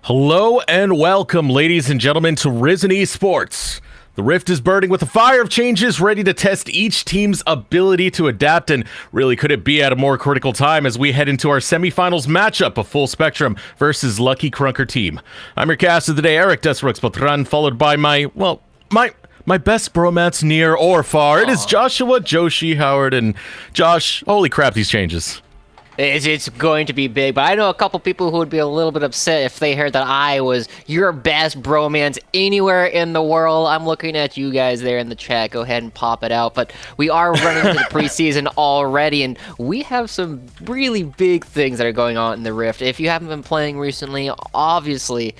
Hello and welcome, ladies and gentlemen, to Risen Esports. The Rift is burning with a fire of changes, ready to test each team's ability to adapt, and really could it be at a more critical time as we head into our semifinals matchup of Full Spectrum versus Lucky Krunker team. I'm your cast of the day, Eric Desrux Patran, followed by my best bromance near or far. It is Joshua Joshi Howard, and Josh, holy crap, these changes. It's going to be big, but I know a couple people who would be a little bit upset if they heard that I was your best bromance anywhere in the world. I'm looking at you guys there in the chat. Go ahead and pop it out. But we are running into the preseason already, and we have some really big things that are going on in the Rift. If you haven't been playing recently, obviously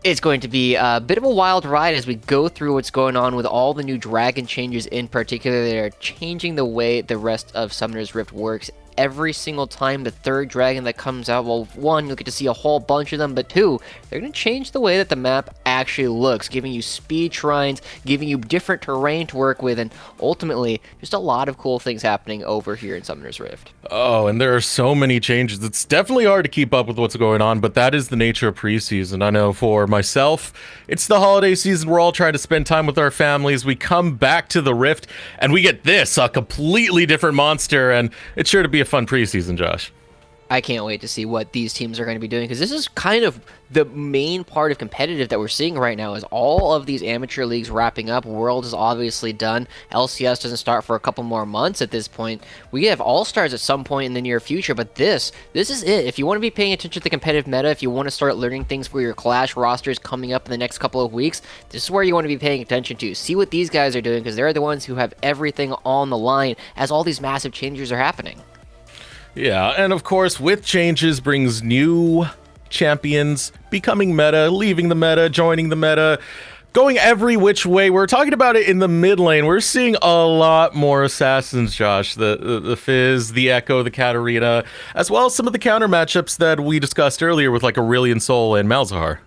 it's going to be a bit of a wild ride as we go through what's going on with all the new dragon changes in particular that are changing the way the rest of Summoner's Rift works. Every single time the third dragon that comes out, well, one, you'll get to see a whole bunch of them, but two, they're going to change the way that the map actually looks, giving you speed shrines, giving you different terrain to work with, and ultimately, just a lot of cool things happening over here in Summoner's Rift. Oh, and there are so many changes. It's definitely hard to keep up with what's going on, but that is the nature of preseason. I know for myself, it's the holiday season. We're all trying to spend time with our families. We come back to the Rift, and we get this, a completely different monster, and it's sure to be a fun preseason, Josh. I can't wait to see what these teams are going to be doing, because this is kind of the main part of competitive that we're seeing right now is all of these amateur leagues wrapping up. World is obviously done. LCS doesn't start for a couple more months at this point. We have All-Stars at some point in the near future, but this is it. If you want to be paying attention to the competitive meta, if you want to start learning things for your Clash rosters coming up in the next couple of weeks, this is where you want to be paying attention to. See what these guys are doing, because they're the ones who have everything on the line as all these massive changes are happening. Yeah, and of course, with changes brings new champions becoming meta, leaving the meta, joining the meta, going every which way. We're talking about it in the mid lane. We're seeing a lot more assassins, Josh. The Fizz, the Echo, the Katarina, as well as some of the counter matchups that we discussed earlier with like Aurelion Sol and Malzahar.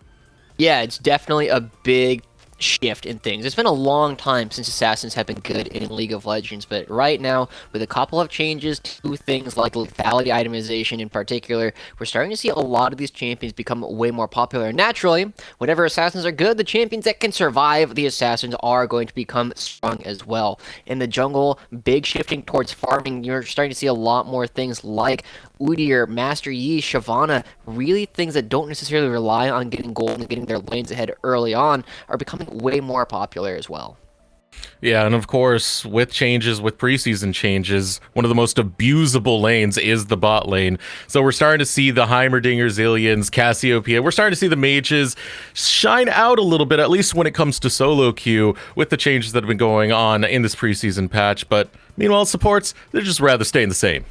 Yeah, it's definitely a big shift in things. It's been a long time since assassins have been good in League of Legends, but right now, with a couple of changes to things like lethality itemization in particular, we're starting to see a lot of these champions become way more popular. Naturally, whenever assassins are good, the champions that can survive the assassins are going to become strong as well. In the jungle, big shifting towards farming. You're starting to see a lot more things like Udyr, Master Yi, Shyvana, really things that don't necessarily rely on getting gold and getting their lanes ahead early on are becoming way more popular as well. Yeah, and of course, with changes, with preseason changes, one of the most abusable lanes is the bot lane. So we're starting to see the Heimerdinger, Zillions, Cassiopeia. We're starting to see the mages shine out a little bit, at least when it comes to solo queue, with the changes that have been going on in this preseason patch. But meanwhile, supports, they're just rather staying the same.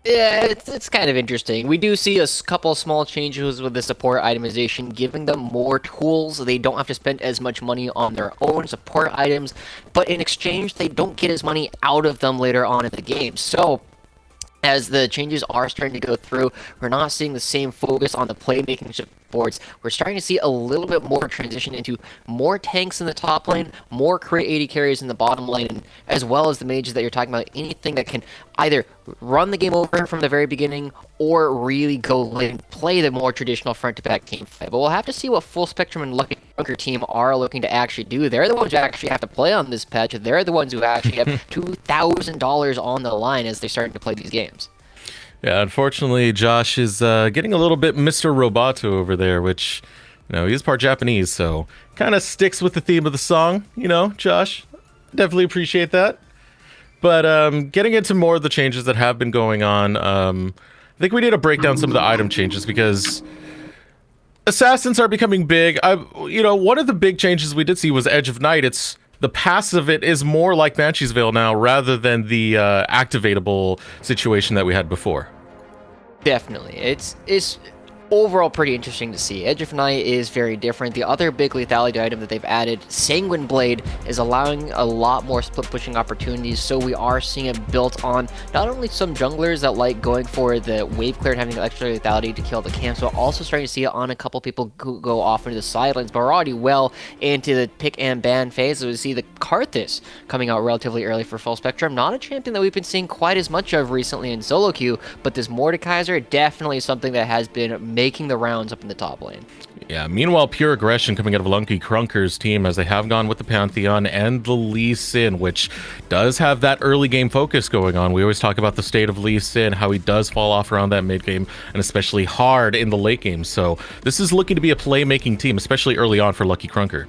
Yeah, it's kind of interesting. We do see a couple small changes with the support itemization, giving them more tools. They don't have to spend as much money on their own support items, but in exchange, they don't get as money out of them later on in the game. So, as the changes are starting to go through, we're not seeing the same focus on the playmaking supports. We're starting to see a little bit more transition into more tanks in the top lane, more crit 80 carries in the bottom lane, and as well as the mages that you're talking about, anything that can either run the game over from the very beginning or really go and play the more traditional front-to-back team fight. But we'll have to see what Full Spectrum and Lucky Krunker team are looking to actually do. They're the ones who actually have to play on this patch. They're the ones who actually have $2,000 on the line as they're starting to play these games. Yeah, unfortunately, Josh is getting a little bit Mr. Roboto over there, which, you know, he's part Japanese, so kind of sticks with the theme of the song, you know, Josh. Definitely appreciate that. But getting into more of the changes that have been going on, I think we need to break down some of the item changes because assassins are becoming big. One of the big changes we did see was Edge of Night. It's the passive it is more like Banshee's Veil now rather than the activatable situation that we had before. Definitely. It's overall pretty interesting to see. Edge of Night is very different. The other big lethality item that they've added, Sanguine Blade, is allowing a lot more split pushing opportunities, so we are seeing it built on not only some junglers that like going for the wave clear and having extra lethality to kill the camps, but also starting to see it on a couple people who go off into the sidelines, but we're already well into the pick and ban phase. So we see the Karthus coming out relatively early for Full Spectrum. Not a champion that we've been seeing quite as much of recently in solo queue, but this Mordekaiser, definitely something that has been making the rounds up in the top lane. Yeah, meanwhile, pure aggression coming out of Lucky Krunker's team as they have gone with the Pantheon and the Lee Sin, which does have that early game focus going on. We always talk about the state of Lee Sin, how he does fall off around that mid game, and especially hard in the late game. So this is looking to be a playmaking team, especially early on for Lucky Krunker.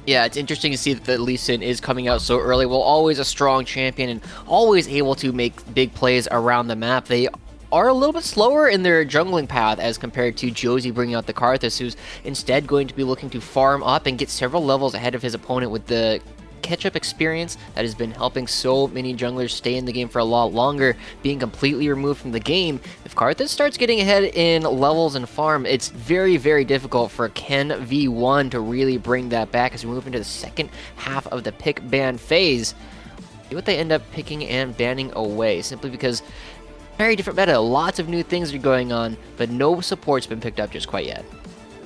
Yeah, it's interesting to see that the Lee Sin is coming out so early. Well, always a strong champion and always able to make big plays around the map. They are a little bit slower in their jungling path as compared to Josie bringing out the Karthus, who's instead going to be looking to farm up and get several levels ahead of his opponent with the catch-up experience that has been helping so many junglers stay in the game for a lot longer, being completely removed from the game. If Karthus starts getting ahead in levels and farm, it's very, very difficult for Ken V1 to really bring that back as we move into the second half of the pick ban phase. See what they end up picking and banning away, simply because very different meta, lots of new things are going on, but no support's been picked up just quite yet.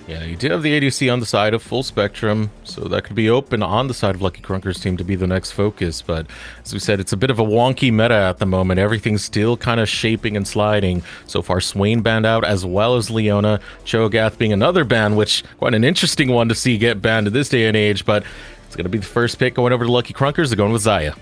Yeah, you do have the ADC on the side of Full Spectrum, so that could be open on the side of Lucky Krunker's team to be the next focus, but as we said, it's a bit of a wonky meta at the moment. Everything's still kind of shaping and sliding. So far, Swain banned out, as well as Leona, Cho'Gath being another ban, which quite an interesting one to see get banned in this day and age, but it's going to be the first pick going over to Lucky Krunker's. They're going with Xayah.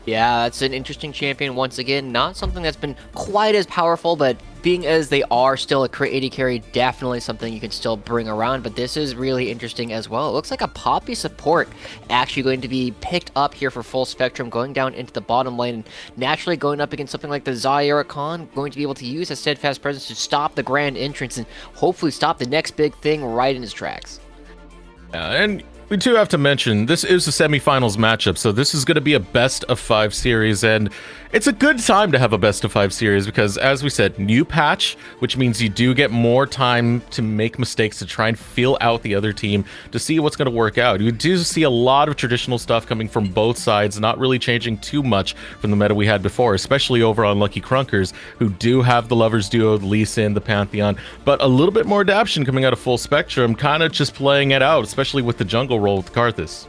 Yeah, that's an interesting champion once again. Not something that's been quite as powerful, but being as they are still a crit AD carry, definitely something you can still bring around. But this is really interesting as well. It looks like a Poppy support actually going to be picked up here for Full Spectrum, going down into the bottom lane, and naturally going up against something like the Xayah Khan, going to be able to use a steadfast presence to stop the grand entrance and hopefully stop the next big thing right in his tracks. And we do have to mention, this is a semifinals matchup, so this is going to be a best-of-5 series, and it's a good time to have a best-of-5 series because, as we said, new patch, which means you do get more time to make mistakes, to try and feel out the other team, to see what's going to work out. You do see a lot of traditional stuff coming from both sides, not really changing too much from the meta we had before, especially over on Lucky Krunkers, who do have the Lovers Duo, the Lee Sin, the Pantheon, but a little bit more adaptation coming out of Full Spectrum, kind of just playing it out, especially with the jungle role with Karthus.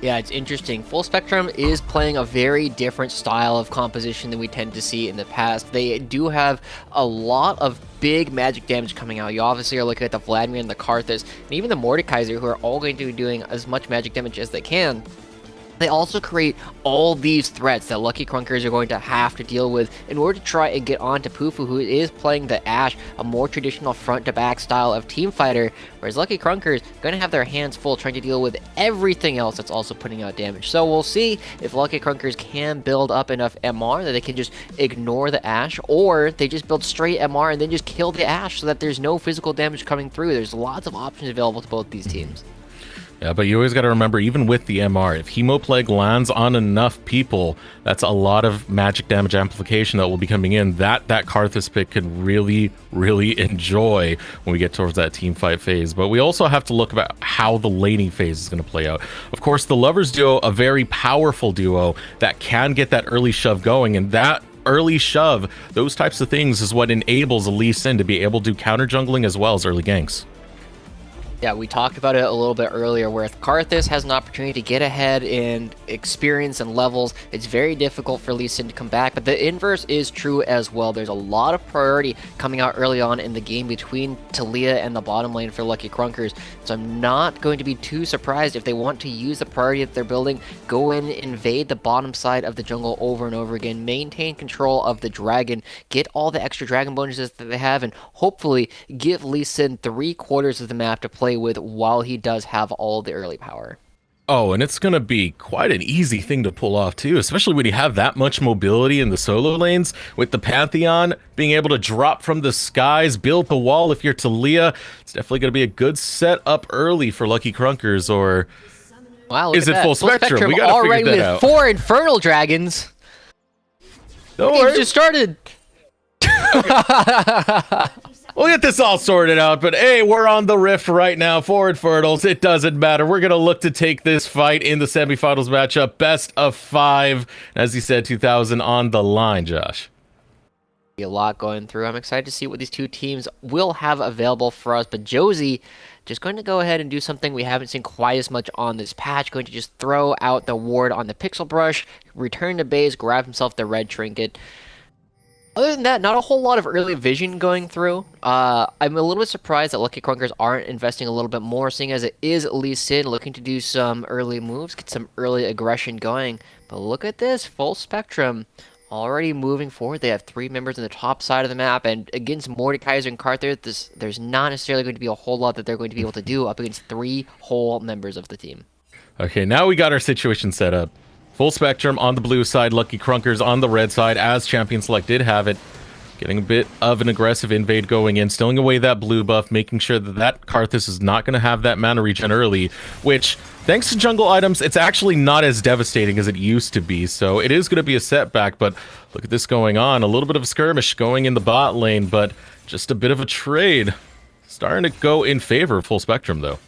Yeah, it's interesting. Full Spectrum is playing a very different style of composition than we tend to see in the past. They do have a lot of big magic damage coming out. You obviously are looking at the Vladimir and the Karthus, and even the Mordekaiser, who are all going to be doing as much magic damage as they can. They also create all these threats that Lucky Krunkers are going to have to deal with in order to try and get onto Pufu, who is playing the Ashe, a more traditional front-to-back style of team fighter, whereas Lucky Krunkers going to have their hands full trying to deal with everything else that's also putting out damage. So we'll see if Lucky Krunkers can build up enough MR that they can just ignore the Ashe, or they just build straight MR and then just kill the Ashe so that there's no physical damage coming through. There's lots of options available to both these teams. Yeah, but you always got to remember, even with the MR, if Hemoplague lands on enough people, that's a lot of magic damage amplification that will be coming in that Karthus pick can really, really enjoy when we get towards that team fight phase. But we also have to look about how the laning phase is going to play out. Of course, the Lovers Duo, a very powerful duo that can get that early shove going, and that early shove, those types of things is what enables a Lee Sin to be able to counter jungling as well as early ganks. Yeah, we talked about it a little bit earlier, where if Karthus has an opportunity to get ahead in experience and levels, it's very difficult for Lee Sin to come back, but the inverse is true as well. There's a lot of priority coming out early on in the game between Taliyah and the bottom lane for Lucky Krunkers, so I'm not going to be too surprised if they want to use the priority that they're building, go in, invade the bottom side of the jungle over and over again, maintain control of the dragon, get all the extra dragon bonuses that they have, and hopefully give Lee Sin 3/4 of the map to play with while he does have all the early power. Oh, and it's going to be quite an easy thing to pull off too, especially when you have that much mobility in the solo lanes, with the Pantheon being able to drop from the skies, build the wall. If you're Taliyah, it's definitely going to be a good setup early for Lucky Krunkers, or wow, is it Full Spectrum? We got to figure that out. 4 Infernal Dragons. Don't Game's worry. just started. We'll get this all sorted out, but hey, we're on the Rift right now for Infernals. It doesn't matter. We're going to look to take this fight in the semifinals matchup, best of 5. As you said, 2000 on the line, Josh. A lot going through. I'm excited to see what these two teams will have available for us, but Josie just going to go ahead and do something we haven't seen quite as much on this patch, going to just throw out the ward on the Pixel Brush, return to base, grab himself the red trinket. Other than that, not a whole lot of early vision going through. I'm a little bit surprised that Lucky Crunkers aren't investing a little bit more, seeing as it is Lee Sin looking to do some early moves, get some early aggression going. But look at this, full spectrum. Already moving forward, they have 3 members on the top side of the map, and against Mordekaiser and Carter, there's not necessarily going to be a whole lot that they're going to be able to do up against 3 whole members of the team. Okay, now we got our situation set up. Full spectrum on the blue side, Lucky Crunkers on the red side, as Champion Select did have it. Getting a bit of an aggressive invade going in, stealing away that blue buff, making sure that that Karthus is not going to have that mana regen early, which, thanks to jungle items, it's actually not as devastating as it used to be, so it is going to be a setback, but look at this going on. A little bit of a skirmish going in the bot lane, but just a bit of a trade. Starting to go in favor of Full Spectrum, though.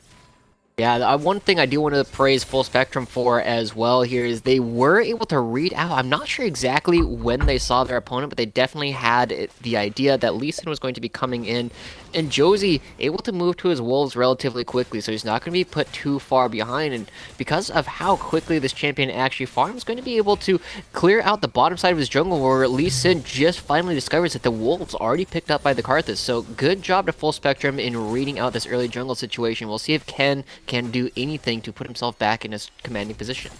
Yeah, one thing I do want to praise Full Spectrum for as well here is they were able to read out. I'm not sure exactly when they saw their opponent, but they definitely had the idea that Lee Sin was going to be coming in, and Josie able to move to his wolves relatively quickly, so he's not going to be put too far behind, and because of how quickly this champion actually farms, going to be able to clear out the bottom side of his jungle, where Lee Sin just finally discovers that the wolves already picked up by the Karthus. So good job to Full Spectrum in reading out this early jungle situation. We'll see if Ken can do anything to put himself back in his commanding position.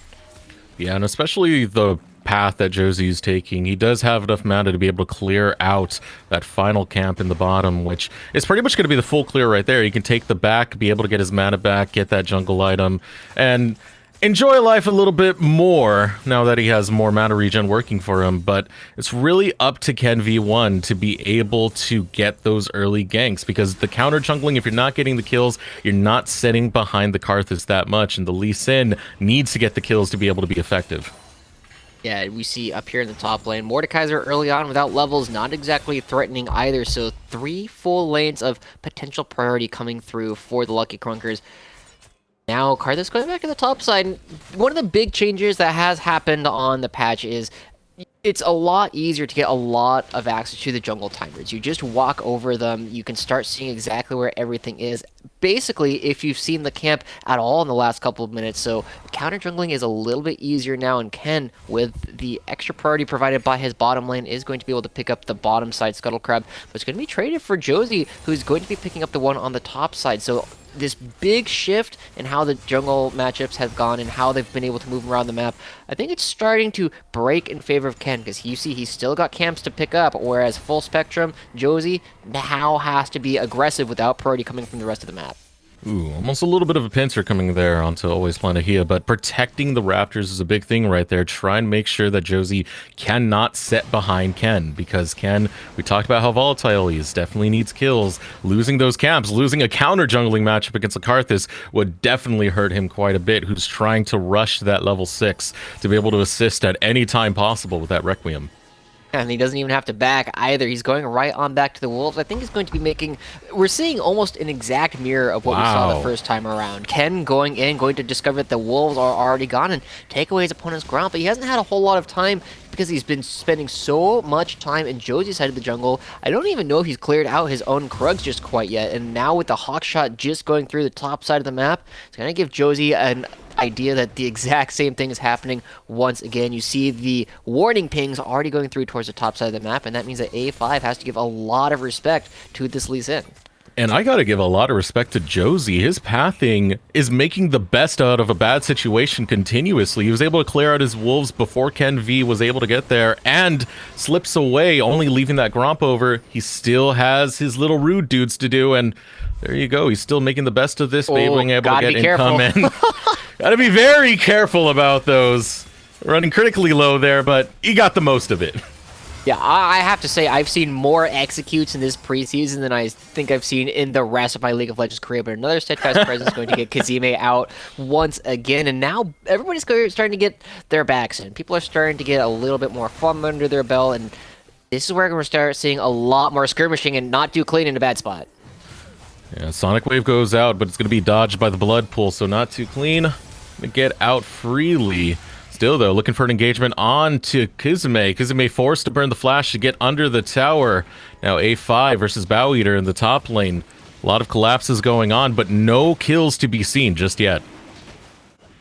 Yeah, and especially the path that Josie's taking, he does have enough mana to be able to clear out that final camp in the bottom, which is pretty much going to be the full clear right there. He can take the back, be able to get his mana back, get that jungle item, and enjoy life a little bit more now that he has more mana regen working for him. But it's really up to Ken V1 to be able to get those early ganks, because the counter jungling, if you're not getting the kills, you're not sitting behind the Karthus that much, and the Lee Sin needs to get the kills to be able to be effective. Yeah, we see up here in the top lane, Mordekaiser early on without levels, not exactly threatening either, so 3 full lanes of potential priority coming through for the Lucky Crunkers. Now, Karthus going back to the top side. One of the big changes that has happened on the patch is it's a lot easier to get a lot of access to the jungle timers. You just walk over them, you can start seeing exactly where everything is. Basically, if you've seen the camp at all in the last couple of minutes, so counter jungling is a little bit easier now, and Ken, with the extra priority provided by his bottom lane, is going to be able to pick up the bottom side Scuttle Crab, but it's going to be traded for Josie, who's going to be picking up the one on the top side. So this big shift in how the jungle matchups have gone and how they've been able to move around the map, I think it's starting to break in favor of Ken, because you see he's still got camps to pick up, whereas Full Spectrum, Josie, now has to be aggressive without priority coming from the rest of the map. Ooh, almost a little bit of a pincer coming there onto Always Planahia, but protecting the Raptors is a big thing right there. Try and make sure that Josie cannot set behind Ken, because Ken, we talked about how volatile he is, definitely needs kills. Losing those camps, losing a counter jungling matchup against a Karthus would definitely hurt him quite a bit, who's trying to rush that level 6 to be able to assist at any time possible with that Requiem. And he doesn't even have to back either. He's going right on back to the Wolves. I think he's going to be making... We're seeing almost an exact mirror of what we saw the first time around. Ken going in, going to discover that the Wolves are already gone and take away his opponent's ground, but he hasn't had a whole lot of time because he's been spending so much time in Josie's side of the jungle. I don't even know if he's cleared out his own Krugs just quite yet, and now with the Hawk Shot just going through the top side of the map, it's going to give Josie an idea that the exact same thing is happening once again. You see the warning pings already going through towards the top side of the map, and that means that A5 has to give a lot of respect to this Lee Sin. And I gotta give a lot of respect to Josie. His pathing is making the best out of a bad situation continuously. He was able to clear out his wolves before Ken V was able to get there, and slips away, only leaving that Gromp over. He still has his little rude dudes to do, and there you go. He's still making the best of this, being able to get income in. Gotta be very careful about those. Running critically low there, but he got the most of it. Yeah, I have to say, I've seen more executes in this preseason than I think I've seen in the rest of my League of Legends career, but another steadfast presence is going to get Kazime out once again, and now everybody's starting to get their backs in. People are starting to get a little bit more fun under their belt, and this is where we're going to start seeing a lot more skirmishing and not too clean in a bad spot. Yeah, Sonic Wave goes out, but it's going to be dodged by the Blood Pool, so not too clean. Get out freely. Still, though, looking for an engagement on to Kazime. Kazime forced to burn the flash to get under the tower. Now A5 versus Bow Eater in the top lane. A lot of collapses going on, but no kills to be seen just yet.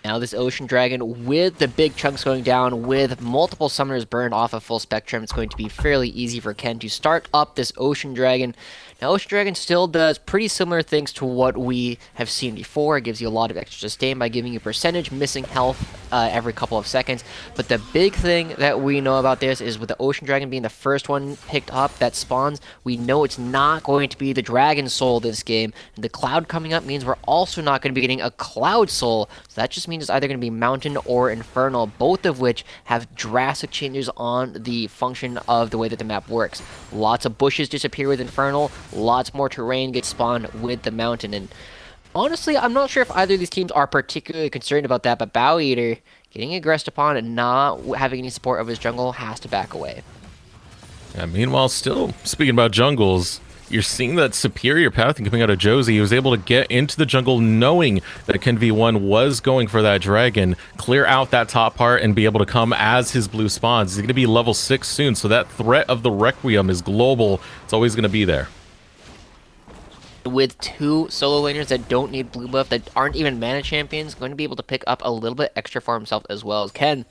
Now this Ocean Dragon, with the big chunks going down, with multiple summoners burned off of full spectrum, it's going to be fairly easy for Ken to start up this Ocean Dragon. Now Ocean Dragon still does pretty similar things to what we have seen before. It gives you a lot of extra sustain by giving you percentage missing health every couple of seconds. But the big thing that we know about this is with the Ocean Dragon being the first one picked up that spawns, we know it's not going to be the Dragon Soul this game. And the Cloud coming up means we're also not going to be getting a Cloud Soul. So that just means it's either going to be Mountain or Infernal, both of which have drastic changes on the function of the way that the map works. Lots of bushes disappear with Infernal, lots more terrain gets spawned with the Mountain, and honestly, I'm not sure if either of these teams are particularly concerned about that, but Bow Eater, getting aggressed upon and not having any support of his jungle, has to back away. Yeah, meanwhile, still, speaking about jungles, you're seeing that superior pathing coming out of Josie. He was able to get into the jungle knowing that Ken V1 was going for that dragon, clear out that top part, and be able to come as his blue spawns. He's going to be level 6 soon, so that threat of the Requiem is global. It's always going to be there. With two solo laners that don't need blue buff, that aren't even mana champions, going to be able to pick up a little bit extra for himself as well as Ken.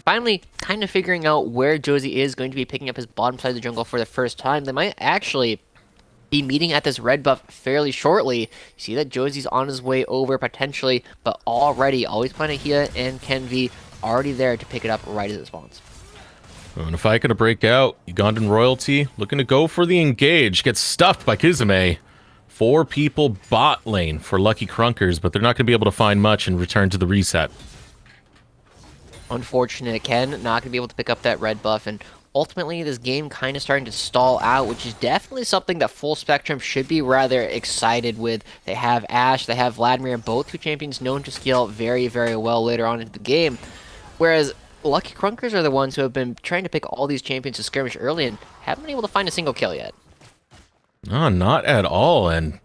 Finally, kind of figuring out where Josie is, going to be picking up his bottom side of the jungle for the first time. They might actually be meeting at this red buff fairly shortly. You see that Josie's on his way over potentially, but already, always Planahia and Ken V already there to pick it up right as it spawns. And a fight gonna break out. Ugandan royalty looking to go for the engage. Gets stuffed by Kizume. 4 people bot lane for Lucky Krunkers, but they're not gonna be able to find much and return to the reset. Unfortunate, Ken not gonna be able to pick up that red buff, and ultimately this game kind of starting to stall out, which is definitely something that Full Spectrum should be rather excited with. They have Ashe, they have Vladimir, both 2 champions known to scale very, very well later on into the game, whereas Lucky Krunkers are the ones who have been trying to pick all these champions to skirmish early and haven't been able to find a single kill yet. No, not at all, and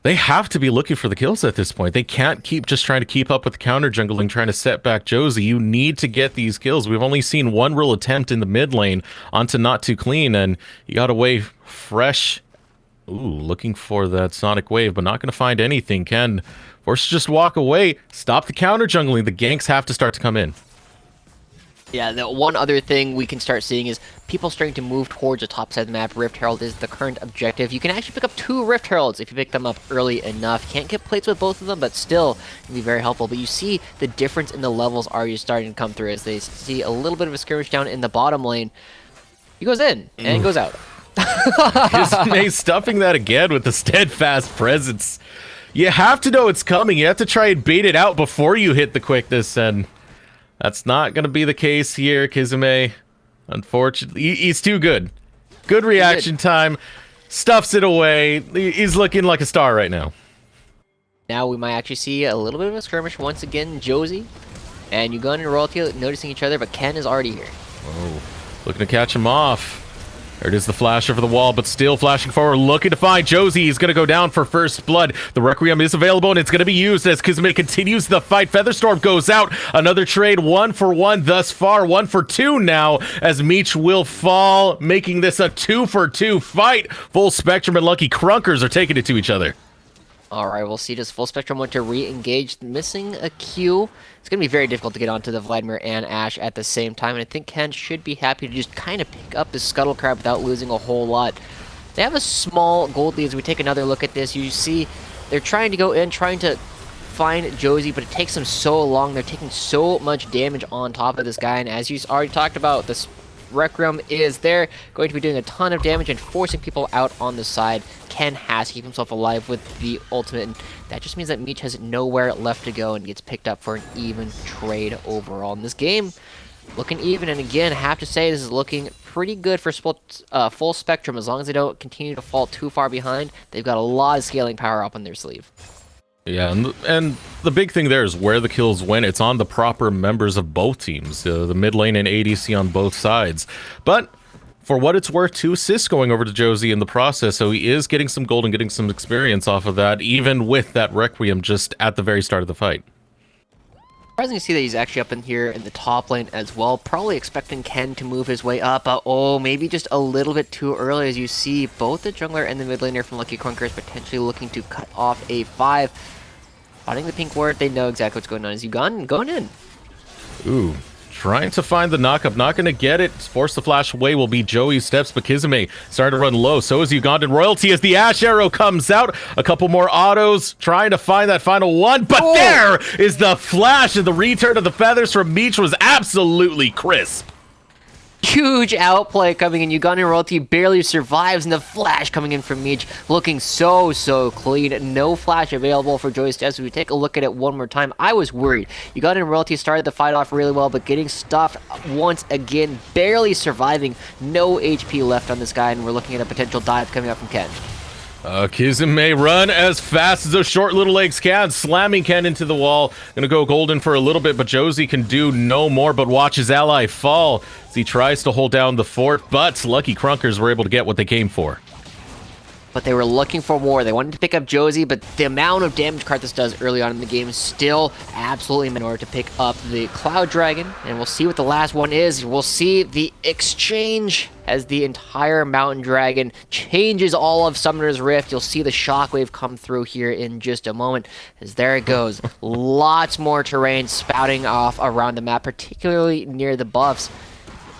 they have to be looking for the kills at this point. They can't keep just trying to keep up with the counter jungling, trying to set back Josie. You need to get these kills. We've only seen one real attempt in the mid lane onto Not Too Clean, and he got away fresh. Ooh, looking for that Sonic Wave, but not going to find anything. Ken forced to just walk away. Stop the counter jungling. The ganks have to start to come in. Yeah, the one other thing we can start seeing is people starting to move towards the top side of the map. Rift Herald is the current objective. You can actually pick up 2 Rift Heralds if you pick them up early enough. Can't get plates with both of them, but still can be very helpful. But you see the difference in the levels already starting to come through as they see a little bit of a skirmish down in the bottom lane. He goes in and goes out. Kizume stuffing that again with the steadfast presence. You have to know it's coming. You have to try and bait it out before you hit the quickness, and that's not going to be the case here, Kizume. Unfortunately, he's too good. Good reaction time. Stuffs it away. He's looking like a star right now. Now we might actually see a little bit of a skirmish once again. Josie and Ugandan Royalty noticing each other, but Ken is already here. Oh, looking to catch him off. There it is, the flash over the wall, but still flashing forward, looking to find Josie. He's going to go down for first blood. The Requiem is available, and it's going to be used as Kizume continues the fight. Featherstorm goes out. Another trade, 1 for 1 thus far. 1 for 2 now, as Meech will fall, making this a 2 for 2 fight. Full Spectrum and Lucky Krunkers are taking it to each other. Alright, we'll see. Does Full Spectrum want to re-engage? Missing a Q. It's going to be very difficult to get onto the Vladimir and Ashe at the same time, and I think Ken should be happy to just kind of pick up the Scuttle Crab without losing a whole lot. They have a small gold lead as we take another look at this. You see they're trying to go in, trying to find Josie, but it takes them so long. They're taking so much damage on top of this guy, and as you already talked about, this Requiem is there, going to be doing a ton of damage and forcing people out on the side. Ken has to keep himself alive with the ultimate, and that just means that Meech has nowhere left to go and gets picked up for an even trade overall. In this game, looking even, and again, have to say this is looking pretty good for Full Spectrum. As long as they don't continue to fall too far behind, they've got a lot of scaling power up on their sleeve. Yeah, and the big thing there is where the kills win. It's on the proper members of both teams, the mid lane and ADC on both sides. But for what it's worth, 2 assists going over to Josie in the process, so he is getting some gold and getting some experience off of that, even with that Requiem just at the very start of the fight. Surprising to see that he's actually up in here in the top lane as well. Probably expecting Ken to move his way up. Oh, maybe just a little bit too early, as you see both the jungler and the mid laner from Lucky Krunker is potentially looking to cut off a 5. spotting the pink ward. They know exactly what's going on. Is Ugandan going in? Ooh. Trying to find the knockup, not going to get it. Force the flash away will be Joey's steps, but Kizume starting to run low. So is Ugandan Royalty as the Ash Arrow comes out. A couple more autos, trying to find that final one, but there is the flash, and the return of the feathers from Meech was absolutely crisp. Huge outplay coming in. Ugandan Royalty barely survives, and the flash coming in from Meech looking so clean. No flash available for Joey Steps. If we take a look at it one more time, I was worried. Ugandan Royalty started the fight off really well, but getting stuffed once again, barely surviving. No HP left on this guy, and we're looking at a potential dive coming out from Ken. Kizume run as fast as those short little legs can, slamming Ken into the wall. Gonna go golden for a little bit, but Josie can do no more but watch his ally fall as he tries to hold down the fort, but lucky Krunkers were able to get what they came for. But they were looking for more. They wanted to pick up Josie, but the amount of damage Karthus does early on in the game is still absolutely in order to pick up the Cloud Dragon. And we'll see what the last one is. We'll see the exchange as the entire Mountain Dragon changes all of Summoner's Rift. You'll see the shockwave come through here in just a moment. As there it goes. Lots more terrain spouting off around the map, particularly near the buffs.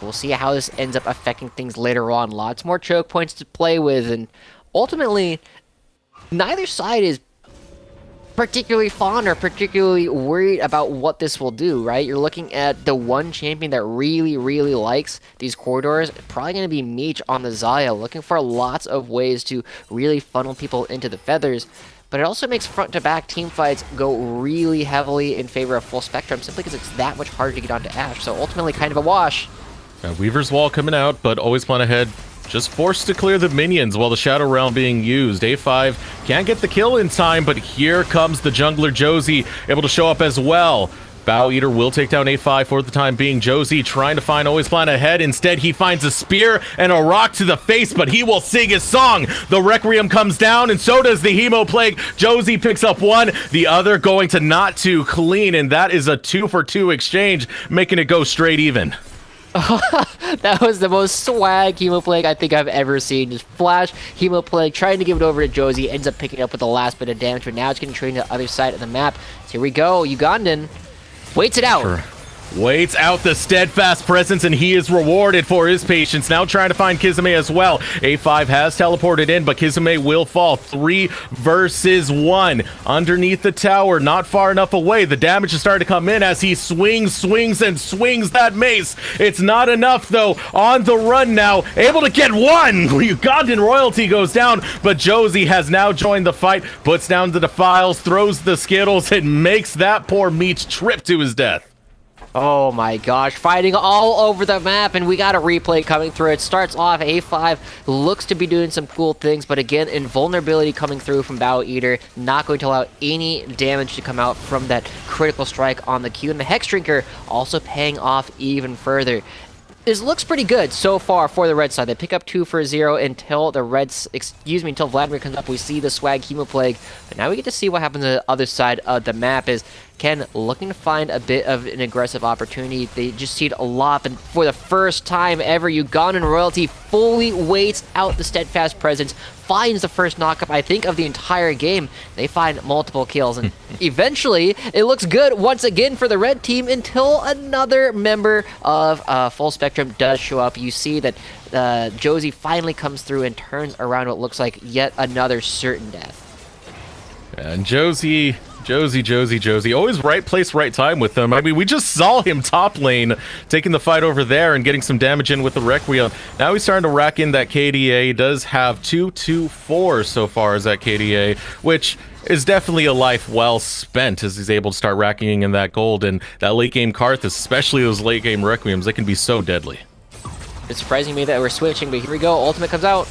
We'll see how this ends up affecting things later on. Lots more choke points to play with, and ultimately, neither side is particularly fond or particularly worried about what this will do, right? You're looking at the one champion that really likes these corridors, probably going to be Meech on the Xayah, looking for lots of ways to really funnel people into the feathers. But it also makes front-to-back team fights go really heavily in favor of full spectrum, simply because it's that much harder to get onto Ashe. So ultimately, kind of a wash. Weaver's Wall coming out, but always plan ahead. Just forced to clear the minions while the Shadow Realm being used. A5 can't get the kill in time, but here comes the jungler Josie, able to show up as well. Bow Eater will take down A5 for the time being. Josie trying to find always plan ahead. Instead, he finds a spear and a rock to the face, but he will sing his song. The Requiem comes down, and so does the Hemo Plague. Josie picks up one, the other going to not too clean, and that is a 2-for-2 exchange, making it go straight even. That was the most swag Hemoplague I think I've ever seen. Just flash Hemoplague trying to give it over to Josie, ends up picking up with the last bit of damage, but now it's getting trained to the other side of the map. So here we go. Ugandan waits it out. Sure. Waits out the steadfast presence, and he is rewarded for his patience. Now trying to find Kizume as well. A5 has teleported in, but Kizume will fall. 3 versus 1. Underneath the tower, not far enough away. The damage is starting to come in as he swings that mace. It's not enough, though. On the run now, able to get one. Ugandan Royalty goes down, but Josie has now joined the fight, puts down the defiles, throws the Skittles, and makes that poor Meech trip to his death. Oh my gosh, fighting all over the map, and we got a replay coming through. It starts off, A5 looks to be doing some cool things, but again, invulnerability coming through from Bow Eater, not going to allow any damage to come out from that critical strike on the Q, and the Hex Drinker also paying off even further. This looks pretty good so far for the red side. They pick up 2 for 0 until the Reds, until Vladimir comes up. We see the swag Hemoplague, but now we get to see what happens on the other side of the map. Is Ken looking to find a bit of an aggressive opportunity. They just see it a lot, and for the first time ever, Ugandan Royalty fully waits out the steadfast presence, finds the first knockup, I think, of the entire game. They find multiple kills, and eventually, it looks good once again for the red team until another member of Full Spectrum does show up. You see that Josie finally comes through and turns around what looks like yet another certain death. And Josie, always right place, right time with them. I mean, we just saw him top lane, taking the fight over there and getting some damage in with the Requiem. Now he's starting to rack in that KDA. He does have 2-2-4 so far as that KDA, which is definitely a life well spent as he's able to start racking in that gold. And that late game Karth, especially those late game Requiems, they can be so deadly. It's surprising me that we're switching, but here we go. Ultimate comes out.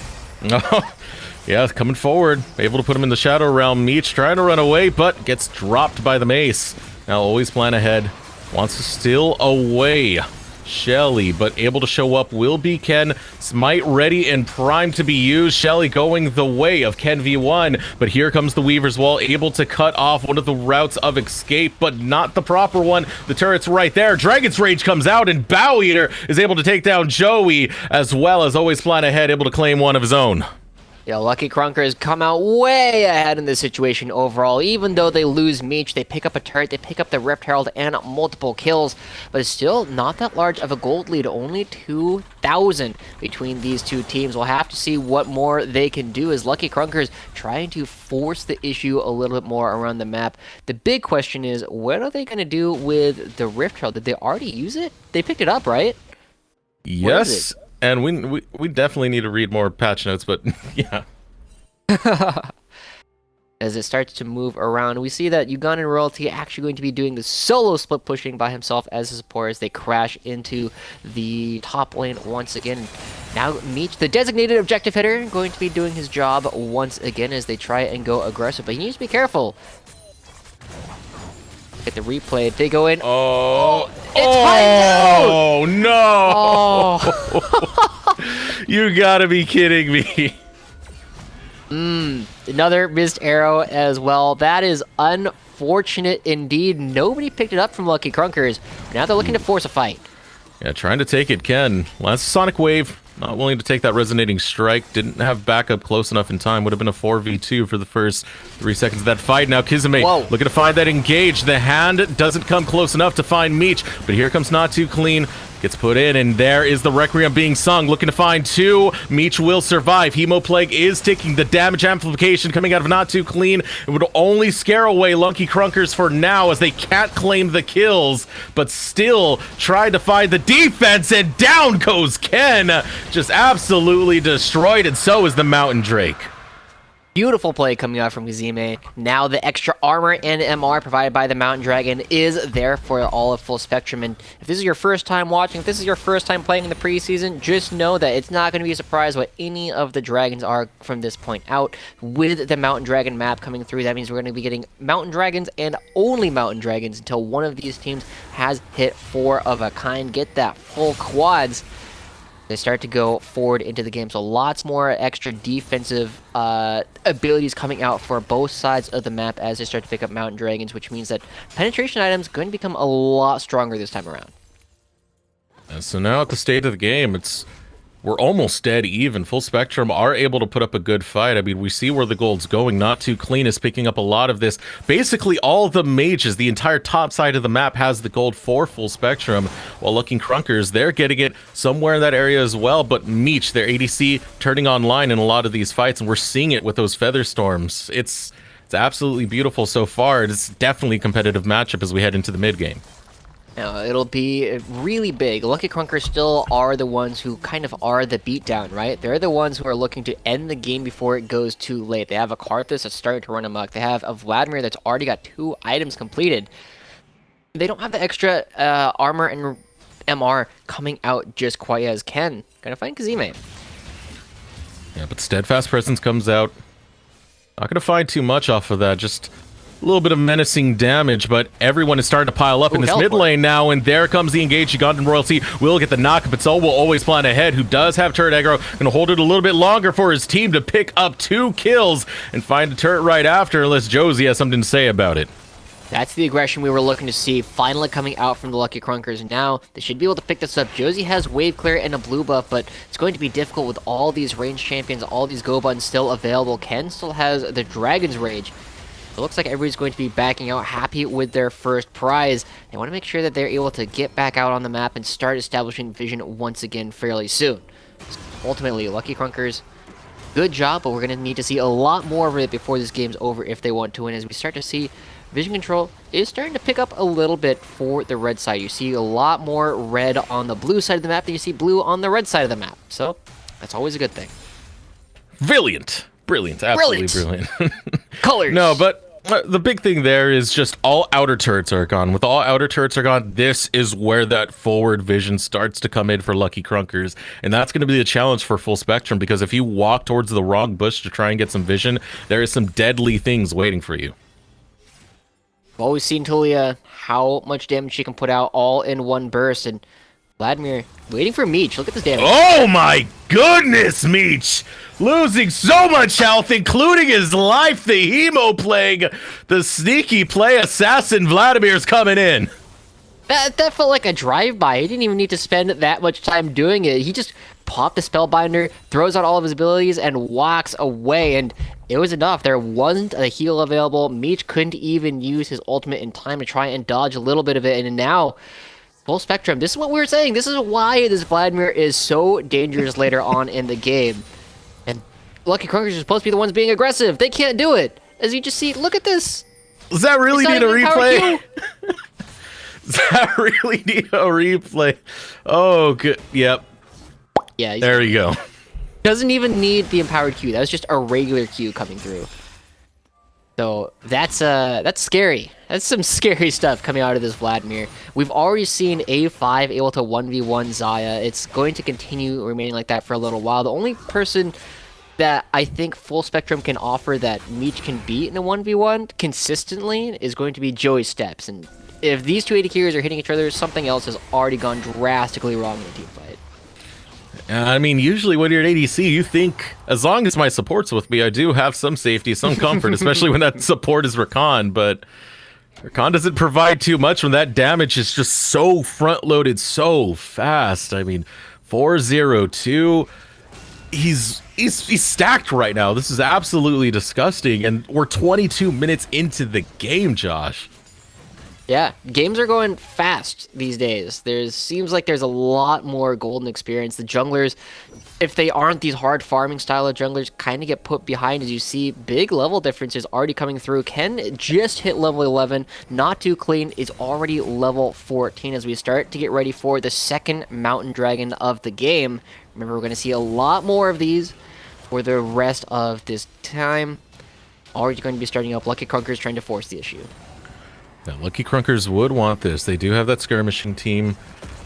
Yeah, coming forward, able to put him in the Shadow Realm. Meech trying to run away, but gets dropped by the mace. Now always plan ahead, wants to steal away Shelly, but able to show up will be Ken. Smite ready and primed to be used. Shelly going the way of Ken V1, but here comes the Weaver's Wall, able to cut off one of the routes of escape, but not the proper one. The turret's right there. Dragon's Rage comes out, and Bow Eater is able to take down Joey, as well as always plan ahead, able to claim one of his own. Lucky Krunker has come out way ahead in this situation overall. Even though they lose Meech, they pick up a turret, they pick up the Rift Herald and multiple kills, but it's still not that large of a gold lead, only 2,000 between these two teams. We'll have to see what more they can do as Lucky Krunker's trying to force the issue a little bit more around the map. The big question is, what are they going to do with the Rift Herald? Did they already use it? They picked it up, right? Yes. And we definitely need to read more patch notes, but yeah. As it starts to move around, we see that Ugandan Royalty actually going to be doing the solo split pushing by himself as a support as they crash into the top lane once again. Now Meech, the designated objective hitter, going to be doing his job once again as they try and go aggressive, but he needs to be careful. Get the replay. They go in. Oh no! Oh. You gotta be kidding me. Another missed arrow as well. That is unfortunate indeed. Nobody picked it up from Lucky Krunkers. Now they're looking to force a fight. Yeah, trying to take it, Ken. Last Sonic Wave, not willing to take that resonating strike. Didn't have backup close enough in time. Would have been a 4v2 for the first 3 seconds of that fight. Now Kizame looking to find that engage. The hand doesn't come close enough to find Meech, but here comes Not Too Clean. Gets put in, and there is the Requiem being sung. Looking to find two. Meech will survive. Hemoplague is ticking. The damage amplification coming out of Not Too Clean. It would only scare away Lucky Krunkers for now as they can't claim the kills, but still trying to find the defense, and down goes Ken. Just absolutely destroyed, and so is the Mountain Drake. Beautiful play coming out from Kazime. Now the extra armor and MR provided by the Mountain Dragon is there for all of Full Spectrum. And if this is your first time watching, if this is your first time playing in the preseason, just know that it's not going to be a surprise what any of the dragons are from this point out. With the Mountain Dragon map coming through, that means we're going to be getting Mountain Dragons and only Mountain Dragons until one of these teams has hit 4 of a kind. Get that full quads. They start to go forward into the game, so lots more extra defensive abilities coming out for both sides of the map as they start to pick up Mountain Dragons, which means that penetration items going to become a lot stronger this time around. And so now at the state of the game, we're almost dead even. Full Spectrum are able to put up a good fight. I mean, we see where the gold's going. Not Too Clean is picking up a lot of this. Basically, all the mages, the entire top side of the map has the gold for Full Spectrum, while Lucky Krunkers, they're getting it somewhere in that area as well. But Meech, their ADC, turning online in a lot of these fights, and we're seeing it with those Feather Storms. It's absolutely beautiful so far. It's definitely a competitive matchup as we head into the mid game. It'll be really big. Lucky Krunkers still are the ones who kind of are the beatdown, right? They're the ones who are looking to end the game before it goes too late. They have a Karthus that's starting to run amok. They have a Vladimir that's already got 2 items completed. They don't have the extra armor and MR coming out just quite as Ken. Gonna find Kazime. Yeah, but Steadfast Presence comes out. Not gonna find too much off of that, just a little bit of menacing damage, but everyone is starting to pile up in this mid lane now, and there comes the engaged Ugandan Royalty. Will get the knock, but so will always plan ahead, who does have turret aggro. Gonna hold it a little bit longer for his team to pick up 2 kills and find a turret right after, unless Josie has something to say about it. That's the aggression we were looking to see finally coming out from the Lucky Krunkers. Now, they should be able to pick this up. Josie has wave clear and a blue buff, but it's going to be difficult with all these ranged champions, all these go buttons still available. Ken still has the Dragon's Rage. It looks like everybody's going to be backing out, happy with their first prize. They want to make sure that they're able to get back out on the map and start establishing vision once again fairly soon. Ultimately, Lucky Krunkers, good job, but we're going to need to see a lot more of it before this game's over if they want to win. As we start to see, vision control is starting to pick up a little bit for the red side. You see a lot more red on the blue side of the map than you see blue on the red side of the map. So, that's always a good thing. Brilliant. Brilliant. Absolutely brilliant. Colors. No, but the big thing there is just all outer turrets are gone. With all outer turrets are gone, this is where that forward vision starts to come in for Lucky Krunkers. And that's going to be the challenge for Full Spectrum, because if you walk towards the wrong bush to try and get some vision, there is some deadly things waiting for you. We've always seen Tulia, how much damage she can put out all in one burst, and Vladimir waiting for Meech. Look at this damage. Oh my goodness, Meech! Losing so much health, including his life. The Hemo Plague, the sneaky play assassin Vladimir's coming in. That felt like a drive-by. He didn't even need to spend that much time doing it. He just popped the Spellbinder, throws out all of his abilities, and walks away. And it was enough. There wasn't a heal available. Meech couldn't even use his ultimate in time to try and dodge a little bit of it. And now, full spectrum. This is what we were saying. This is why this Vladimir is so dangerous later on in the game. And Lucky Krunkers are supposed to be the ones being aggressive. They can't do it. As you just see, look at this. Does that really need a replay? Does that really need a replay? Oh, good. Yep. Yeah. There you go. Doesn't even need the empowered Q. That was just a regular Q coming through. So that's scary. That's some scary stuff coming out of this Vladimir. We've already seen A5 able to 1v1 Xayah. It's going to continue remaining like that for a little while. The only person that I think Full Spectrum can offer that Meech can beat in a 1v1 consistently is going to be Joey Steps. And if these two AD carriers are hitting each other, something else has already gone drastically wrong in the team fight. I mean, usually when you're an ADC, you think, as long as my support's with me, I do have some safety, some comfort, especially when that support is Rakan, but Rakan doesn't provide too much when that damage is just so front-loaded so fast. I mean, 4-0-2, he's stacked right now. This is absolutely disgusting, and we're 22 minutes into the game, Josh. Yeah, games are going fast these days. Seems like there's a lot more golden experience. The junglers, if they aren't these hard farming style of junglers, kind of get put behind. As you see, big level differences already coming through. Ken just hit level 11. Not Too Clean is already level 14 as we start to get ready for the second Mountain Dragon of the game. Remember, we're going to see a lot more of these for the rest of this time. Already going to be starting up. Lucky Krunkers trying to force the issue. Now, Lucky Krunkers would want this. They do have that skirmishing team.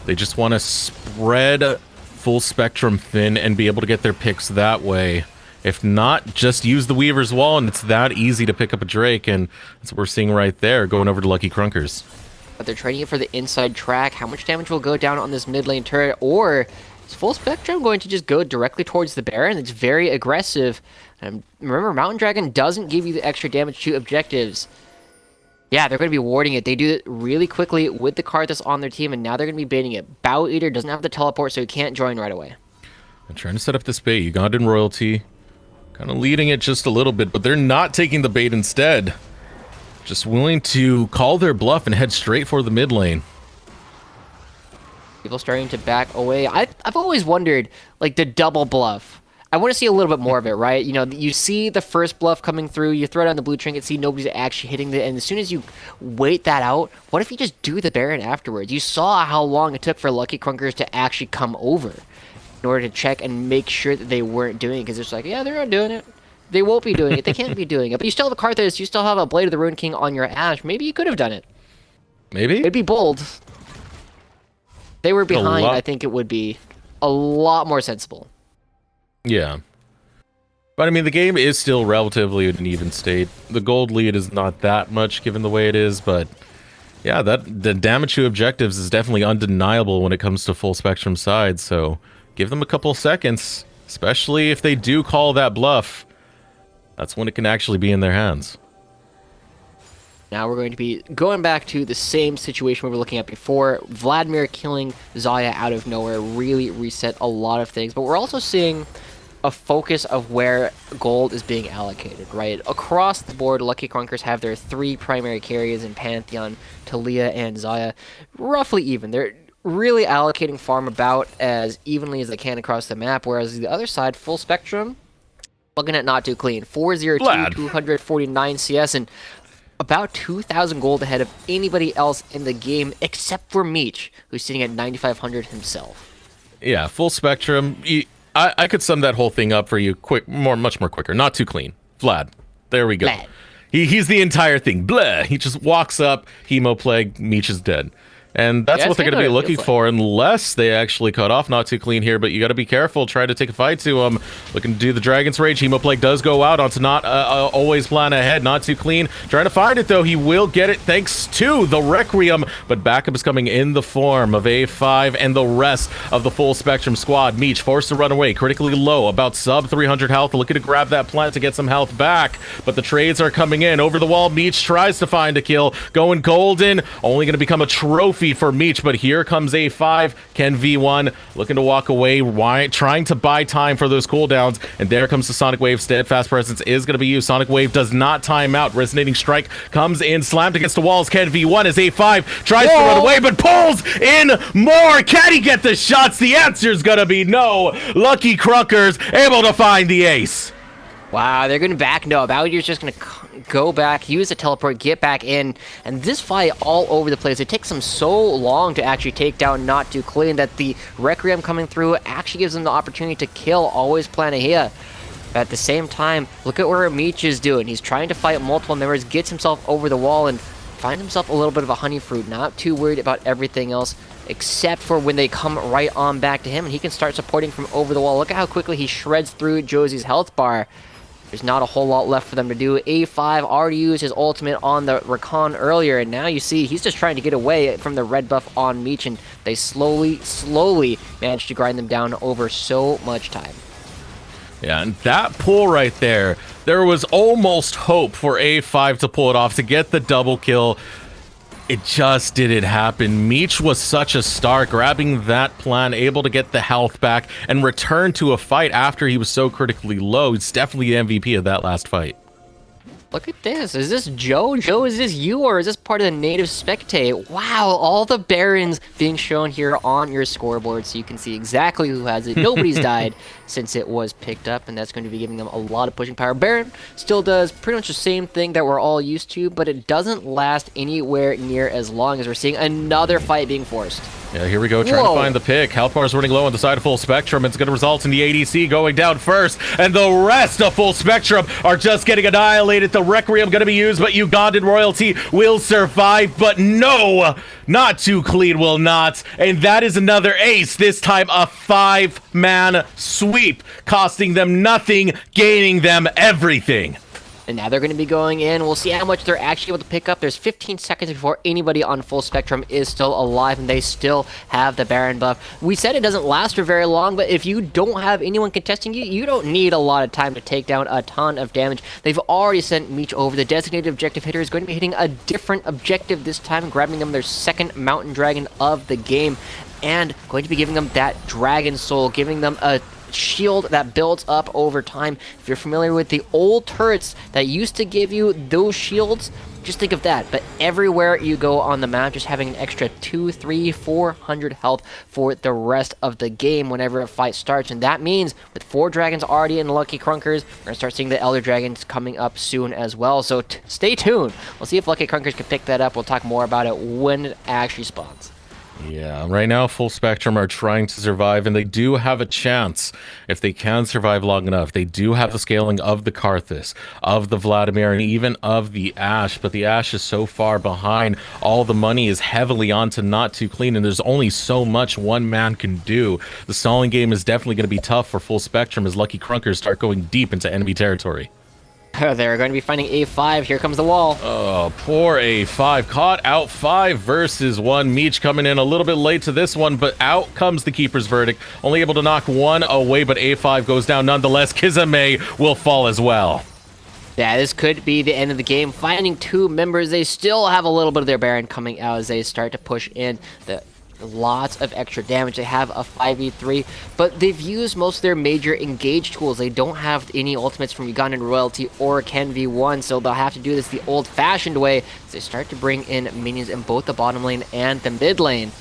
They just want to spread Full Spectrum thin and be able to get their picks that way. If not, just use the Weaver's Wall, and it's that easy to pick up a Drake, and that's what we're seeing right there, going over to Lucky Krunkers. But they're trading it for the inside track. How much damage will go down on this mid lane turret? Or is Full Spectrum going to just go directly towards the Baron? It's very aggressive. And remember, Mountain Dragon doesn't give you the extra damage to objectives. Yeah, they're going to be warding it. They do it really quickly with the card that's on their team, and now they're going to be baiting it. Bow Eater doesn't have the teleport, so he can't join right away. I'm trying to set up this bait. Ugandan royalty. Kind of leading it just a little bit, but they're not taking the bait instead. Just willing to call their bluff and head straight for the mid lane. People starting to back away. I've always wondered, like, the double bluff. I want to see a little bit more of it, right? You know, you see the first bluff coming through, you throw down the blue trinket, see nobody's actually hitting it, and as soon as you wait that out, what if you just do the Baron afterwards? You saw how long it took for Lucky Krunkers to actually come over in order to check and make sure that they weren't doing it, because it's like, yeah, they're not doing it. They won't be doing it. They can't be doing it. But you still have a Karthus, you still have a Blade of the Ruined King on your Ashe. Maybe you could have done it. Maybe? It'd be bold. They were behind, I think it would be a lot more sensible. Yeah. But I mean, the game is still relatively an even state. The gold lead is not that much given the way it is, but yeah, the damage to objectives is definitely undeniable when it comes to Full Spectrum side, so give them a couple seconds, especially if they do call that bluff. That's when it can actually be in their hands. Now we're going to be going back to the same situation we were looking at before. Vladimir killing Xayah out of nowhere really reset a lot of things, but we're also seeing a focus of where gold is being allocated, right? Across the board, Lucky Krunkers have their three primary carriers in Pantheon, Talia, and Xayah, roughly even. They're really allocating farm about as evenly as they can across the map, whereas the other side, Full Spectrum, looking at Not Too Clean. 402, 249 CS, and about 2,000 gold ahead of anybody else in the game, except for Meech, who's sitting at 9,500 himself. Yeah, Full Spectrum. I could sum that whole thing up for you much more quicker. Not Too Clean. Vlad. There we go. Vlad. He's the entire thing. Blah. He just walks up, Hemo Plague, Meech is dead. And that's what they're going to be looking for, unless they actually cut off Not Too Clean here. But you got to be careful. Try to take a fight to him. Looking to do the Dragon's Rage. Hemo Plague does go out onto Not always plan ahead. Not Too Clean. Trying to find it, though. He will get it thanks to the Requiem. But backup is coming in the form of A5 and the rest of the Full Spectrum squad. Meech forced to run away. Critically low. About sub 300 health. Looking to grab that plant to get some health back. But the trades are coming in. Over the wall, Meech tries to find a kill. Going golden. Only going to become a trophy defeat for Meech, but here comes A5. Ken V1 looking to walk away, trying to buy time for those cooldowns, and there comes the Sonic Wave. Steadfast Presence is going to be used. Sonic Wave does not time out. Resonating Strike comes in, slammed against the walls. Ken V1 as A5 tries to run away, but pulls in more. Can he get the shots? The answer's going to be no. Lucky Krunker's able to find the ace. Wow, they're going to back. No, Bowdier's just going to go back, use the teleport, get back in, and this fight all over the place. It takes them so long to actually take down Not Too Clean that the Requiem coming through actually gives them the opportunity to kill, always plan ahead. But at the same time, look at where Meech is doing. He's trying to fight multiple members, gets himself over the wall, and finds himself a little bit of a honey fruit. Not too worried about everything else, except for when they come right on back to him, and he can start supporting from over the wall. Look at how quickly he shreds through Josie's health bar. There's not a whole lot left for them to do. A5 already used his ultimate on the Rakan earlier, and now you see he's just trying to get away from the red buff on Meech, and they slowly managed to grind them down over so much time. Yeah, and that pull right there was almost hope for A5 to pull it off, to get the double kill. It just didn't happen. Meech was such a star, grabbing that plan, able to get the health back and return to a fight after he was so critically low. He's definitely the MVP of that last fight. Look at this. Is this Joe? Joe, is this you, or is this part of the native spectate? Wow, all the Barons being shown here on your scoreboard so you can see exactly who has it. Nobody's died since it was picked up, and that's going to be giving them a lot of pushing power. Baron still does pretty much the same thing that we're all used to, but it doesn't last anywhere near as long as we're seeing another fight being forced. Yeah, here we go, trying to find the pick. Health bar is running low on the side of Full Spectrum. It's going to result in the ADC going down first, and the rest of Full Spectrum are just getting annihilated. The Requiem going to be used, but Ugandan Royalty will survive, but no, Not Too Clean will not, and that is another ace, this time a 5-man sweep, costing them nothing, gaining them everything. And now they're going to be going in. We'll see how much they're actually able to pick up. There's 15 seconds before anybody on Full Spectrum is still alive, and they still have the Baron buff. We said it doesn't last for very long, but if you don't have anyone contesting you, you don't need a lot of time to take down a ton of damage. They've already sent Meech over. The designated objective hitter is going to be hitting a different objective this time, grabbing them their second Mountain Dragon of the game, and going to be giving them that Dragon Soul, giving them a shield that builds up over time. If you're familiar with the old turrets that used to give you those shields, just think of that. But everywhere you go on the map, just having an extra 200, 300, 400 health for the rest of the game whenever a fight starts. And that means with 4 dragons already in Lucky Krunkers, we're going to start seeing the Elder Dragons coming up soon as well. So stay tuned. We'll see if Lucky Krunkers can pick that up. We'll talk more about it when it actually spawns. Yeah, right now Full Spectrum are trying to survive, and they do have a chance if they can survive long enough. They do have the scaling of the Karthus, of the Vladimir, and even of the Ashe, but the Ashe is so far behind. All the money is heavily onto Not Too Clean, and there's only so much one man can do. The stalling game is definitely going to be tough for Full Spectrum as Lucky Krunkers start going deep into enemy territory. They're going to be finding A5. Here comes the wall. Oh, poor A5. Caught out 5 versus 1. Meech coming in a little bit late to this one, but out comes the Keeper's Verdict. Only able to knock 1 away, but A5 goes down nonetheless. Kizame will fall as well. Yeah, this could be the end of the game. Finding 2 members. They still have a little bit of their Baron coming out as they start to push in the lots of extra damage. They have a 5v3, but they've used most of their major engage tools. They don't have any ultimates from Ugandan Royalty or Ken V1, so they'll have to do this the old-fashioned way as they start to bring in minions in both the bottom lane and the mid lane.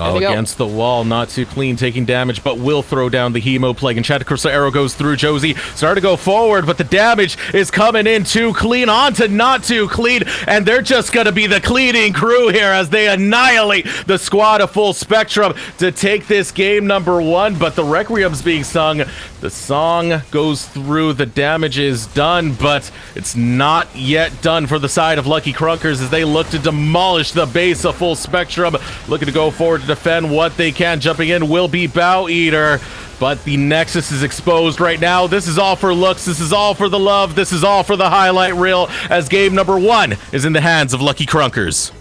Oh, against the wall, Not Too Clean taking damage, but will throw down the Hemo Plague. And Chatacross arrow goes through Josie. Starting to go forward, but the damage is coming in too clean onto Not Too Clean. And they're just going to be the cleaning crew here as they annihilate the squad of Full Spectrum to take this game number 1. But the Requiem's being sung. The song goes through. The damage is done, but it's not yet done for the side of Lucky Krunkers as they look to demolish the base of Full Spectrum. Looking to go forward to defend what they can. Jumping in will be Bow Eater, but the Nexus is exposed right now. This is all for looks. This is all for the love. This is all for the highlight reel as game number 1 is in the hands of Lucky Krunkers.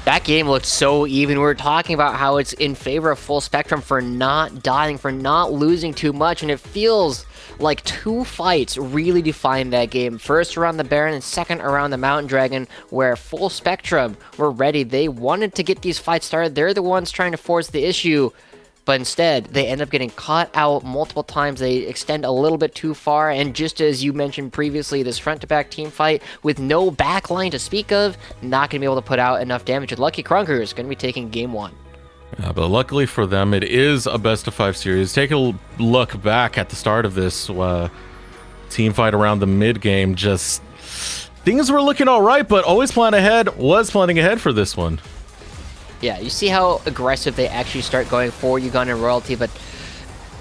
That game looked so even. We were talking about how it's in favor of Full Spectrum for not dying, for not losing too much, and it feels like two fights really defined that game. First around the Baron and second around the Mountain Dragon, where Full Spectrum were ready. They wanted to get these fights started. They're the ones trying to force the issue. But instead, they end up getting caught out multiple times. They extend a little bit too far, and just as you mentioned previously, this front-to-back team fight with no backline to speak of, not going to be able to put out enough damage. And Lucky Krunker is going to be taking game one. Yeah, but luckily for them, it is a best-of-5 series. Take a look back at the start of this team fight around the mid-game. Just things were looking all right, but Always Plan Ahead was planning ahead for this one. Yeah, you see how aggressive they actually start going for Uganda and Royalty, but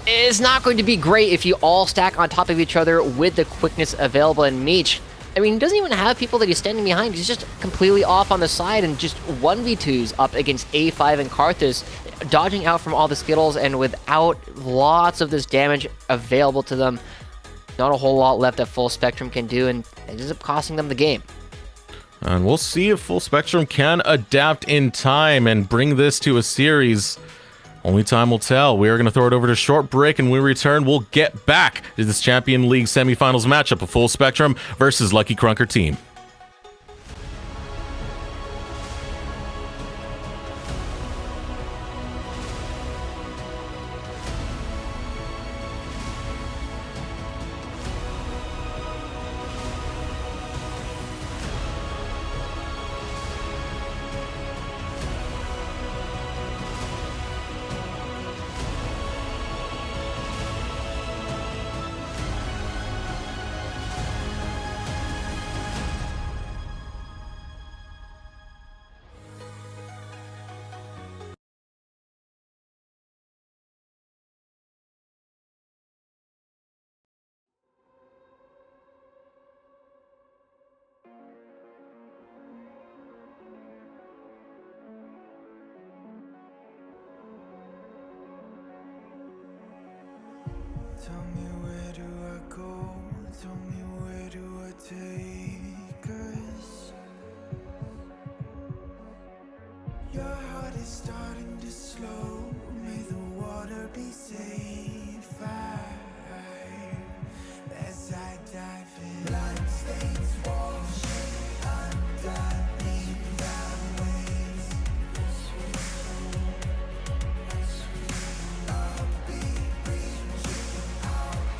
it's not going to be great if you all stack on top of each other with the quickness available in Meech. I mean, he doesn't even have people that he's standing behind. He's just completely off on the side and just 1v2s up against A5 and Karthus, dodging out from all the Skittles, and without lots of this damage available to them, not a whole lot left that Full Spectrum can do, and it ends up costing them the game. And we'll see if Full Spectrum can adapt in time and bring this to a series. Only time will tell. We are going to throw it over to short break, and when we return, we'll get back to this Champion League semifinals matchup of Full Spectrum versus Lucky Krunker team. Tell me where do I go? Tell me where do I take us? Your heart is starting to slow. May the water be safe. As I dive in, blood stains washing underneath the waves. I'll be reaching out.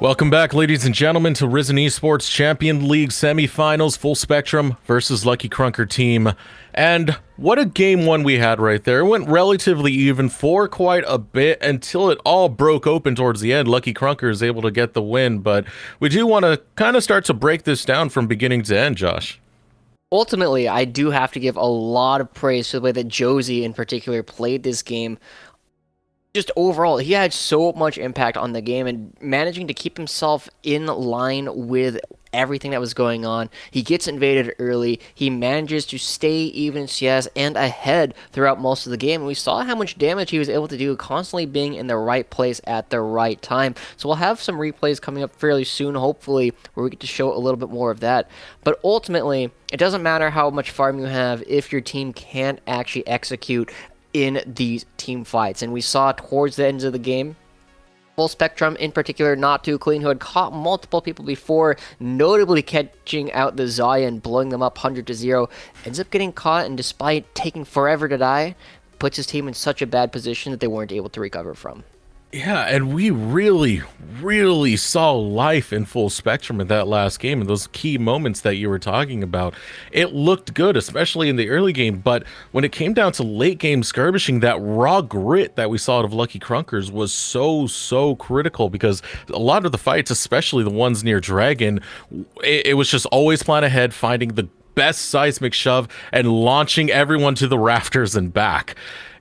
Welcome back, ladies and gentlemen, to Risen Esports Champion League semifinals, Full Spectrum versus Lucky Krunker team. And what a game one we had right there. It went relatively even for quite a bit until it all broke open towards the end. Lucky Krunker is able to get the win, but we do want to kind of start to break this down from beginning to end, Josh. Ultimately, I do have to give a lot of praise to the way that Josie in particular played this game. Just overall, he had so much impact on the game and managing to keep himself in line with everything that was going on. He gets invaded early. He manages to stay even CS and ahead throughout most of the game. And we saw how much damage he was able to do constantly being in the right place at the right time. So we'll have some replays coming up fairly soon, hopefully, where we get to show a little bit more of that. But ultimately, it doesn't matter how much farm you have if your team can't actually execute in these team fights. And we saw towards the ends of the game, Full Spectrum in particular, not too clean, who had caught multiple people before, notably catching out the Zaya and blowing them up 100-0, ends up getting caught, and despite taking forever to die, puts his team in such a bad position that they weren't able to recover from. Yeah, and we really saw life in Full Spectrum in that last game, and those key moments that you were talking about. It looked good, especially in the early game, but when it came down to late game skirmishing, that raw grit that we saw out of Lucky Krunkers was so critical, because a lot of the fights, especially the ones near Dragon, it was just always plan ahead, finding the best seismic shove and launching everyone to the rafters and back.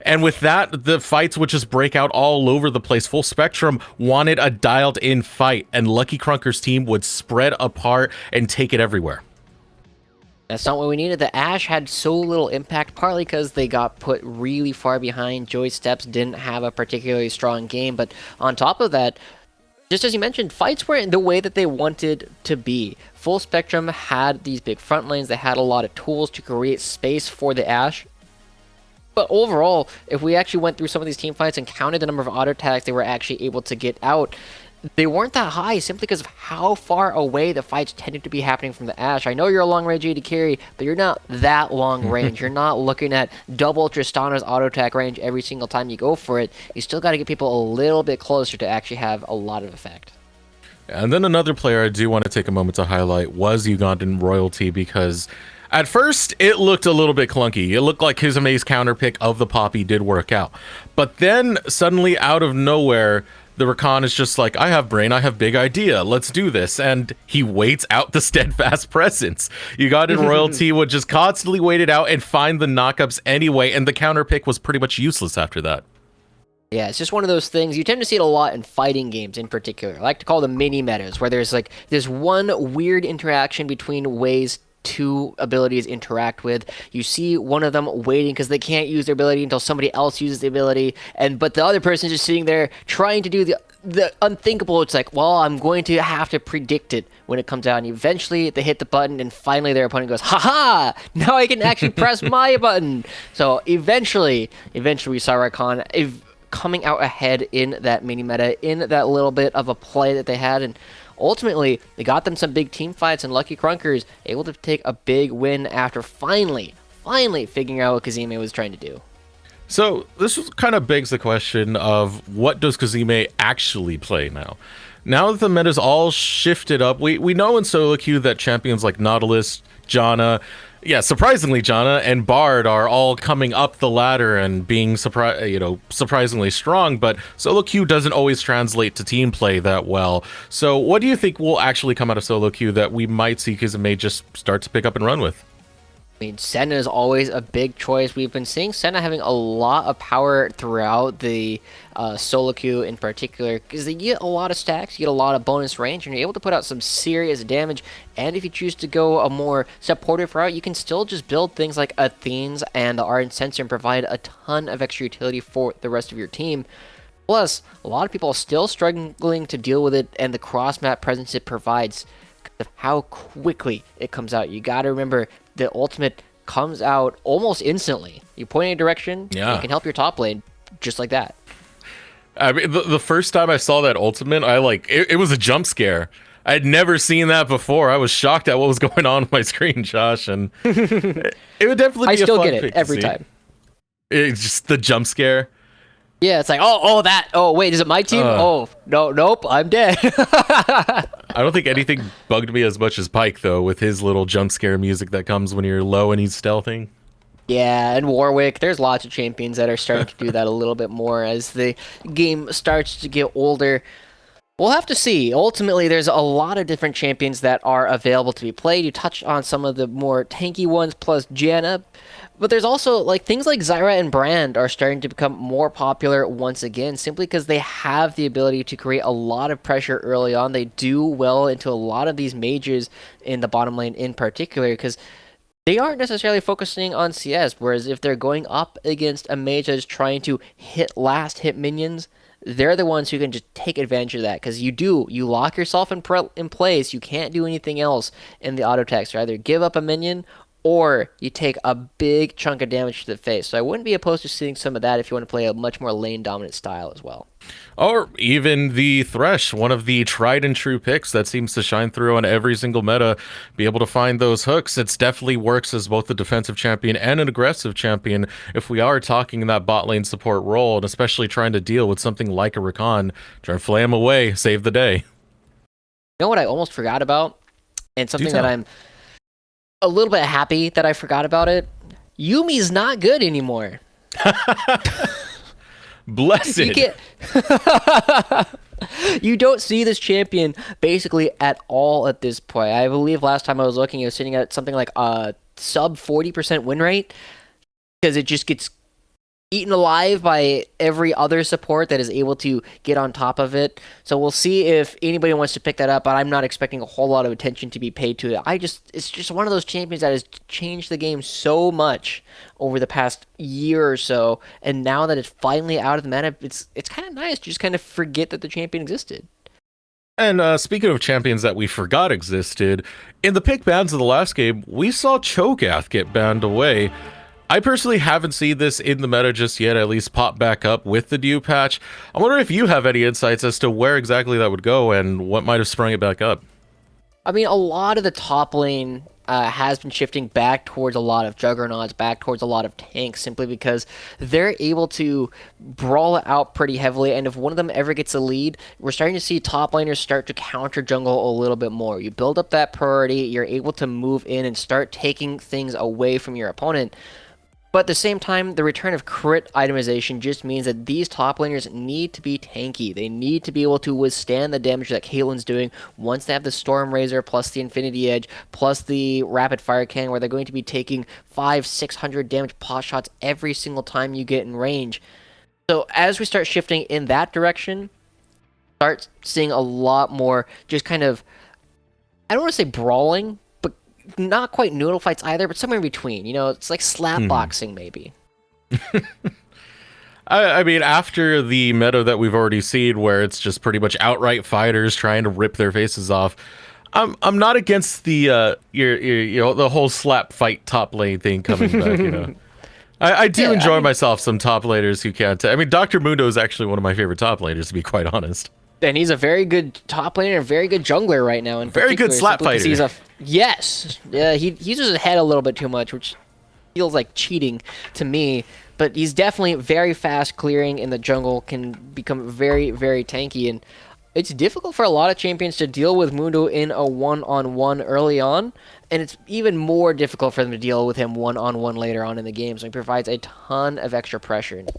And with that, the fights would just break out all over the place. Full Spectrum wanted a dialed-in fight, and Lucky Krunker's team would spread apart and take it everywhere. That's not what we needed. The Ashe had so little impact, partly because they got put really far behind. Joey Steps didn't have a particularly strong game, but on top of that, just as you mentioned, fights were in the way that they wanted to be. Full Spectrum had these big front lanes. They had a lot of tools to create space for the Ashe. But overall, if we actually went through some of these team fights and counted the number of auto attacks they were actually able to get out, they weren't that high simply because of how far away the fights tended to be happening from the Ashe. I know you're a long-range AD carry, but you're not that long range. You're not looking at double Tristana's auto attack range every single time you go for it. You still got to get people a little bit closer to actually have a lot of effect. And then another player I do want to take a moment to highlight was Ugandan Royalty, because at first, it looked a little bit clunky. It looked like Kizame's counter pick of the Poppy did work out. But then, suddenly, out of nowhere, the Rakan is just like, I have brain, I have big idea, let's do this. And he waits out the steadfast presence. Ugandan Royalty would just constantly wait it out and find the knockups anyway, and the counter pick was pretty much useless after that. Yeah, it's just one of those things. You tend to see it a lot in fighting games in particular. I like to call them mini metas, where there's one weird interaction between ways two abilities interact with. You see one of them waiting because they can't use their ability until somebody else uses the ability, but the other person is just sitting there trying to do the unthinkable. It's like, well, I'm going to have to predict it when it comes out, and eventually they hit the button, and finally their opponent goes, haha, now I can actually press my button. So eventually we saw Rakan coming out ahead in that mini meta, in that little bit of a play that they had, and ultimately, they got them some big team fights, and Lucky Krunkers able to take a big win after finally figuring out what Kazime was trying to do. So this kind of begs the question of, what does Kazime actually play now? Now that the meta's all shifted up, we know in solo queue that champions like Nautilus, Janna, surprisingly, Janna and Bard are all coming up the ladder and being surprisingly strong, but solo queue doesn't always translate to team play that well. So what do you think will actually come out of solo queue that we might see Kizame just start to pick up and run with? I mean, Senna is always a big choice. We've been seeing Senna having a lot of power throughout the solo queue in particular, because they get a lot of stacks, you get a lot of bonus range, and you're able to put out some serious damage. And if you choose to go a more supportive route, you can still just build things like Athene's and the Ardent Sensor and provide a ton of extra utility for the rest of your team. Plus, a lot of people are still struggling to deal with it, and the cross-map presence it provides, because of how quickly it comes out. You gotta remember, the ultimate comes out almost instantly. You point in a direction, it can help your top lane just like that. I mean, the first time I saw that ultimate, it was a jump scare. I had never seen that before. I was shocked at what was going on my screen, Josh, and it would definitely be a fun I still get pick it to every see. time. It's just the jump scare. Yeah, it's like, oh, wait, is it my team? Oh, no, nope, I'm dead. I don't think anything bugged me as much as Pike, though, with his little jump scare music that comes when you're low and he's stealthing. Yeah, and Warwick, there's lots of champions that are starting to do that a little bit more as the game starts to get older. We'll have to see. Ultimately, there's a lot of different champions that are available to be played. You touched on some of the more tanky ones, plus Janna. But there's also like things like Zyra and Brand are starting to become more popular once again, simply because they have the ability to create a lot of pressure early on. They do well into a lot of these mages in the bottom lane in particular, because they aren't necessarily focusing on CS, whereas if they're going up against a mage that is trying to hit minions, they're the ones who can just take advantage of that, because you lock yourself in place. You can't do anything else in the auto attacks. You either give up a minion or you take a big chunk of damage to the face. So I wouldn't be opposed to seeing some of that if you want to play a much more lane dominant style as well. Or even the Thresh, one of the tried and true picks that seems to shine through on every single meta, be able to find those hooks. It definitely works as both a defensive champion and an aggressive champion if we are talking in that bot lane support role, and especially trying to deal with something like a Rakan. Try and flay him away, save the day. You know what I almost forgot about? And something that I'm a little bit happy that I forgot about it? Yumi's not good anymore. Blessed. You don't see this champion basically at all at this point. I believe last time I was looking, it was sitting at something like a sub 40% win rate, because it just gets eaten alive by every other support that is able to get on top of it. So we'll see if anybody wants to pick that up, but I'm not expecting a whole lot of attention to be paid to it. It's just one of those champions that has changed the game so much over the past year or so, and now that it's finally out of the meta, it's kind of nice to just kind of forget that the champion existed. And speaking of champions that we forgot existed, in the pick bans of the last game, we saw Cho'Gath get banned away. I personally haven't seen this in the meta just yet, at least pop back up with the new patch. I wonder if you have any insights as to where exactly that would go and what might have sprung it back up. I mean, a lot of the top lane has been shifting back towards a lot of juggernauts, back towards a lot of tanks, simply because they're able to brawl it out pretty heavily, and if one of them ever gets a lead, we're starting to see top laners start to counter jungle a little bit more. You build up that priority, you're able to move in and start taking things away from your opponent. But at the same time, the return of crit itemization just means that these top laners need to be tanky. They need to be able to withstand the damage that Caitlyn's doing once they have the Storm Razor, plus the Infinity Edge, plus the Rapid Fire Cannon, where they're going to be taking 500-600 damage pot shots every single time you get in range. So as we start shifting in that direction, start seeing a lot more just kind of, I don't want to say brawling, not quite noodle fights either, but somewhere in between. You know, it's like slap boxing, maybe. I mean, after the meta that we've already seen, where it's just pretty much outright fighters trying to rip their faces off, I'm not against the the whole slap fight top lane thing coming back. You know, I do enjoy myself some top laners who can't. I mean, Dr. Mundo is actually one of my favorite top laners, to be quite honest. And he's a very good top laner, a very good jungler right now. Very good slap fighter. Yes. Yeah, he uses his head a little bit too much, which feels like cheating to me. But he's definitely very fast clearing in the jungle, can become very, very tanky. And it's difficult for a lot of champions to deal with Mundo in a one-on-one early on. And it's even more difficult for them to deal with him one-on-one later on in the game. So he provides a ton of extra pressure. And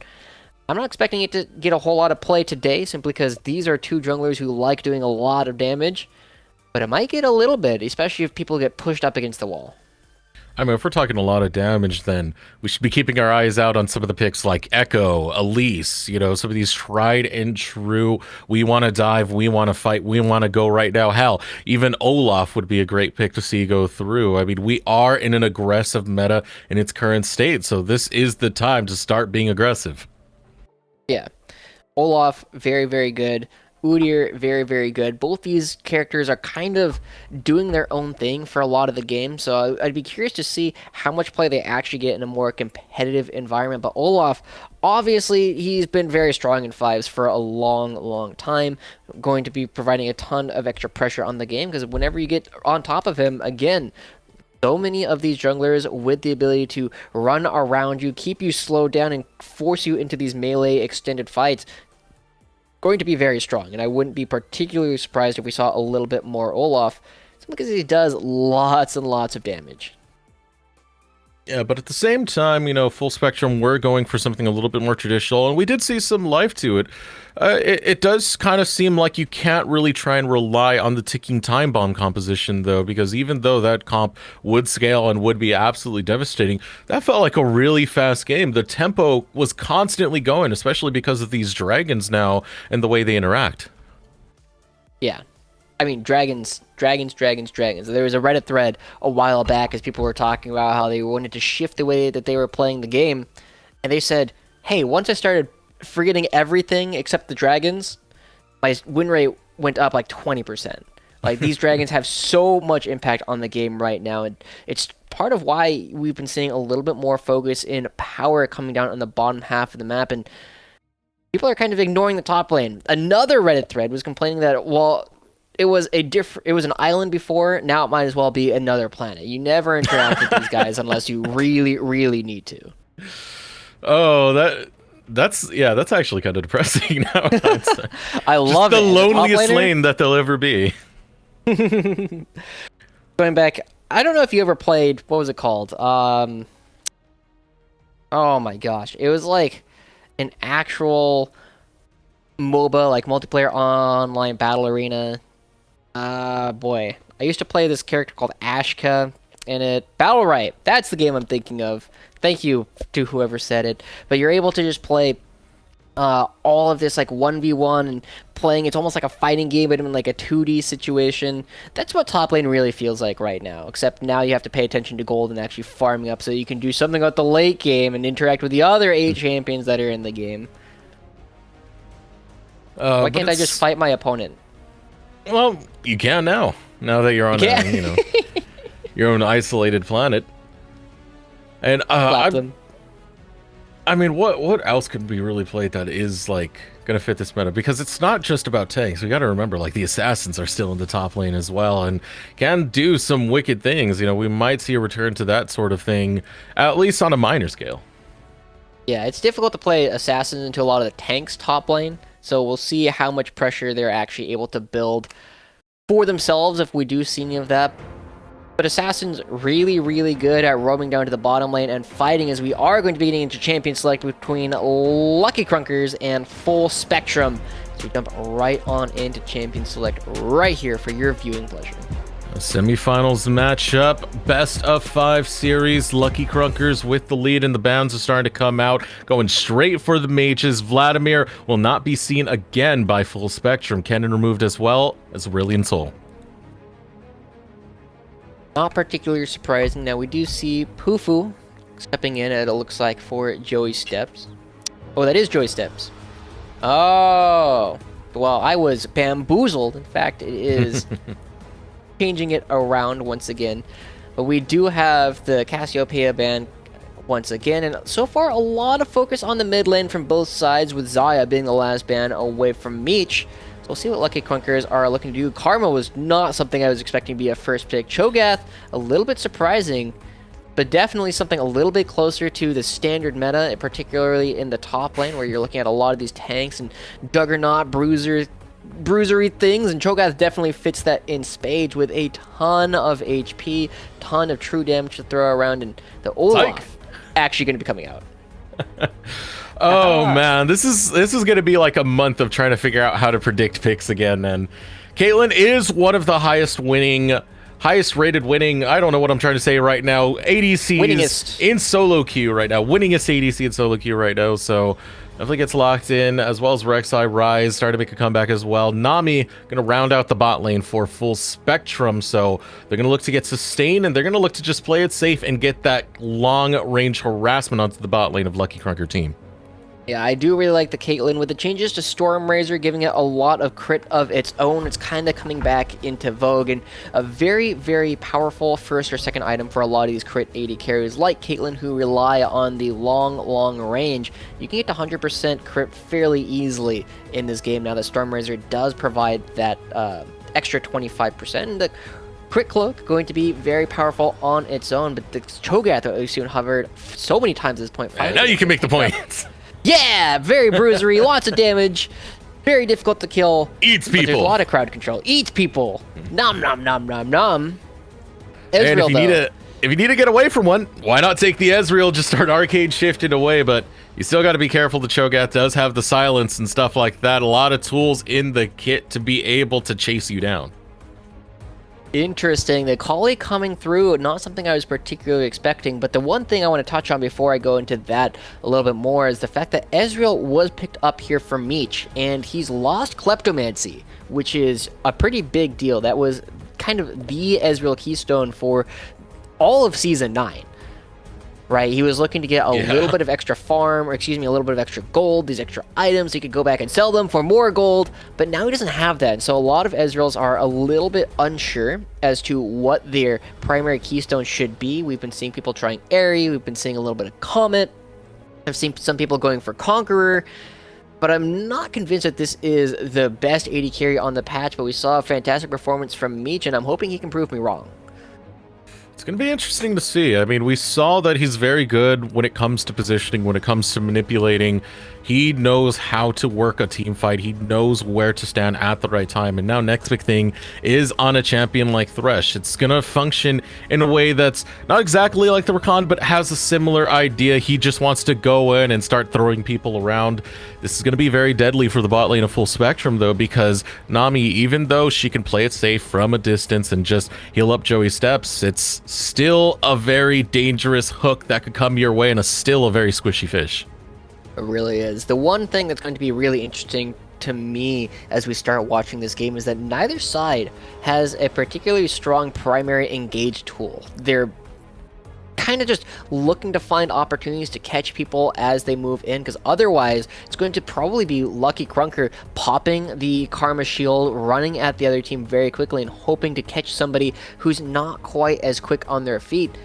I'm not expecting it to get a whole lot of play today, simply because these are two junglers who like doing a lot of damage. But it might get a little bit, especially if people get pushed up against the wall. I mean, if we're talking a lot of damage, then we should be keeping our eyes out on some of the picks like Echo, Elise, you know, some of these tried and true, we want to dive, we want to fight, we want to go right now. Hell, even Olaf would be a great pick to see go through. I mean, we are in an aggressive meta in its current state, so this is the time to start being aggressive. Yeah. Olaf, very, very good. Udyr, very, very good. Both these characters are kind of doing their own thing for a lot of the game, so I'd be curious to see how much play they actually get in a more competitive environment. But Olaf, obviously, he's been very strong in fives for a long, long time, going to be providing a ton of extra pressure on the game, because whenever you get on top of him, again, So many of these junglers with the ability to run around you, keep you slowed down, and force you into these melee extended fights, going to be very strong. And I wouldn't be particularly surprised if we saw a little bit more Olaf, because he does lots and lots of damage. Yeah, but at the same time, Full Spectrum were going for something a little bit more traditional, and we did see some life to it. It does kind of seem like you can't really try and rely on the ticking time bomb composition, though, because even though that comp would scale and would be absolutely devastating, that felt like a really fast game. The tempo was constantly going, especially because of these dragons now and the way they interact. Yeah. I mean, dragons. There was a Reddit thread a while back as people were talking about how they wanted to shift the way that they were playing the game. And they said, hey, once I started forgetting everything except the dragons, my win rate went up like 20%. Like, these dragons have so much impact on the game right now. And it's part of why we've been seeing a little bit more focus in power coming down on the bottom half of the map. And people are kind of ignoring the top lane. Another Reddit thread was complaining that, well, it was an island before, now it might as well be another planet. You never interact with these guys unless you really, really need to. Oh, that's actually kind of depressing now. I love the it. loneliest lane that they'll ever be. Going back, I don't know if you ever played, what was it called? Oh my gosh. It was like an actual MOBA, like multiplayer online battle arena. Boy. I used to play this character called Ashka in it. Battle Right. That's the game I'm thinking of. Thank you to whoever said it. But you're able to just play all of this like 1v1 and playing. It's almost like a fighting game, but in like a 2D situation. That's what top lane really feels like right now. Except now you have to pay attention to gold and actually farming up so you can do something about the late game and interact with the other 8 champions that are in the game. Why can't I just fight my opponent? Well, you can now. Now that you're on your own isolated planet. And I mean, what else could be really played that is like gonna fit this meta? Because it's not just about tanks. We got to remember, like, the assassins are still in the top lane as well, and can do some wicked things. We might see a return to that sort of thing, at least on a minor scale. Yeah, it's difficult to play assassins into a lot of the tanks top lane. So we'll see how much pressure they're actually able to build for themselves if we do see any of that. But Assassin's really, really good at roaming down to the bottom lane and fighting, as we are going to be getting into Champion Select between Lucky Krunkers and Full Spectrum. So we jump right on into Champion Select right here for your viewing pleasure. A semifinals matchup, best of 5 series. Lucky Krunkers with the lead, and the bans are starting to come out, going straight for the mages. Vladimir will not be seen again by Full Spectrum. Kennen removed as well as Brilliant Soul. Not particularly surprising. Now we do see Pufu stepping in, it looks like, for Joey Steps. Oh, that is Joey Steps. Oh, well, I was bamboozled. In fact, it is changing it around once again. But we do have the Cassiopeia ban once again, and so far a lot of focus on the mid lane from both sides, with Xayah being the last ban away from Meech. So we'll see what Lucky Krunkers are looking to do. Karma was not something I was expecting to be a first pick. Cho'Gath, a little bit surprising, but definitely something a little bit closer to the standard meta, particularly in the top lane, where you're looking at a lot of these tanks and Juggernaut, bruisery things, and Cho'Gath definitely fits that in spades with a ton of HP, ton of true damage to throw around, and the Olaf actually going to be coming out. Oh man, this is going to be like a month of trying to figure out how to predict picks again. And Caitlyn is one of the highest rated winning, I don't know what I'm trying to say right now, ADCs Winningest. in solo queue right now, winningest ADC in solo queue right now. So definitely gets locked in, as well as Rek'Sai. Rise starting to make a comeback as well. Nami going to round out the bot lane for Full Spectrum, so they're going to look to get sustain, and they're going to look to just play it safe and get that long-range harassment onto the bot lane of Lucky Krunker team. Yeah, I do really like the Caitlyn. With the changes to Stormrazor, giving it a lot of crit of its own, it's kind of coming back into vogue, and a very, very powerful first or second item for a lot of these crit 80 carries like Caitlyn, who rely on the long range. You can get to 100% crit fairly easily in this game now that Stormrazor does provide that extra 25%. And the Crit Cloak going to be very powerful on its own, but the Cho'Gath that we've seen hovered so many times at this point. Now you can make the point. Yeah, very bruisery, lots of damage, very difficult to kill. Eats But there's people. a lot of crowd control. Eats people. Nom nom nom nom nom. And Ezreal, if you need to get away from one, why not take the Ezreal, just start arcade shifting away, but you still got to be careful. The Cho'Gath does have the silence and stuff like that. A lot of tools in the kit to be able to chase you down. Interesting. The Kali coming through, not something I was particularly expecting, but the one thing I want to touch on before I go into that a little bit more is the fact that Ezreal was picked up here for Meech, and he's lost Kleptomancy, which is a pretty big deal. That was kind of the Ezreal keystone for all of Season 9. Right, he was looking to get a little bit of extra farm, or excuse me, a little bit of extra gold, these extra items, he could go back and sell them for more gold, but now he doesn't have that, and so a lot of Ezreals are a little bit unsure as to what their primary keystone should be. We've been seeing people trying Airy, we've been seeing a little bit of Comet, I've seen some people going for Conqueror, but I'm not convinced that this is the best AD carry on the patch, but we saw a fantastic performance from Meech, and I'm hoping he can prove me wrong. It's going to be interesting to see. I mean, we saw that he's very good when it comes to positioning, when it comes to manipulating. He knows how to work a team fight. He knows where to stand at the right time. And now next big thing is on a champion like Thresh. It's going to function in a way that's not exactly like the Rakan, but has a similar idea. He just wants to go in and start throwing people around. This is going to be very deadly for the bot lane of Full Spectrum, though, because Nami, even though she can play it safe from a distance and just heal up Joey's steps, it's still a very dangerous hook that could come your way, and it's still a very squishy fish. It really is. The one thing that's going to be really interesting to me as we start watching this game is that neither side has a particularly strong primary engage tool. They're kind of just looking to find opportunities to catch people as they move in, because otherwise it's going to probably be Lucky Krunker popping the Karma Shield, running at the other team very quickly and hoping to catch somebody who's not quite as quick on their feet.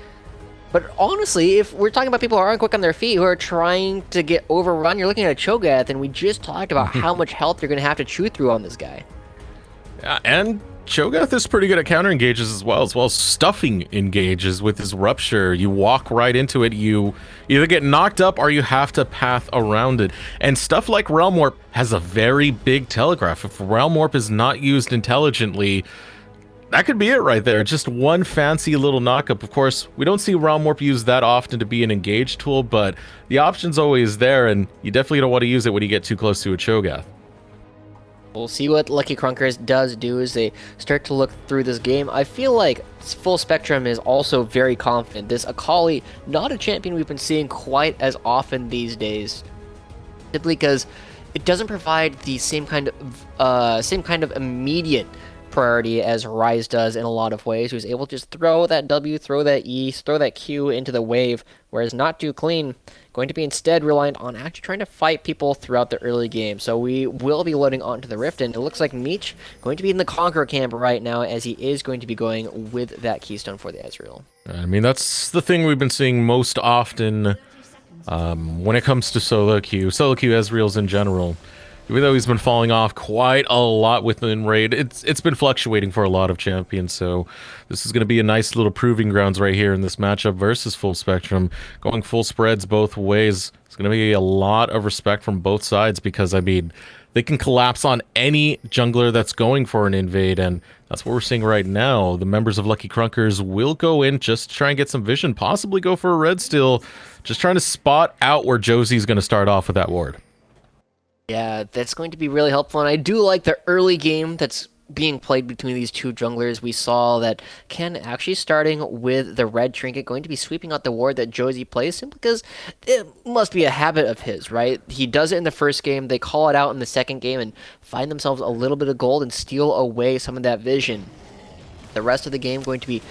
But honestly, if we're talking about people who aren't quick on their feet, who are trying to get overrun, you're looking at a Cho'Gath, and we just talked about how much health you're going to have to chew through on this guy. And Cho'Gath is pretty good at counter engages as well as stuffing engages with his Rupture. You walk right into it, you either get knocked up or you have to path around it. And stuff like Realm Warp has a very big telegraph. If Realm Warp is not used intelligently, that could be it right there. Just one fancy little knockup. Of course, we don't see Realm Warp used that often to be an engage tool, but the option's always there, and you definitely don't want to use it when you get too close to a Cho'Gath. We'll see what Lucky Krunker does do as they start to look through this game. I feel like Full Spectrum is also very confident. This Akali, not a champion we've been seeing quite as often these days, simply because it doesn't provide the same kind of immediate priority as Ryze does in a lot of ways, who's able to just throw that W, throw that E, throw that Q into the wave, whereas Not Too Clean going to be instead reliant on actually trying to fight people throughout the early game. So we will be loading onto the Rift, and it looks like Meech going to be in the Conqueror camp right now, as he is going to be going with that Keystone for the Ezreal. I mean, that's the thing we've been seeing most often when it comes to solo queue Ezreals in general. Even though he's been falling off quite a lot within raid, it's been fluctuating for a lot of champions, so this is going to be a nice little proving grounds right here in this matchup versus Full Spectrum. Going full spreads both ways, it's going to be a lot of respect from both sides, because, I mean, they can collapse on any jungler that's going for an invade, and that's what we're seeing right now. The members of Lucky Krunkers will go in just to try and get some vision, possibly go for a red steal, just trying to spot out where Josie's going to start off with that ward. Yeah, that's going to be really helpful, and I do like the early game that's being played between these two junglers. We saw that Ken actually starting with the red trinket, going to be sweeping out the ward that Josie plays, simply because it must be a habit of his, right? He does it in the first game, they call it out in the second game, and find themselves a little bit of gold and steal away some of that vision. The rest of the game going to be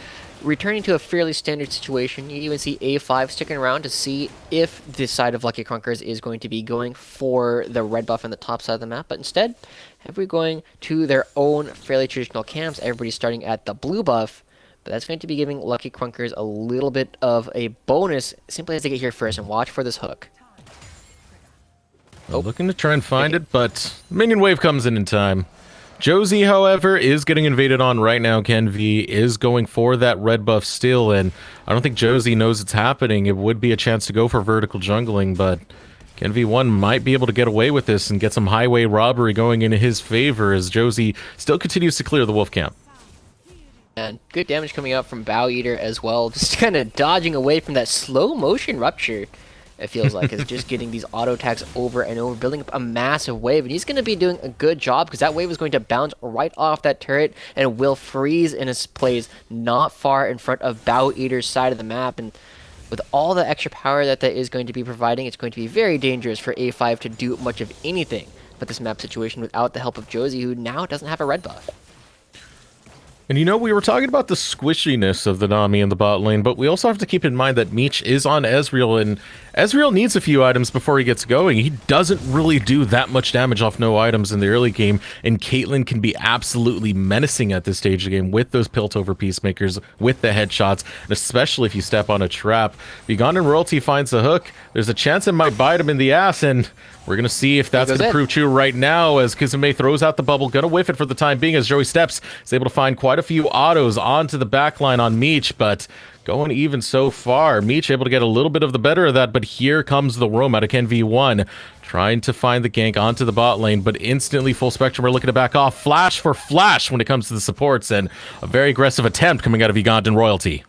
returning to a fairly standard situation. You even see A5 sticking around to see if this side of Lucky Krunkers is going to be going for the red buff on the top side of the map, but instead, everybody going to their own fairly traditional camps, everybody starting at the blue buff, but that's going to be giving Lucky Krunkers a little bit of a bonus, simply as they get here first, and watch for this hook. Looking to try and find it, but the minion wave comes in time. Josie, however, is getting invaded on right now. Ken V is going for that red buff still, and I don't think Josie knows it's happening. It would be a chance to go for vertical jungling, but Ken V1 might be able to get away with this and get some highway robbery going in his favor as Josie still continues to clear the wolf camp. And good damage coming out from Bow Eater as well, just kind of dodging away from that slow motion rupture. It feels like is just getting these auto attacks over and over, building up a massive wave, and he's going to be doing a good job because that wave is going to bounce right off that turret and will freeze in his place not far in front of Bow Eater's side of the map. And with all the extra power that is going to be providing, it's going to be very dangerous for A5 to do much of anything with this map situation without the help of Josie, who now doesn't have a red buff. And you know, we were talking about the squishiness of the Nami in the bot lane, but we also have to keep in mind that Meech is on Ezreal, and Ezreal needs a few items before he gets going. He doesn't really do that much damage off no items in the early game, and Caitlyn can be absolutely menacing at this stage of the game with those Piltover Peacemakers, with the headshots, and especially if you step on a trap. Ugandan Royalty finds a hook. There's a chance it might bite him in the ass, and we're going to see if that's going to prove true right now as Kizame throws out the bubble. Going to whiff it for the time being as Joey Steps is able to find quite a few autos onto the backline on Meech, but going even so far. Meech able to get a little bit of the better of that, but here comes the roam out of Ken V1. Trying to find the gank onto the bot lane, but instantly Full Spectrum are looking to back off. Flash for flash when it comes to the supports, and a very aggressive attempt coming out of Ugandan Royalty.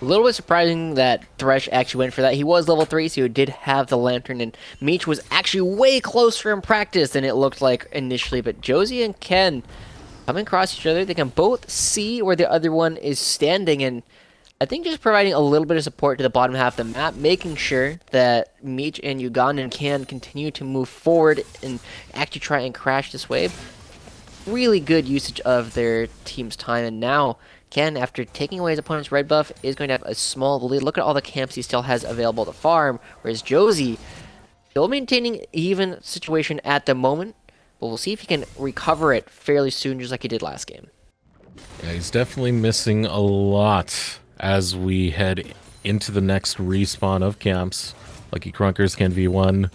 A little bit surprising that Thresh actually went for that. He was level 3, so he did have the Lantern, and Meech was actually way closer in practice than it looked like initially. But Josie and Ken coming across each other, they can both see where the other one is standing, and I think just providing a little bit of support to the bottom half of the map, making sure that Meech and Ugandan can continue to move forward and actually try and crash this wave. Really good usage of their team's time, and now Ken, after taking away his opponent's red buff, is going to have a small lead. Look at all the camps he still has available to farm, whereas Josie, still maintaining even situation at the moment, but we'll see if he can recover it fairly soon, just like he did last game. Yeah, he's definitely missing a lot as we head into the next respawn of camps. Lucky Krunkers, Ken V1,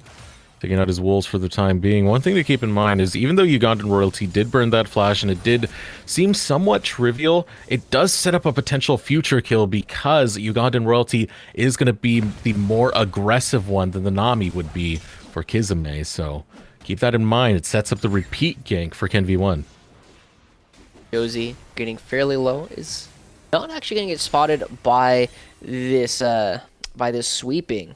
taking out his wolves for the time being. One thing to keep in mind is even though Ugandan Royalty did burn that flash and it did seem somewhat trivial, it does set up a potential future kill because Ugandan Royalty is going to be the more aggressive one than the Nami would be for Kizame. So keep that in mind. It sets up the repeat gank for Ken V1. Josie getting fairly low is not actually going to get spotted by this sweeping.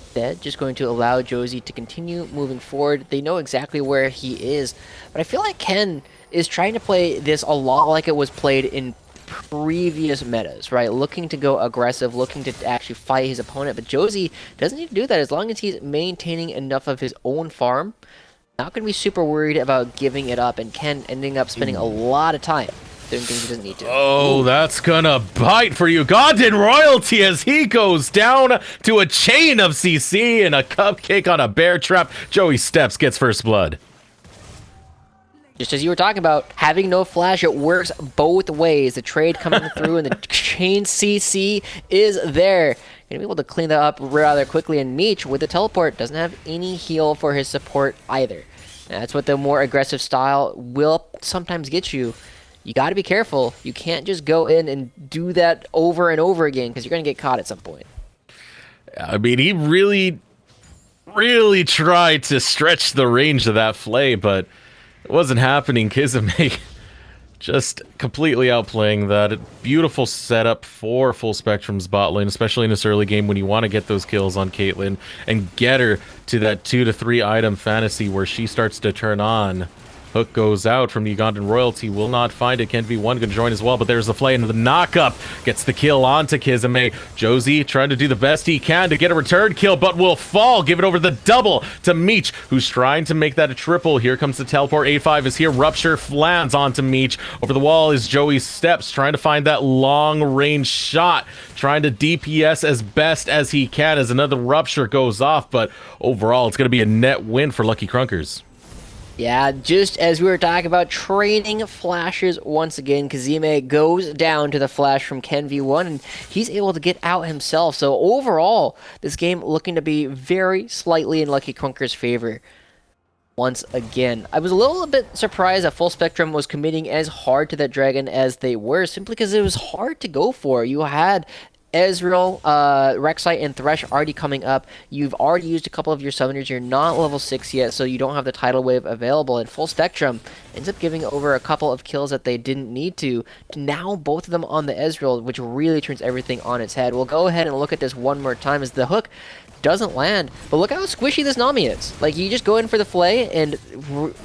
Instead, just going to allow Josie to continue moving forward. They know exactly where he is, but I feel like Ken is trying to play this a lot like it was played in previous metas, right? Looking to go aggressive, looking to actually fight his opponent, but Josie doesn't need to do that as long as he's maintaining enough of his own farm. Not going to be super worried about giving it up, and Ken ending up spending a lot of time doing things he doesn't need to. Oh, that's gonna bite for Ugandan Royalty as he goes down to a chain of CC and a cupcake on a bear trap. Joey Steps gets first blood. Just as you were talking about, having no flash, it works both ways. The trade coming through and the chain CC is there. Gonna be able to clean that up rather quickly, and Meech with the teleport doesn't have any heal for his support either. That's what the more aggressive style will sometimes get you. You got to be careful. You can't just go in and do that over and over again because you're going to get caught at some point. I mean, he really tried to stretch the range of that flay, but it wasn't happening. Kizame just completely outplaying that. Beautiful setup for Full Spectrum's bot lane, especially in this early game when you want to get those kills on Caitlyn and get her to that 2 to 3 item fantasy where she starts to turn on. Hook goes out from Ugandan Royalty. Will not find it. Ken V1 going to join as well, but there's the flay into the knockup. Gets the kill onto Kizame. Josie trying to do the best he can to get a return kill, but will fall. Give it over the double to Meech, who's trying to make that a triple. Here comes the teleport. A5 is here. Rupture lands onto Meech. Over the wall is Joey Steps, trying to find that long-range shot. Trying to DPS as best as he can as another Rupture goes off, but overall, it's going to be a net win for Lucky Krunkers. Yeah, just as we were talking about training flashes once again, Kazime goes down to the flash from Ken V1, and he's able to get out himself. So overall, this game looking to be very slightly in Lucky Krunker's favor. once again. I was a little bit surprised that Full Spectrum was committing as hard to that dragon as they were, simply because it was hard to go for. You had Ezreal, Rek'Sai, and Thresh already coming up. You've already used a couple of your summoners. You're not level 6 yet, so you don't have the tidal wave available. And Full Spectrum ends up giving over a couple of kills that they didn't need to. Now both of them on the Ezreal, which really turns everything on its head. We'll go ahead and look at this one more time as the hook doesn't land, but look how squishy this Nami is. Like, you just go in for the fillet and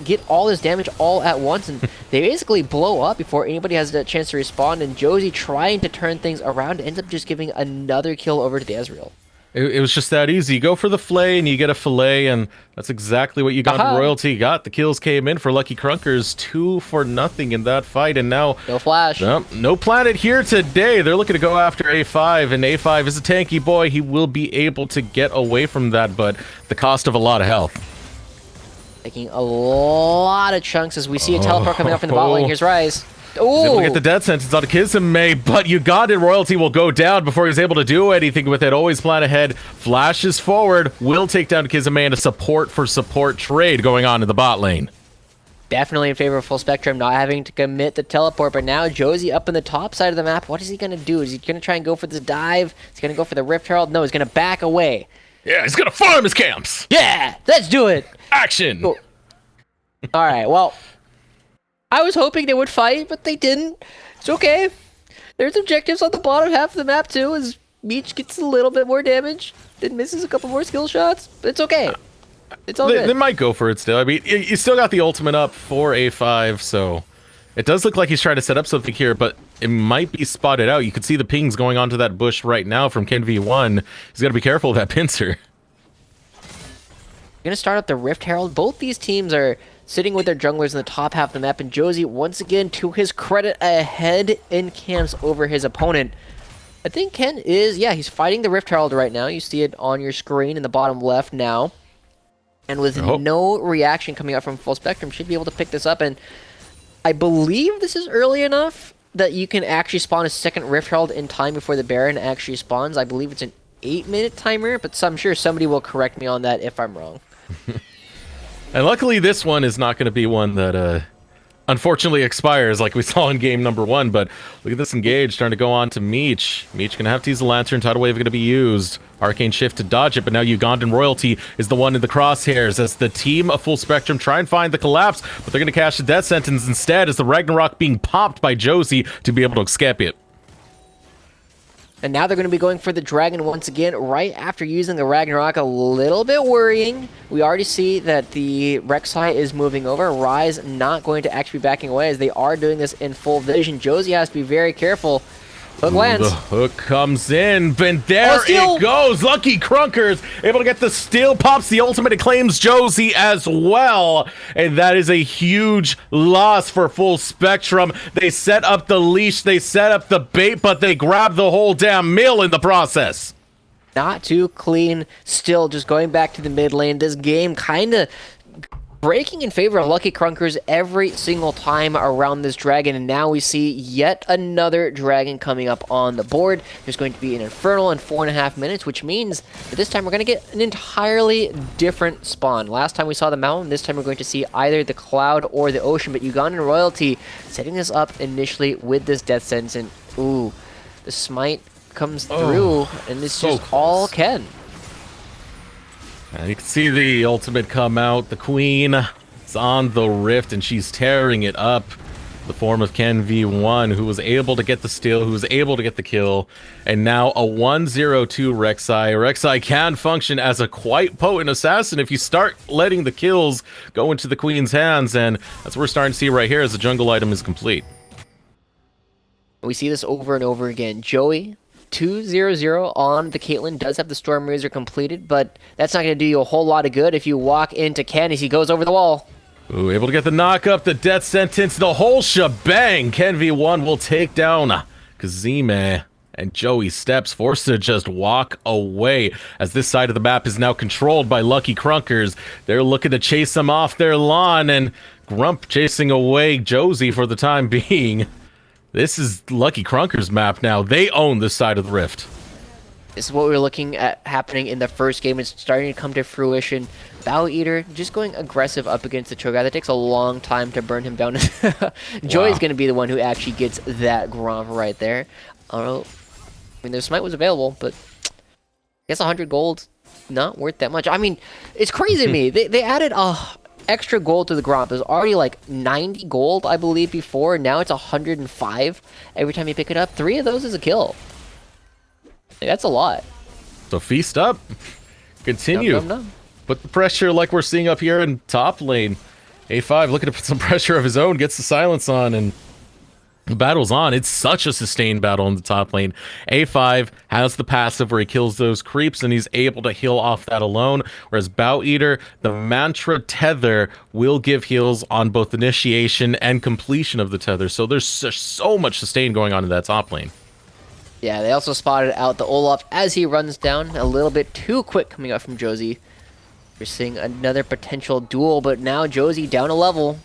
get all this damage all at once, and they basically blow up before anybody has a chance to respond, and Josie, trying to turn things around, ends up just giving another kill over to the Ezreal. It was just that easy. You go for the flay and you get a fillet, and that's exactly what Ugandan Royalty got. The kills came in for Lucky Krunkers, 2-0 in that fight, and now no flash. No Planet here today. They're looking to go after A5, and A5 is a tanky boy. He will be able to get away from that, but the cost of a lot of health. Taking a lot of chunks as we see a teleport coming up in the bot lane. Here's Rise. He's able to get the death sentence on Kisame, but Ugandan Royalty will go down before he's able to do anything with it. Always plan ahead, flashes forward, will take down Kisame, and a support for support trade going on in the bot lane. Definitely in favor of Full Spectrum, not having to commit the teleport, but now Josie up in the top side of the map. What is he going to do? Is he going to try and go for this dive? Is he going to go for the Rift Herald? No, he's going to back away. Yeah, he's going to farm his camps. Yeah, let's do it. Action. Cool. All right, well, I was hoping they would fight, but they didn't. It's okay. There's objectives on the bottom half of the map, too, as Meech gets a little bit more damage, then misses a couple more skill shots, but it's okay. It's all good. They might go for it still. I mean, you still got the ultimate up for A5, so it does look like he's trying to set up something here, but it might be spotted out. You can see the pings going onto that bush right now from Ken V1. He's got to be careful of that pincer. Going to start up the Rift Herald. Both these teams are sitting with their junglers in the top half of the map, and Josie, once again, to his credit, ahead in camps over his opponent. I think Ken is, yeah, he's fighting the Rift Herald right now. You see it on your screen in the bottom left now. And with no reaction coming out from Full Spectrum, should be able to pick this up. And I believe this is early enough that you can actually spawn a second Rift Herald in time before the Baron actually spawns. I believe it's an 8-minute timer, but I'm sure somebody will correct me on that if I'm wrong. And luckily, this one is not going to be one that, unfortunately, expires like we saw in game number 1. But look at this engage, trying to go on to Meech. Meech going to have to use the Lantern. Tidal Wave going to be used. Arcane Shift to dodge it, but now Ugandan Royalty is the one in the crosshairs as the team of Full Spectrum try and find the collapse, but they're going to cash the death sentence instead as the Ragnarok being popped by Josie to be able to escape it. And now they're going to be going for the Dragon once again, right after using the Ragnarok. A little bit worrying. We already see that the Rek'Sai is moving over. Rise not going to actually be backing away as they are doing this in full vision. Josie has to be very careful. Hook lands. The hook comes in, and there it goes. Lucky Krunkers able to get the steal, pops the ultimate, and claims Josie as well. And that is a huge loss for Full Spectrum. They set up the leash, they set up the bait, but they grab the whole damn meal in the process. Not too clean. Still just going back to the mid lane. This game kind of breaking in favor of Lucky Krunkers every single time around this dragon, and now we see yet another dragon coming up on the board. There's going to be an Infernal in 4.5 minutes, which means that this time we're going to get an entirely different spawn. Last time we saw the mountain, this time we're going to see either the cloud or the ocean, but Ugandan Royalty setting this up initially with this death sentence, and ooh, the smite comes through, and it's so just all Ken. And you can see the ultimate come out. The Queen is on the Rift, and she's tearing it up. The form of Ken V1, who was able to get the steal, who was able to get the kill. And now a 1-0-2 Rek'Sai. Rek'Sai can function as a quite potent assassin if you start letting the kills go into the Queen's hands. And that's what we're starting to see right here as the jungle item is complete. We see this over and over again. Joey 2-0-0 on the Caitlyn, does have the Storm Razor completed, but that's not going to do you a whole lot of good if you walk into Ken as he goes over the wall. Ooh, able to get the knock up, the death sentence, the whole shebang. Ken V1 will take down Kazime, and Joey steps forced to just walk away as this side of the map is now controlled by Lucky Krunkers. They're looking to chase him off their lawn, and Grump chasing away Josie for the time being. This is Lucky Krunker's map now. They own this side of the rift. This is what we were looking at happening in the first game. It's starting to come to fruition. Bow Eater just going aggressive up against the Cho'Gath. That takes a long time to burn him down. Joy's going to be the one who actually gets that Gromp right there. I mean, their Smite was available, but I guess 100 gold, not worth that much. I mean, it's crazy to me. They added extra gold to the Gromp. There's already like 90 gold, I believe, before. Now it's 105 every time you pick it up. 3 of those is a kill. That's a lot. So feast up. Continue. Nom, nom, nom. Put the pressure like we're seeing up here in top lane. A5 looking to put some pressure of his own, gets the silence on, and the battle's on. It's such a sustained battle in the top lane. A5 has the passive where he kills those creeps, and he's able to heal off that alone, whereas Bow Eater, the Mantra Tether, will give heals on both initiation and completion of the tether. So there's so much sustain going on in that top lane. Yeah, they also spotted out the Olaf as he runs down. A little bit too quick coming up from Josie. We're seeing another potential duel, but now Josie down a level.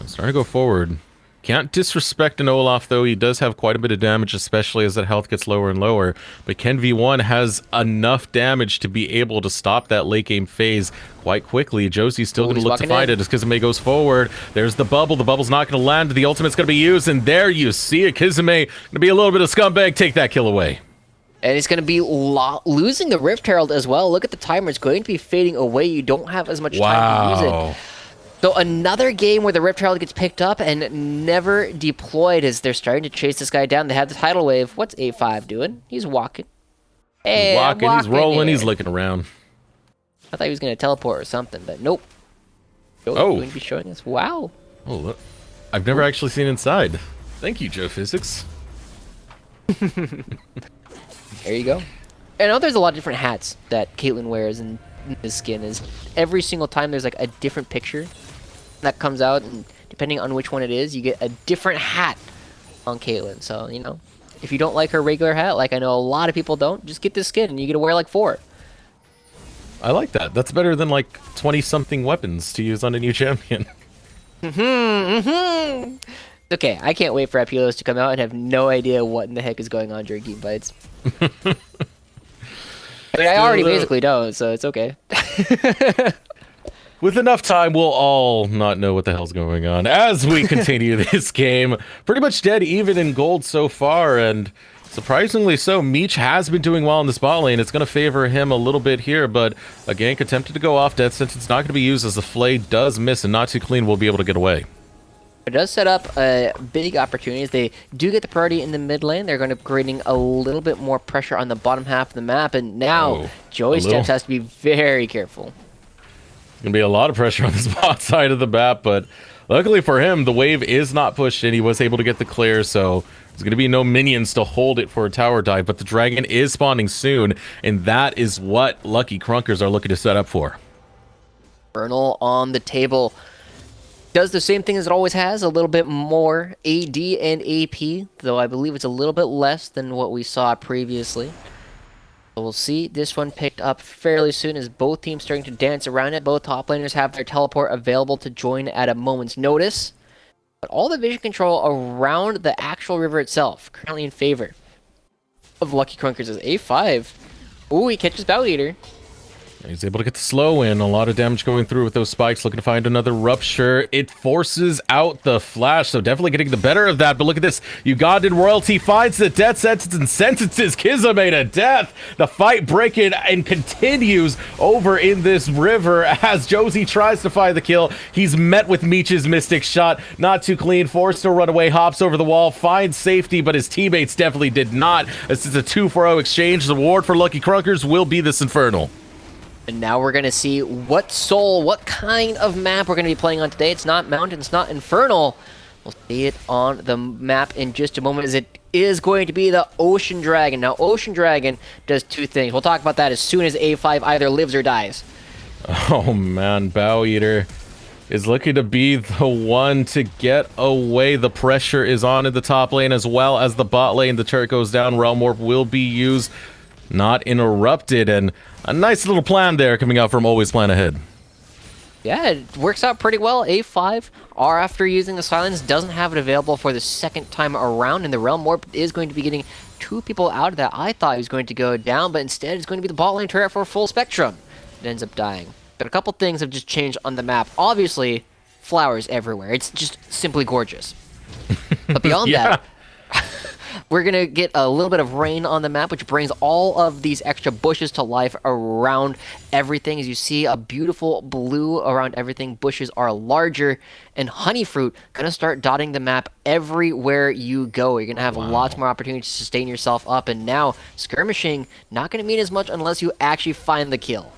I'm starting to go forward. Can't disrespect an Olaf, though. He does have quite a bit of damage, especially as that health gets lower and lower. But Ken V1 has enough damage to be able to stop that late game phase quite quickly. Josie's still going to look to fight it as Kizame goes forward. There's the bubble. The bubble's not going to land. The ultimate's going to be used, and there you see it. Kizame going to be a little bit of scumbag. Take that kill away. And he's going to be losing the Rift Herald as well. Look at the timer. It's going to be fading away. You don't have as much time to use it. So another game where the Rift Herald gets picked up and never deployed as they're starting to chase this guy down. They have the tidal wave. What's A5 doing? He's walking. Hey, he's walking, he's rolling, here. he's looking around. I thought he was going to teleport or something, but nope. Joe's going to be showing us. Wow. Oh, look. I've never actually seen inside. Thank you, Joe Physics. There you go. I know there's a lot of different hats that Caitlyn wears in this skin. Is every single time there's like a different picture that comes out, and depending on which one it is, you get a different hat on Caitlyn. So, you know, if you don't like her regular hat, like I know a lot of people don't, just get this skin and you get to wear like 4. I like that. That's better than like 20-something weapons to use on a new champion. Okay, I can't wait for Apulos to come out and have no idea what in the heck is going on during team fights. I mean, I already basically know, so it's okay. With enough time, we'll all not know what the hell's going on as we continue this game. Pretty much dead even in gold so far, and surprisingly so, Meech has been doing well in the spot lane. It's going to favor him a little bit here, but a gank attempted to go off death since it's not going to be used as the Flay does miss, and Not Too Clean will be able to get away. It does set up big opportunities. They do get the priority in the mid lane. They're going to creating a little bit more pressure on the bottom half of the map, and now Joey Steps has to be very careful. Going to be a lot of pressure on the spot side of the map, but luckily for him, the wave is not pushed in. He was able to get the clear, so there's going to be no minions to hold it for a tower dive, but the dragon is spawning soon, and that is what Lucky Krunkers are looking to set up for. Infernal on the table. Does the same thing as it always has, a little bit more AD and AP, though I believe it's a little bit less than what we saw previously. So we'll see this one picked up fairly soon as both teams starting to dance around it. Both top laners have their teleport available to join at a moment's notice. But all the vision control around the actual river itself, currently in favor of Lucky Krunkers, is A5. Ooh, he catches Bow Eater. He's able to get the slow in. A lot of damage going through with those spikes. Looking to find another rupture. It forces out the flash, so definitely getting the better of that. But look at this. Ugandan royalty finds the death sentence and sentences Kizame to death. The fight breaking and continues over in this river as Josie tries to find the kill. He's met with Meech's mystic shot. Not Too Clean. Forced to run away. Hops over the wall. Finds safety, but his teammates definitely did not. This is a 2-for-0 exchange. The reward for Lucky Krunkers will be this Infernal. And now we're going to see what kind of map we're going to be playing on today. It's not Mountain, it's not Infernal. We'll see it on the map in just a moment as it is going to be the Ocean Dragon. Now, Ocean Dragon does 2 things. We'll talk about that as soon as A5 either lives or dies. Oh man, Bow Eater is looking to be the one to get away. The pressure is on in the top lane as well as the bot lane. The turret goes down. Realm Warp will be used. Not interrupted, and a nice little plan there coming out from Always Plan Ahead. Yeah, it works out pretty well. A5, or after using the silence, doesn't have it available for the second time around, and the Realm Warp is going to be getting 2 people out of that. I thought he was going to go down, but instead it's going to be the bot lane turret for full spectrum. It ends up dying. But a couple things have just changed on the map. Obviously, flowers everywhere. It's just simply gorgeous. But beyond that, we're going to get a little bit of rain on the map, which brings all of these extra bushes to life around everything. As you see, a beautiful blue around everything. Bushes are larger, and honey fruit going to start dotting the map everywhere you go. You're going to have lots more opportunities to sustain yourself up, and now skirmishing not going to mean as much unless you actually find the kill.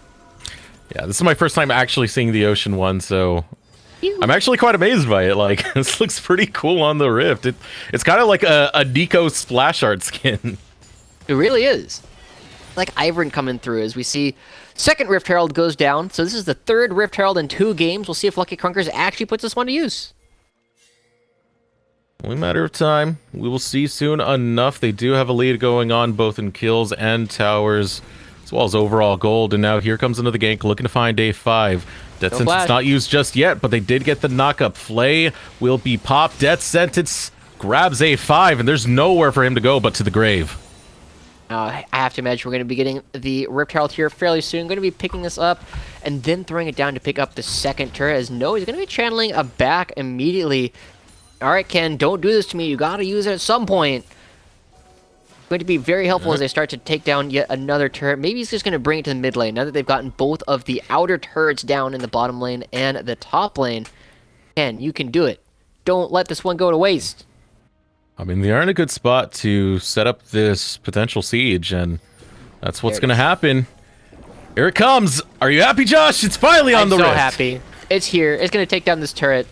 Yeah, this is my first time actually seeing the Ocean one, so I'm actually quite amazed by it. Like, this looks pretty cool on the Rift. It's kind of like a Nico splash art skin. It really is. Like Ivern coming through as we see second Rift Herald goes down. So this is the third Rift Herald in 2 games. We'll see if Lucky Krunkers actually puts this one to use. Only a matter of time. We will see soon enough. They do have a lead going on both in kills and towers, as well as overall gold. And now here comes another gank looking to find A5. Death Sentence not used just yet, but they did get the knock-up. Flay will be popped. Death Sentence grabs A5, and there's nowhere for him to go but to the grave. I have to imagine we're going to be getting the Rift Herald here fairly soon. Going to be picking this up and then throwing it down to pick up the second turret. As no, he's going to be channeling a back immediately. All right, Ken, don't do this to me. You got to use it at some point. Going to be very helpful as they start to take down yet another turret. Maybe he's just going to bring it to the mid lane now that they've gotten both of the outer turrets down in the bottom lane and the top lane. Ken, you can do it. Don't let this one go to waste. I mean, they are in a good spot to set up this potential siege, and that's what's going to happen. Here it comes. Are you happy, Josh? It's finally on the Rift. I'm so happy. It's here. It's going to take down this turret.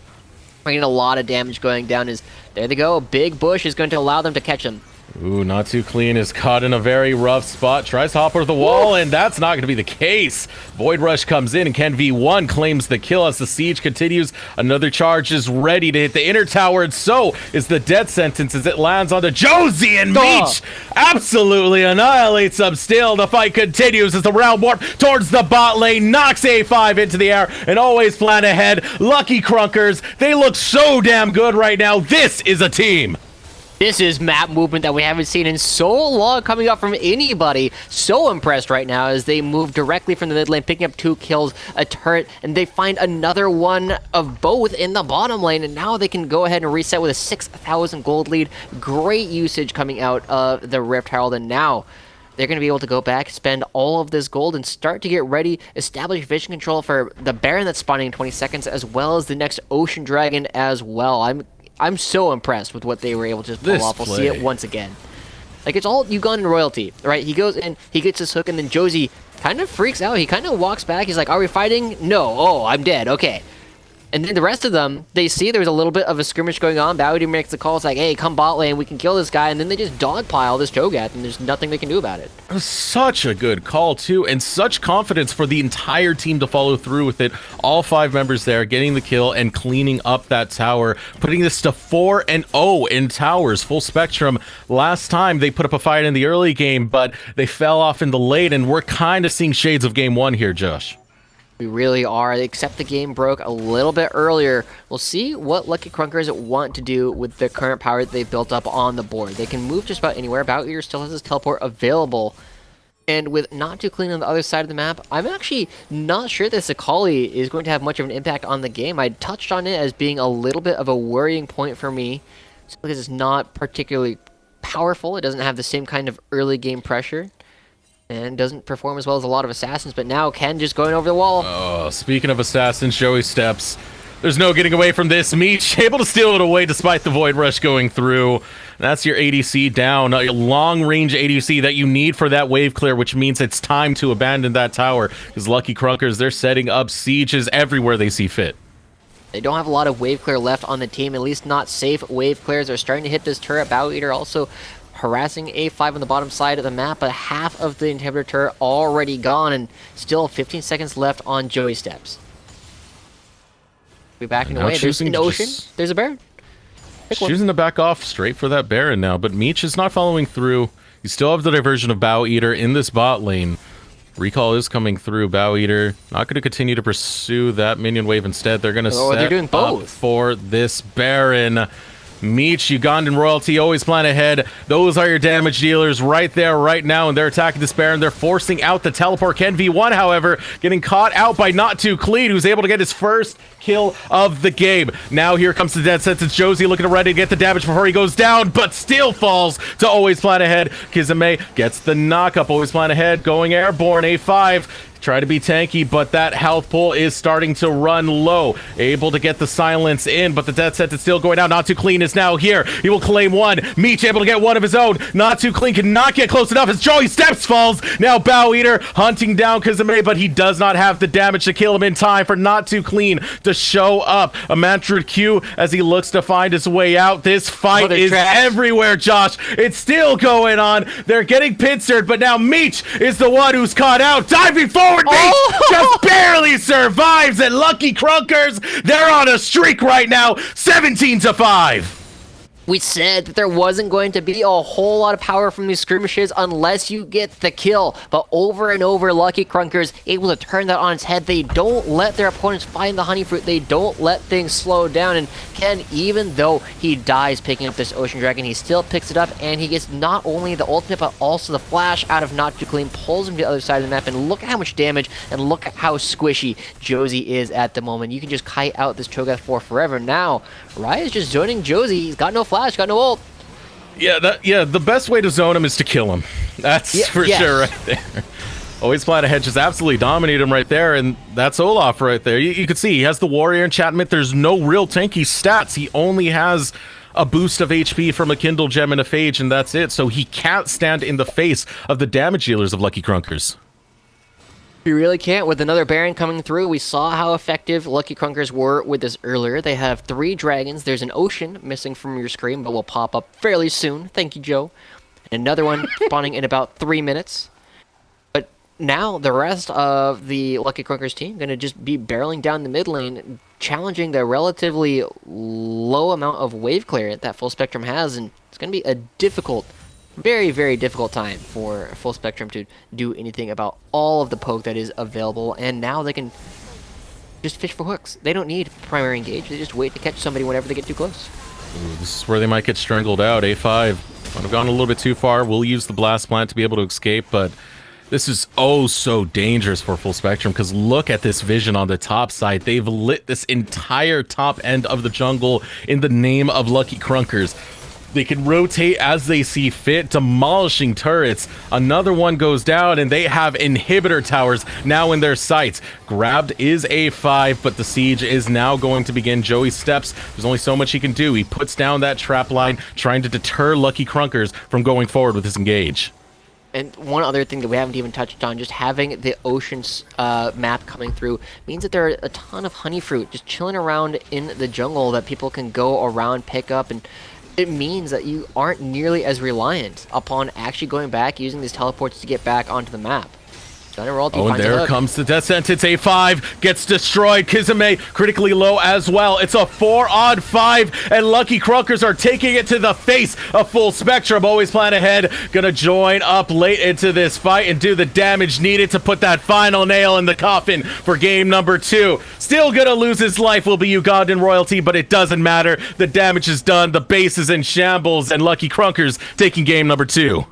We're getting a lot of damage going down. There they go. A big bush is going to allow them to catch him. Ooh, not too clean. Is caught in a very rough spot. Tries to hop over the wall, and that's not going to be the case. Void Rush comes in, and Ken V1 claims the kill as the siege continues. Another charge is ready to hit the inner tower, and so is the Death Sentence as it lands onto Josie, and Meech absolutely annihilates them. Still, the fight continues as the Realm Warp towards the bot lane knocks A5 into the air, and always plan ahead. Lucky Krunkers, they look so damn good right now. This is a team. This is map movement that we haven't seen in so long coming up from anybody. So impressed right now as they move directly from the mid lane, picking up 2 kills, a turret, and they find another one of both in the bottom lane, and now they can go ahead and reset with a 6,000 gold lead. Great usage coming out of the Rift Herald, and now they're going to be able to go back, spend all of this gold, and start to get ready, establish vision control for the Baron that's spawning in 20 seconds, as well as the next Ocean Dragon as well. I'm so impressed with what they were able to pull off. We'll see it once again. Like, it's all Ugandan royalty, right? He goes in, he gets his hook, and then Josie kind of freaks out. He kind of walks back. He's like, are we fighting? No. Oh, I'm dead. Okay. And then the rest of them, they see there's a little bit of a skirmish going on. Bowdy makes the call. It's like, hey, come bot lane. We can kill this guy. And then they just dogpile this Cho'Gath, and there's nothing they can do about it. Such a good call, too, and such confidence for the entire team to follow through with it. All 5 members there getting the kill and cleaning up that tower, putting this to 4-0 in towers, full spectrum. Last time they put up a fight in the early game, but they fell off in the late, and we're kind of seeing shades of game 1 here, Josh. We really are, except the game broke a little bit earlier. We'll see what Lucky Krunkers want to do with the current power that they've built up on the board. They can move just about anywhere. Bout Eater still has his teleport available. And with Not Too Clean on the other side of the map, I'm actually not sure that Sakali is going to have much of an impact on the game. I touched on it as being a little bit of a worrying point for me, because it's not particularly powerful. It doesn't have the same kind of early game pressure, and doesn't perform as well as a lot of assassins, but now Ken just going over the wall. Oh, speaking of assassins, Joey steps. There's no getting away from this. Meech able to steal it away despite the Void Rush going through. That's your ADC down. A long-range ADC that you need for that wave clear, which means it's time to abandon that tower, because Lucky Krunkers, they're setting up sieges everywhere they see fit. They don't have a lot of wave clear left on the team, at least not safe wave clears. They're starting to hit this turret. Bow Eater also harassing A5 on the bottom side of the map, but half of the inhibitor turret already gone, and still 15 seconds left on Joey steps. We're backing away. There's an Ocean. There's a Baron. Choosing to back off straight for that Baron now, but Meech is not following through. You still have the diversion of Bow Eater in this bot lane. Recall is coming through. Bow Eater not going to continue to pursue that minion wave. Instead, they're going to set they're doing up both for this Baron. Meech, Ugandan Royalty, always plan ahead. Those are your damage dealers right there, right now, and they're attacking this Baron. They're forcing out the teleport. Ken V1, however, getting caught out by Not Too Clean, who's able to get his first kill of the game. Now here comes the dead sentence. Josie looking ready to get the damage before he goes down, but still falls to always plan ahead. Kizame gets the knock-up. Always plan ahead, going airborne. A5. Try to be tanky, but that health pool is starting to run low. Able to get the silence in, but the death sentence still going out. Not Too Clean is now here. He will claim one. Meech able to get one of his own. Not Too Clean cannot get close enough as Joey Steps falls. Now Bow Eater hunting down Kazame, but he does not have the damage to kill him in time for Not Too Clean to show up. A mantra Q as he looks to find his way out. This fight is everywhere, Josh. It's still going on. They're getting pincered, but now Meech is the one who's caught out. Diving forward, Meech just barely survives, and Lucky Krunkers, they're on a streak right now, 17-5. We said that there wasn't going to be a whole lot of power from these skirmishes unless you get the kill. But over and over, Lucky Krunkers able to turn that on its head. They don't let their opponents find the honey fruit. They don't let things slow down. And Ken, even though he dies picking up this Ocean Dragon, he still picks it up, and he gets not only the ultimate, but also the flash out of Not Too Clean, pulls him to the other side of the map, and look at how much damage, and look at how squishy Josie is at the moment. You can just kite out this Cho'Gath for forever. Now, Riot's just zoning Josie. He's got no flash, got no ult. Yeah, the best way to zone him is to kill him. That's for sure right there. Always plan ahead, just absolutely dominate him right there, and that's Olaf right there. You can see he has the warrior enchantment. There's no real tanky stats. He only has a boost of HP from a Kindle Gem and a Phage, and that's it. So he can't stand in the face of the damage dealers of Lucky Krunkers. You really can't. With another Baron coming through, we saw how effective Lucky Krunkers were with this earlier. They have 3 dragons. There's an ocean missing from your screen, but will pop up fairly soon. Thank you, Joe. Another one spawning in about 3 minutes. But now the rest of the Lucky Krunkers team going to just be barreling down the mid lane, challenging the relatively low amount of wave clear that Full Spectrum has, and it's going to be a difficult, very, very difficult time for Full Spectrum to do anything about all of the poke that is available, and now they can just fish for hooks. They don't need primary engage. They just wait to catch somebody whenever they get too close. Ooh, this is where they might get strangled out. A5 might have gone a little bit too far. We'll use the blast plant to be able to escape, but this is oh so dangerous for Full Spectrum, because look at this vision on the top side. They've lit this entire top end of the jungle in the name of Lucky Krunkers. They can rotate as they see fit, demolishing turrets. Another one goes down, and they have inhibitor towers now in their sights. Grabbed is A5, but the siege is now going to begin. Joey Steps, there's only so much he can do. He puts down that trap line, trying to deter Lucky Krunkers from going forward with this engage. And one other thing that we haven't even touched on, just having the ocean's map coming through means that there are a ton of honey fruit just chilling around in the jungle that people can go around, pick up, and it means that you aren't nearly as reliant upon actually going back, using these teleports to get back onto the map. Oh, and there comes the death sentence. A5 gets destroyed. Kizame critically low as well. It's a 4-on-5, and Lucky Krunkers are taking it to the face of Full Spectrum. Always plan ahead. Gonna join up late into this fight and do the damage needed to put that final nail in the coffin for game number 2. Still gonna lose his life will be Ugandan Royalty, but it doesn't matter. The damage is done. The base is in shambles, and Lucky Krunkers taking game number 2.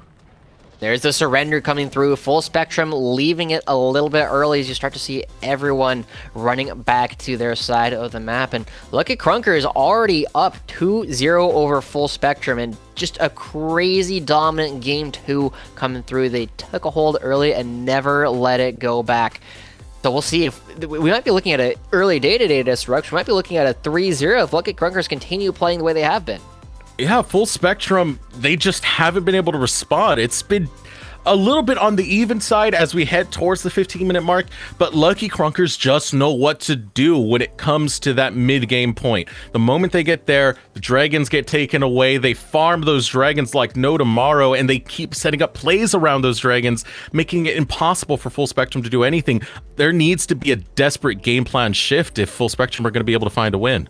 There's the surrender coming through. Full Spectrum leaving it a little bit early as you start to see everyone running back to their side of the map. And Lucky Krunker is already up 2-0 over Full Spectrum, and just a crazy dominant game 2 coming through. They took a hold early and never let it go back. So we'll see if we might be looking at an early day-to-day disruption. We might be looking at a 3-0 if Lucky Krunkers continue playing the way they have been. Yeah, Full Spectrum, they just haven't been able to respond. It's been a little bit on the even side as we head towards the 15-minute mark, but Lucky Krunkers just know what to do when it comes to that mid-game point. The moment they get there, the dragons get taken away. They farm those dragons like no tomorrow, and they keep setting up plays around those dragons, making it impossible for Full Spectrum to do anything. There needs to be a desperate game plan shift if Full Spectrum are going to be able to find a win.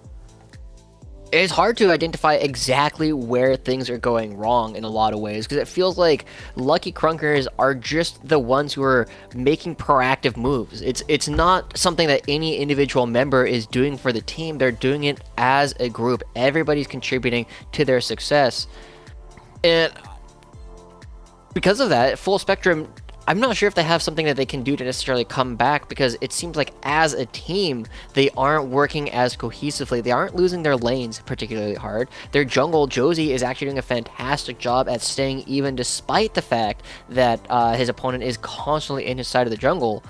It's hard to identify exactly where things are going wrong in a lot of ways because it feels like Lucky Krunkers are just the ones who are making proactive moves. It's not something that any individual member is doing for the team. They're doing it as a group. Everybody's contributing to their success. And because of that, Full Spectrum, I'm not sure if they have something that they can do to necessarily come back because it seems like as a team, they aren't working as cohesively. They aren't losing their lanes particularly hard. Their jungle, Josie, is actually doing a fantastic job at staying even despite the fact that his opponent is constantly in his side of the jungle.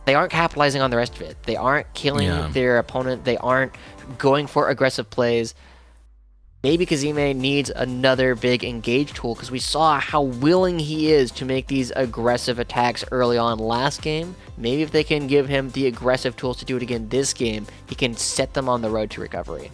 They aren't capitalizing on the rest of it. They aren't killing their opponent. They aren't going for aggressive plays. Maybe Kazime needs another big engage tool because we saw how willing he is to make these aggressive attacks early on last game. Maybe if they can give him the aggressive tools to do it again this game, he can set them on the road to recovery.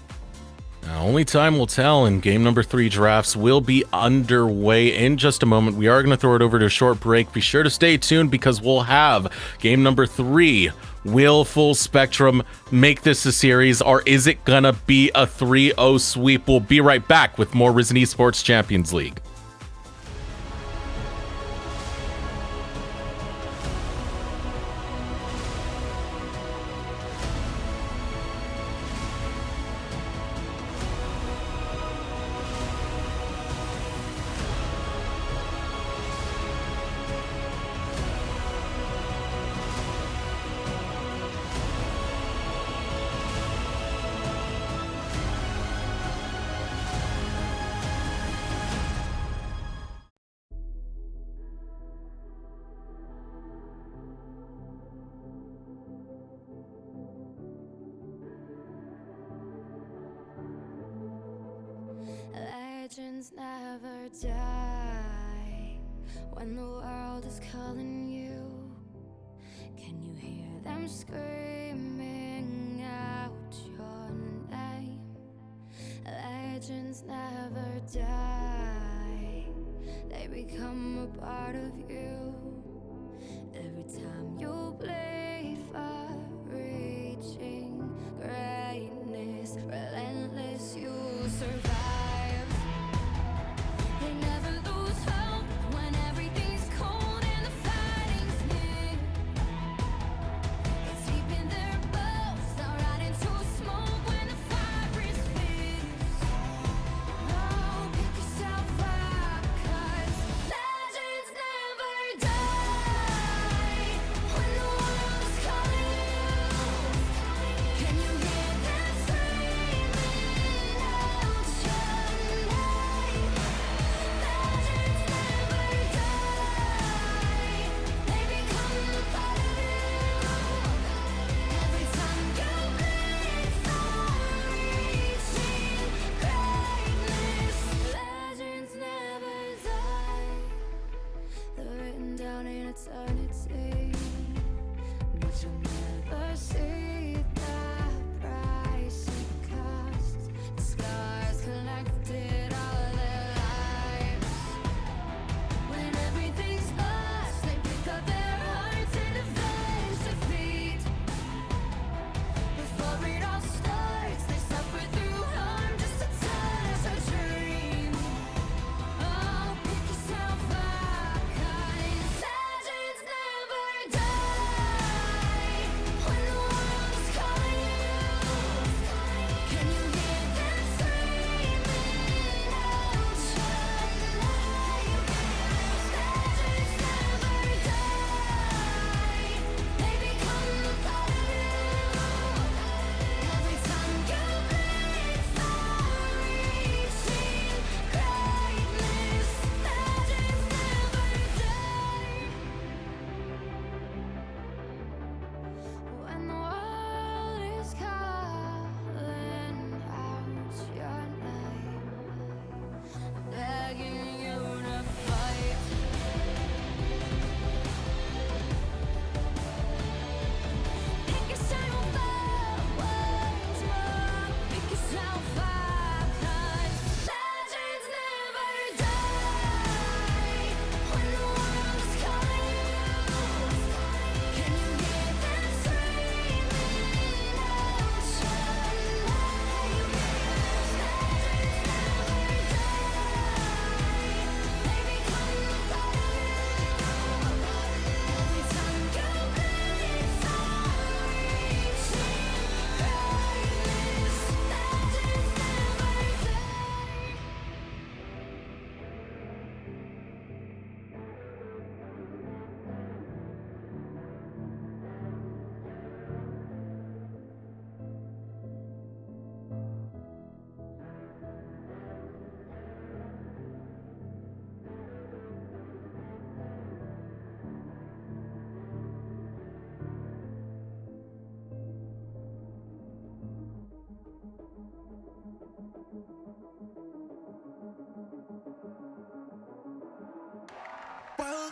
Now, only time will tell, and game number 3 drafts will be underway in just a moment. We are going to throw it over to a short break. Be sure to stay tuned because we'll have game number 3. Will Full Spectrum make this a series, or is it going to be a 3-0 sweep? We'll be right back with more Risen Esports Champions League. Legends never die when the world is calling you. Can you hear them screaming out your name? Legends never die, they become a part of you. Every time you play for reaching greatness, relentless, you survive. They never lose hope when everything's cold and the fighting's near. It's deep in their bones, they'll ride into smoke when the fire is fierce. Oh, pick yourself up, 'cause legends never die. When the world's calling you, can you hear them screaming out your name? Legends never die, they become a part of you. Every time you bleed for reaching greatness, legends never die. They're written down in eternity, but you'll never see the price it costs. The scars collected all their lives. When everything's lost, they pick up their hearts and avenge defeat. Before it all starts, they suffer through harm just to touch a dream. Oh, pick yourself up, 'cause legends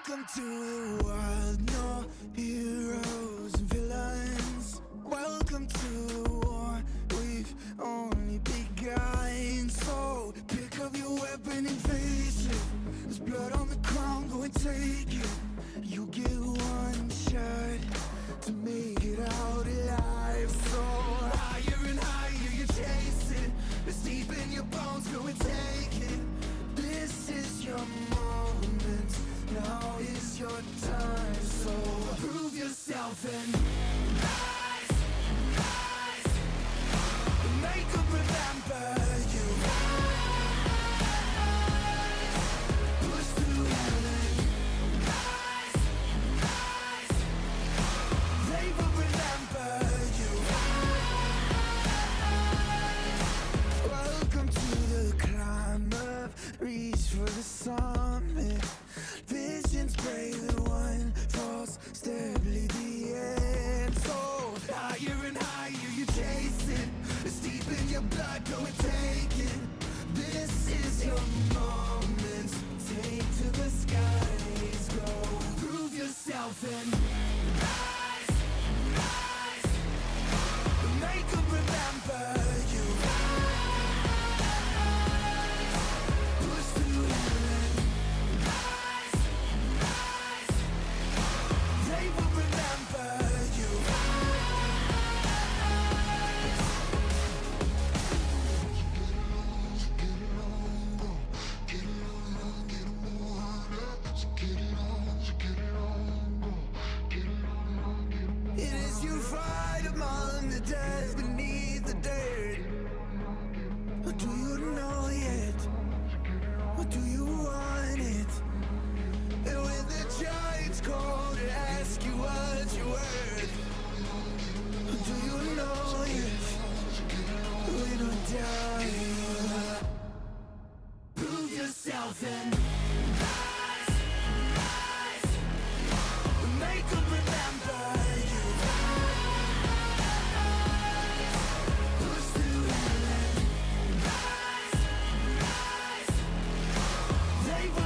Welcome to the wild, no heroes and villains. Welcome to the war, we've only begun. So pick up your weapon and face it. There's blood on the ground, go and take it. You get one shot to make it out alive. So higher and higher you chase it. It's deep in your bones, go and take it. This is your moment, now is your time. So prove yourself and rise, rise. Make them remember you. Rise, push through heaven. Rise, rise. They will remember you. Rise. Welcome to the climb up, reach for the summit. Visions brave, the one false step lead the end. So higher and higher you chase it. It's deep in your blood, go and take it. This is your moment. Take to the skies, go. Prove yourself and rise, rise. Make them remember you. Rise, push through heaven. Rise, rise. They will remember you. It is you fight among the dead beneath the dirt. Or do you know yet? Or do you want it? And when the giants call to ask you what you're worth, or do you know yet? We don't die. Prove yourself and rise, rise. Make them remember you. Rise, push through heaven. Rise, rise. They will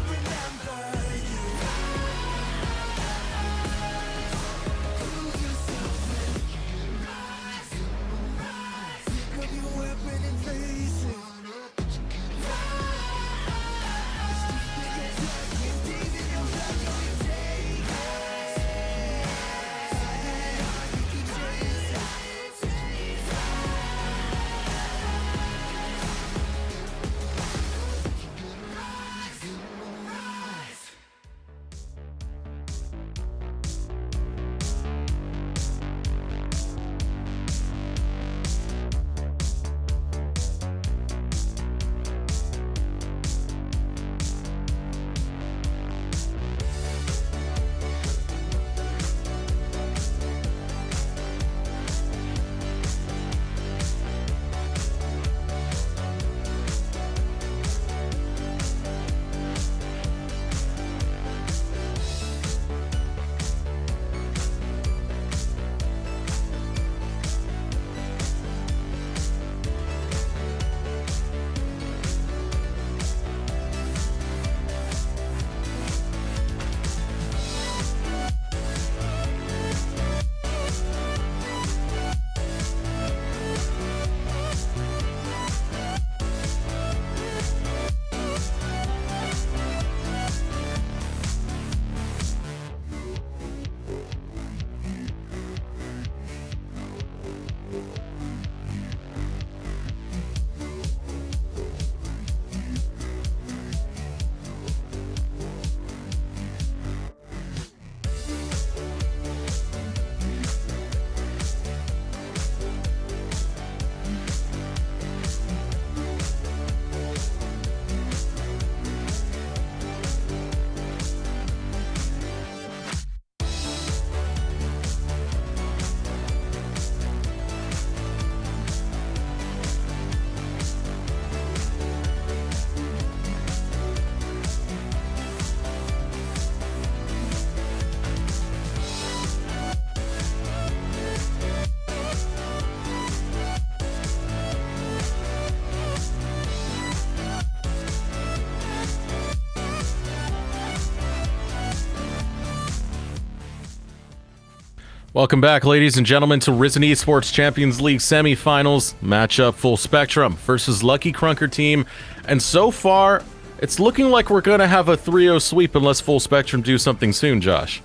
Welcome back, ladies and gentlemen, to Risen Esports Champions League semifinals matchup. Full Spectrum versus Lucky Krunker team, and so far, it's looking like we're gonna have a 3-0 sweep unless Full Spectrum do something soon, Josh.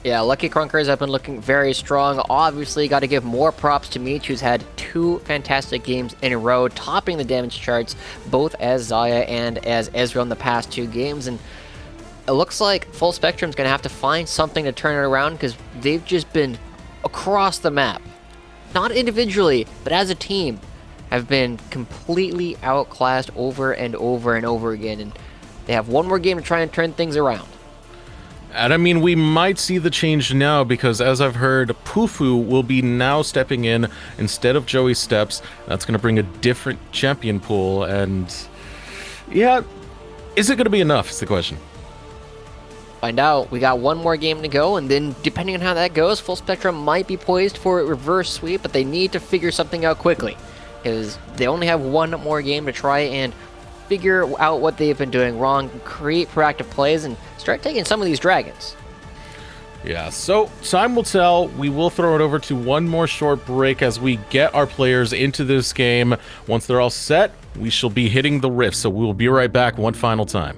Yeah, Lucky Crunkers have been looking very strong. Obviously, got to give more props to Meech, who's had 2 fantastic games in a row, topping the damage charts, both as Zaya and as Ezreal in the past 2 games. And it looks like Full Spectrum's going to have to find something to turn it around, because they've just been across the map. Not individually, but as a team, have been completely outclassed over and over and over again. And they have one more game to try and turn things around. And I mean, we might see the change now because, as I've heard, Pufu will be now stepping in instead of Joey Steps. That's going to bring a different champion pool, and yeah, is it going to be enough is the question. Find out. We got one more game to go, and then depending on how that goes, Full Spectrum might be poised for a reverse sweep, but they need to figure something out quickly, because they only have one more game to try and figure out what they've been doing wrong, create proactive plays, and start taking some of these dragons. Yeah, so time will tell. We will throw it over to one more short break as we get our players into this game. Once they're all set, we shall be hitting the rift, so we will be right back one final time.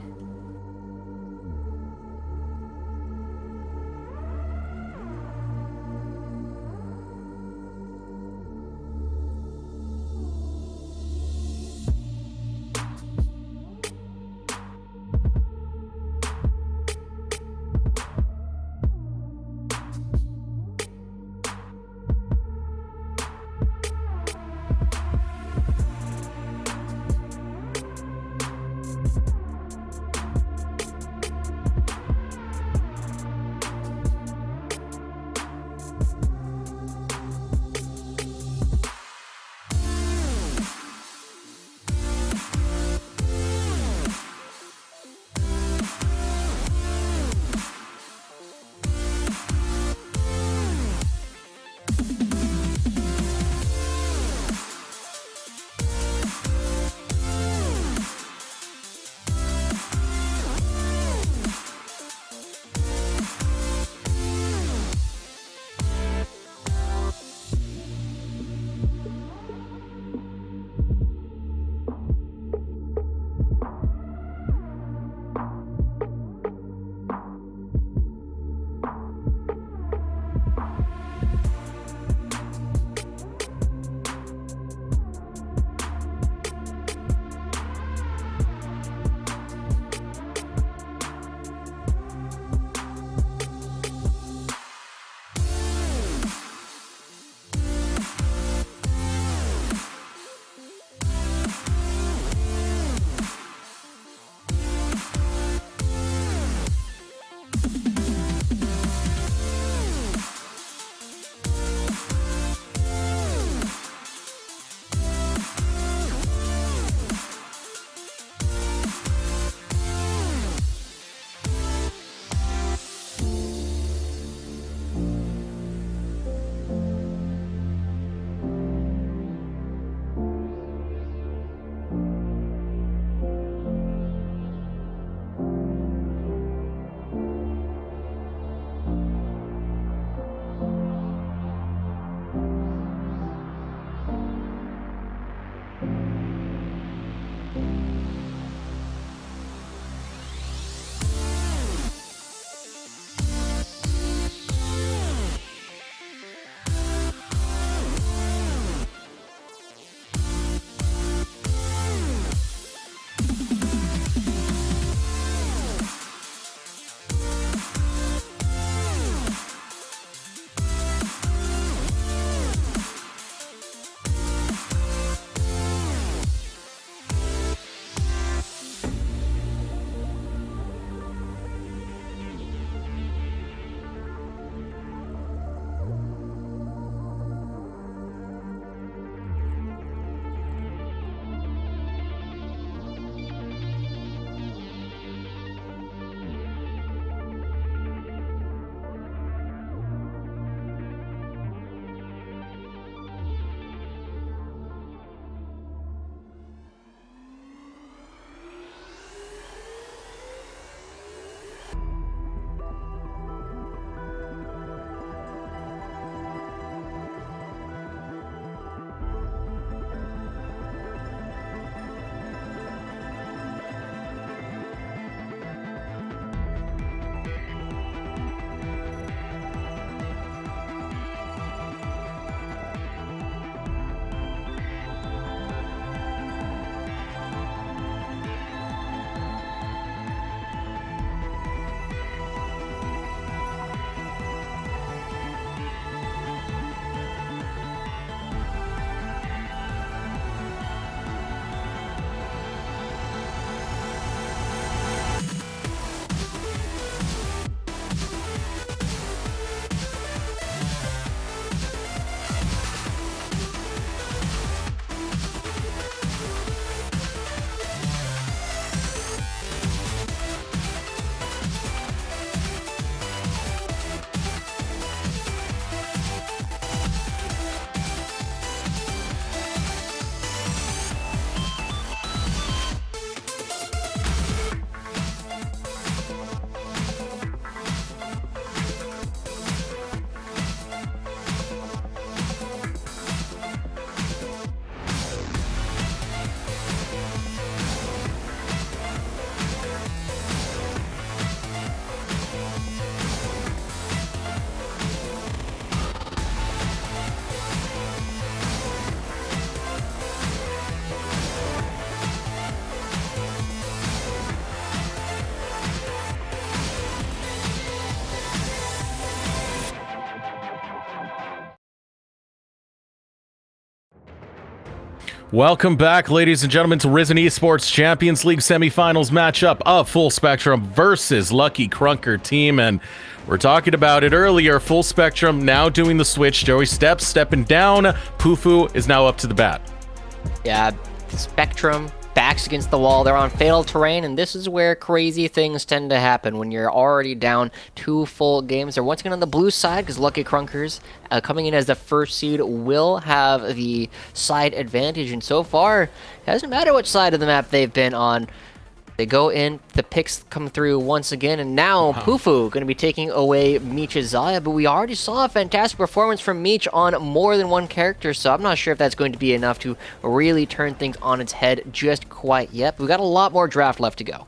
Welcome back, ladies and gentlemen, to Risen Esports Champions League semifinals matchup of Full Spectrum versus Lucky Krunker team. And we're talking about it earlier. Full Spectrum now doing the switch. Joey stepping down. Pufu is now up to the bat. Yeah, Spectrum backs against the wall. They're on fatal terrain, and this is where crazy things tend to happen when you're already down 2 full games. They're once again on the blue side because Lucky Krunkers, coming in as the first seed, will have the side advantage. And so far, it doesn't matter which side of the map they've been on. They go in, the picks come through once again, and now Pufu going to be taking away Meech's Zaya, but we already saw a fantastic performance from Meech on more than one character, so I'm not sure if that's going to be enough to really turn things on its head just quite yet. But we've got a lot more draft left to go.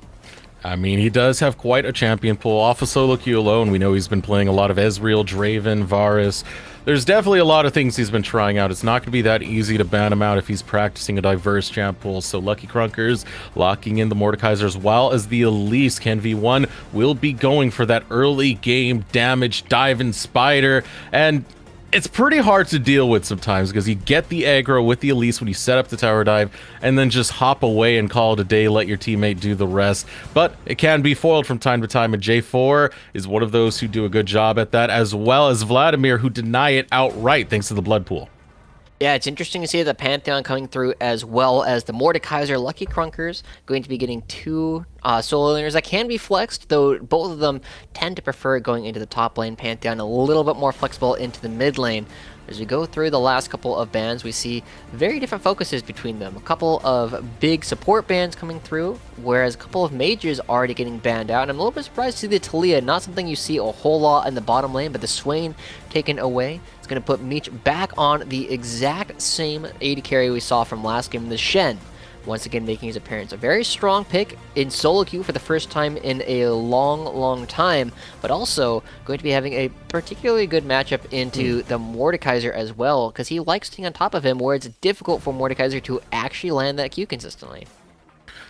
I mean, he does have quite a champion pool. Off of solo queue alone, we know he's been playing a lot of Ezreal, Draven, Varus. There's definitely a lot of things he's been trying out. It's not going to be that easy to ban him out if he's practicing a diverse champ pool. So Lucky Krunkers locking in the Mordekaiser as well as the Elise. Ken V1 will be going for that early game damage dive-in spider. And it's pretty hard to deal with sometimes because you get the aggro with the Elise when you set up the tower dive and then just hop away and call it a day, let your teammate do the rest. But it can be foiled from time to time, and J4 is one of those who do a good job at that, as well as Vladimir, who deny it outright thanks to the blood pool. Yeah, it's interesting to see the Pantheon coming through as well as the Mordekaiser. Lucky Krunkers going to be getting 2 solo laners that can be flexed, though both of them tend to prefer going into the top lane. Pantheon a little bit more flexible into the mid lane. As we go through the last couple of bans, we see very different focuses between them. A couple of big support bans coming through, whereas a couple of mages already getting banned out. And I'm a little bit surprised to see the Talia, not something you see a whole lot in the bottom lane, but the Swain taken away. It's going to put Meech back on the exact same AD carry we saw from last game, the Shen. Once again making his appearance. A very strong pick in solo queue for the first time in a long time, but also going to be having a particularly good matchup into the Mordekaiser as well, because he likes staying on top of him where it's difficult for Mordekaiser to actually land that Q consistently.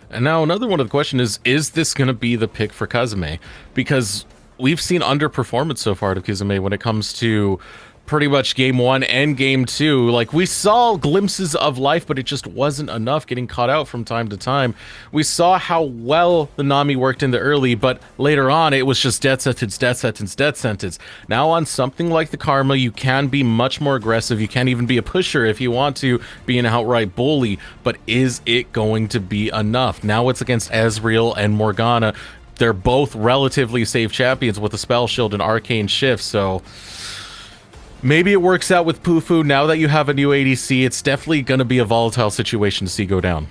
And now another one of the question is this going to be the pick for Kazame? Because we've seen underperformance so far to Kazame when it comes to pretty much game 1 and game 2. Like, we saw glimpses of life, but it just wasn't enough, getting caught out from time to time. We saw how well the Nami worked in the early, but later on it was just death sentence. Now on something like the Karma, you can be much more aggressive. You can even be a pusher if you want to be an outright bully, but is it going to be enough? Now it's against Ezreal and Morgana. They're both relatively safe champions with a spell shield and arcane shift, so maybe it works out with Pufu. Now that you have a new ADC, it's definitely going to be a volatile situation to see go down.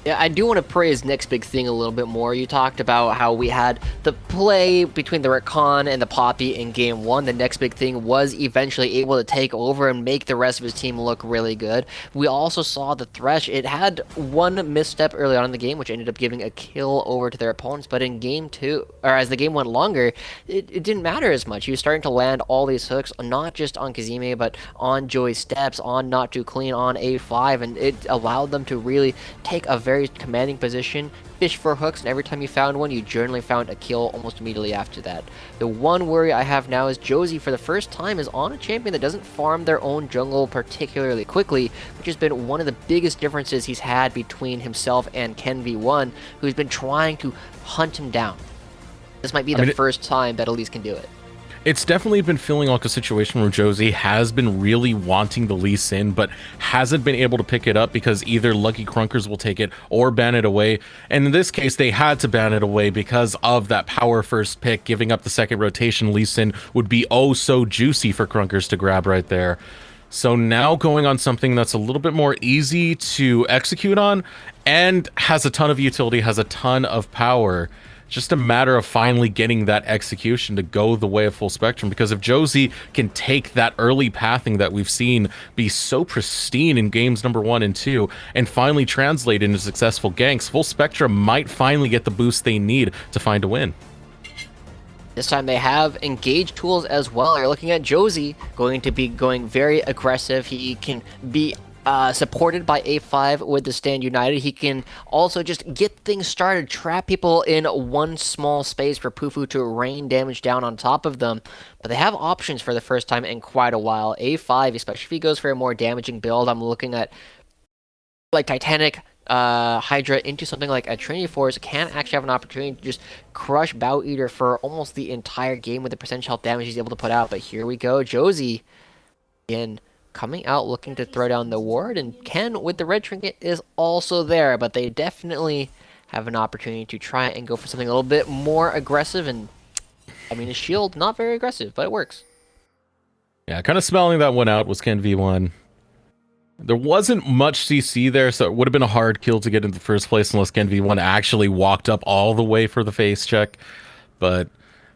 Yeah, I do want to praise Nick's big thing a little bit more. You talked about how we had the play between the Rakan and the Poppy in game 1. The next big thing was eventually able to take over and make the rest of his team look really good. We also saw the Thresh. It had one misstep early on in the game, which ended up giving a kill over to their opponents. But in game 2, or as the game went longer, it didn't matter as much. He was starting to land all these hooks, not just on Kazime, but on Joey's steps, on Not Too Clean, on A5, and it allowed them to really take a very commanding position, fish for hooks, and every time you found one, you generally found a kill almost immediately after that. The one worry I have now is Josie, for the first time, is on a champion that doesn't farm their own jungle particularly quickly, which has been one of the biggest differences he's had between himself and Ken V1, who's been trying to hunt him down. This might be the first time that Elise can do it. It's definitely been feeling like a situation where Josie has been really wanting the Lee Sin, but hasn't been able to pick it up because either Lucky Krunkers will take it or ban it away. And in this case, they had to ban it away because of that power first pick. Giving up the second rotation, Lee Sin would be oh so juicy for Krunkers to grab right there. So now going on something that's a little bit more easy to execute on and has a ton of utility, has a ton of power. Just a matter of finally getting that execution to go the way of Full Spectrum, because if Josie can take that early pathing that we've seen be so pristine in games number 1 and 2 and finally translate into successful ganks, Full Spectrum might finally get the boost they need to find a win. This time they have engaged tools as well. They're looking at Josie going to be going very aggressive. He can be supported by A5 with the Stand United. He can also just get things started, trap people in one small space for Pufu to rain damage down on top of them. But they have options for the first time in quite a while. A5, especially if he goes for a more damaging build, I'm looking at like Titanic, Hydra into something like a Trinity Force can actually have an opportunity to just crush Bow Eater for almost the entire game with the percentage health damage he's able to put out. But here we go, Josie again coming out looking to throw down the ward, and Ken with the red trinket is also there, but they definitely have an opportunity to try and go for something a little bit more aggressive. And I mean, his shield not very aggressive, but it works. Yeah, kind of smelling that one out was Ken V1. There wasn't much CC there, so it would have been a hard kill to get in the first place unless Ken V1 actually walked up all the way for the face check. But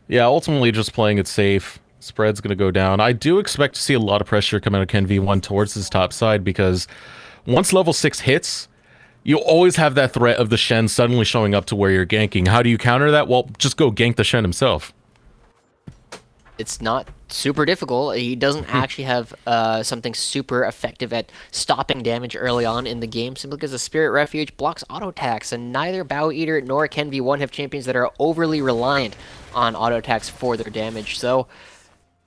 yeah, ultimately just playing it safe. Spread's going to go down. I do expect to see a lot of pressure come out of Ken V1 towards his top side, because once level 6 hits, you always have that threat of the Shen suddenly showing up to where you're ganking. How do you counter that? Well, just go gank the Shen himself. It's not super difficult. He doesn't actually have something super effective at stopping damage early on in the game, simply because the Spirit Refuge blocks auto attacks, and neither Bow Eater nor Ken V1 have champions that are overly reliant on auto attacks for their damage. So,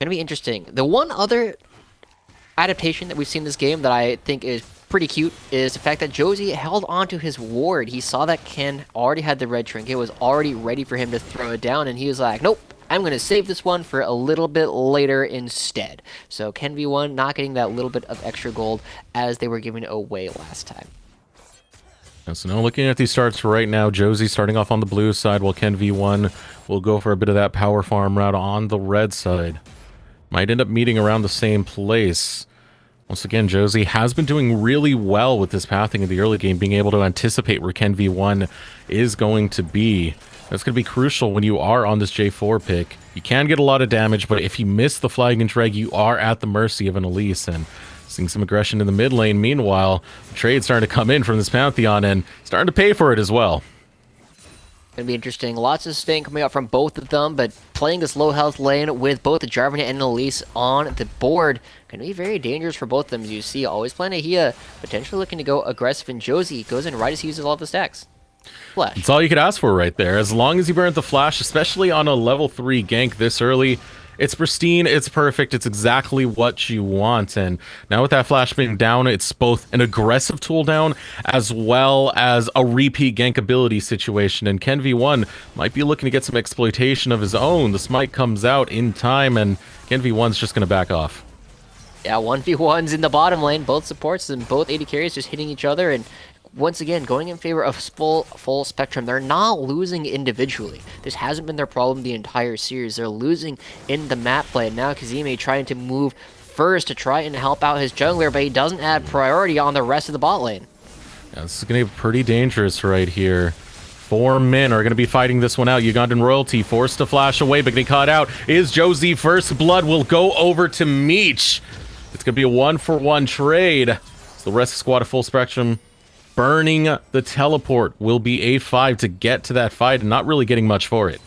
gonna be interesting. The one other adaptation that we've seen in this game that I think is pretty cute is the fact that Josie held onto his ward. He saw that Ken already had the red trinket, was already ready for him to throw it down, and he was like, nope, I'm going to save this one for a little bit later instead. So Ken V1 not getting that little bit of extra gold as they were giving it away last time. So now looking at these starts right now, Josie starting off on the blue side, while Ken V1 will go for a bit of that power farm route on the red side. Might end up meeting around the same place. Once again, Josie has been doing really well with this pathing in the early game, being able to anticipate where Ken V1 is going to be. That's going to be crucial when you are on this J4 pick. You can get a lot of damage, but if you miss the flag and drag, you are at the mercy of an Elise. And seeing some aggression in the mid lane. Meanwhile, the trade's starting to come in from this Pantheon and starting to pay for it as well. Going to be interesting. Lots of sustain coming out from both of them, but playing this low health lane with both the Jarvan and Elise on the board going to be very dangerous for both of them. As you see, always playing Ahia, potentially looking to go aggressive, and Josie goes in right as he uses all of the stacks. Flash. That's all you could ask for right there. As long as you burn the flash, especially on a level 3 gank this early, it's pristine, it's perfect, it's exactly what you want. And now with that flash being down, it's both an aggressive tool down as well as a repeat gank ability situation. And Ken V1 might be looking to get some exploitation of his own. The smite comes out in time, and Ken V1's just going to back off. Yeah, 1v1s in the bottom lane, both supports and both AD carries just hitting each other, and once again, going in favor of full spectrum. They're not losing individually. This hasn't been their problem the entire series. They're losing in the map play. Now Kazime trying to move first to try and help out his jungler, but he doesn't have priority on the rest of the bot lane. Yeah, this is going to be pretty dangerous right here. 4 men are going to be fighting this one out. Ugandan Royalty forced to flash away, but getting caught out is Josie. First blood will go over to Meech. It's going to be a 1-for-1 trade. So the rest of the squad of full spectrum burning the teleport will be A5 to get to that fight, and not really getting much for it.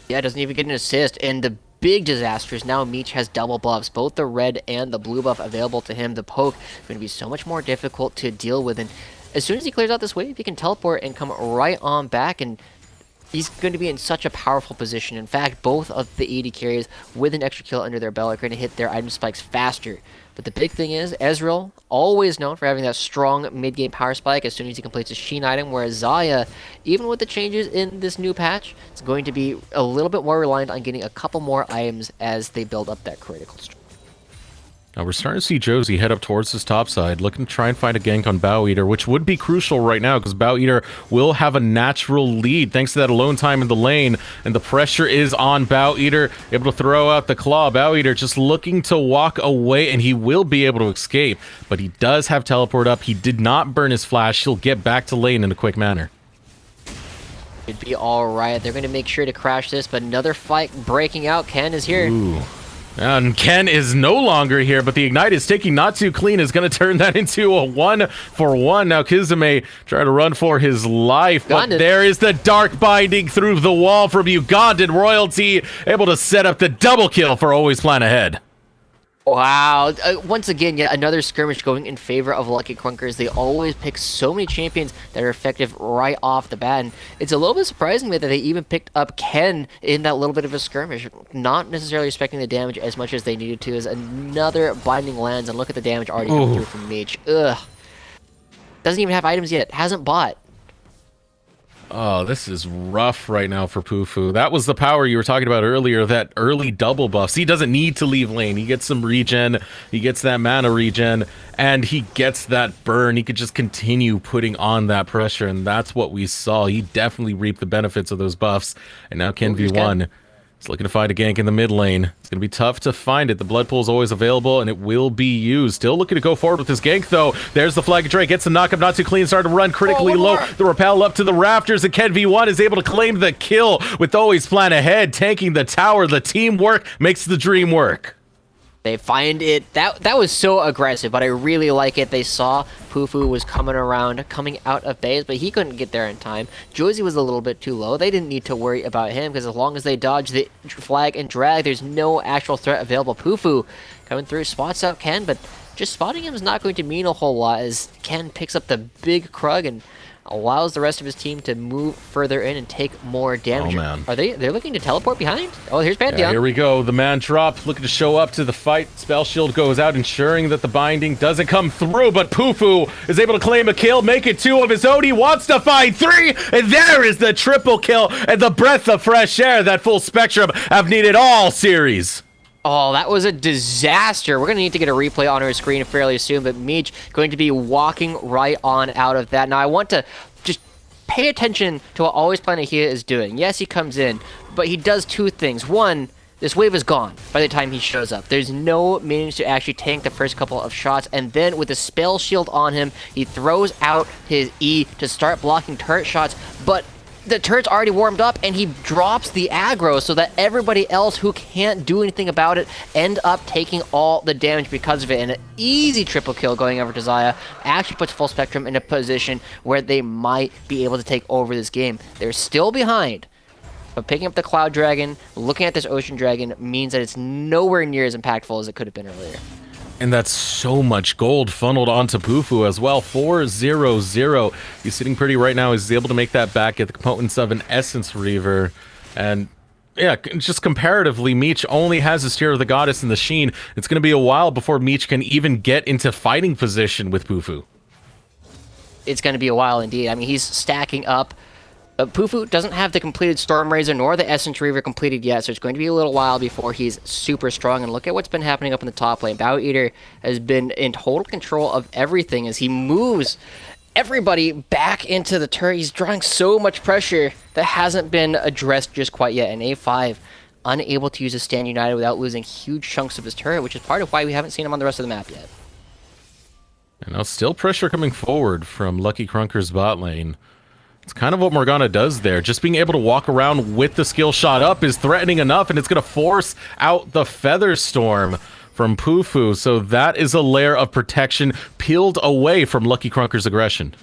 Yeah, doesn't even get an assist, and the big disaster is now Meech has double buffs, both the red and the blue buff available to him. The poke is going to be so much more difficult to deal with, and as soon as he clears out this wave, he can teleport and come right on back, and he's going to be in such a powerful position. In fact, both of the AD carries with an extra kill under their belt are going to hit their item spikes faster. But the big thing is, Ezreal, always known for having that strong mid-game power spike as soon as he completes a Sheen item, whereas Xayah, even with the changes in this new patch, is going to be a little bit more reliant on getting a couple more items as they build up that critical strength. Now we're starting to see Josie head up towards his top side, looking to try and find a gank on Bow Eater, which would be crucial right now because Bow Eater will have a natural lead thanks to that alone time in the lane, and the pressure is on Bow Eater, able to throw out the claw. Bow Eater just looking to walk away, and he will be able to escape, but he does have teleport up. He did not burn his flash. He'll get back to lane in a quick manner. Should be alright. They're going to make sure to crash this, but another fight breaking out. Ken is here. Ooh. And Ken is no longer here, but the Ignite is taking not too clean, is going to turn that into a 1-for-1. Now Kizame trying to run for his life, but there is the Dark Binding through the wall from Ugandan Royalty, able to set up the double kill for Always Plan Ahead. Wow. Once again, yet another skirmish going in favor of Lucky Krunkers. They always pick so many champions that are effective right off the bat. And it's a little bit surprising to me that they even picked up Ken in that little bit of a skirmish. Not necessarily expecting the damage as much as they needed to. As another binding lands, and look at the damage already coming through from Mage. Ugh. Doesn't even have items yet. Hasn't bought. Oh, this is rough right now for Pufu. That was the power you were talking about earlier, that early double buffs. He doesn't need to leave lane. He gets some regen, he gets that mana regen, and he gets that burn. He could just continue putting on that pressure, and that's what we saw. He definitely reaped the benefits of those buffs. And now Ken V1 is looking to find a gank in the mid lane. It's going to be tough to find it. The blood pool is always available, and it will be used. Still looking to go forward with this gank, though. There's the flag of Drake. Gets the knockup, not too clean. Started to run critically low. The rappel up to the rafters, and Ken V1 is able to claim the kill with always plan ahead, tanking the tower. The teamwork makes the dream work. They find it. That was so aggressive, but I really like it. They saw Pufu was coming around, coming out of base, but he couldn't get there in time. Josie was a little bit too low. They didn't need to worry about him because as long as they dodge the flag and drag, there's no actual threat available. Pufu coming through, spots out Ken, but just spotting him is not going to mean a whole lot as Ken picks up the big Krug and allows the rest of his team to move further in and take more damage. Oh, man. They're looking to teleport behind? Oh, here's Pantheon. Yeah, here we go. The man drop, looking to show up to the fight. Spell shield goes out, ensuring that the binding doesn't come through, but Pufu is able to claim a kill, make it 2 of his own. He wants to find 3, and there is the triple kill and the breath of fresh air that full spectrum have needed all series. Oh, that was a disaster. We're going to need to get a replay on our screen fairly soon, but Meech going to be walking right on out of that. Now, I want to just pay attention to what Always Planet here is doing. Yes, he comes in, but he does 2 things. One, this wave is gone by the time he shows up. There's no means to actually tank the first couple of shots, and then with the spell shield on him, he throws out his E to start blocking turret shots, but the turret's already warmed up, and he drops the aggro so that everybody else who can't do anything about it end up taking all the damage because of it. And an easy triple kill going over to Xayah actually puts Full Spectrum in a position where they might be able to take over this game. They're still behind, but picking up the Cloud Dragon, looking at this Ocean Dragon, means that it's nowhere near as impactful as it could have been earlier. And that's so much gold funneled onto Pufu as well. 4-0-0. He's sitting pretty right now. He's able to make that back at the components of an Essence Reaver. And yeah, just comparatively, Meech only has his Tear of the Goddess and the Sheen. It's going to be a while before Meech can even get into fighting position with Pufu. It's going to be a while indeed. I mean, he's stacking up. Pufu doesn't have the completed Storm Razor nor the Essence Reaver completed yet, so it's going to be a little while before he's super strong. And look at what's been happening up in the top lane. Bow Eater has been in total control of everything as he moves everybody back into the turret. He's drawing so much pressure that hasn't been addressed just quite yet. And A5 unable to use his Stand United without losing huge chunks of his turret, which is part of why we haven't seen him on the rest of the map yet. And now still pressure coming forward from Lucky Krunker's bot lane. It's kind of what Morgana does there. Just being able to walk around with the skill shot up is threatening enough, and it's going to force out the Feather Storm from Pufu. So that is a layer of protection peeled away from Lucky Krunker's aggression.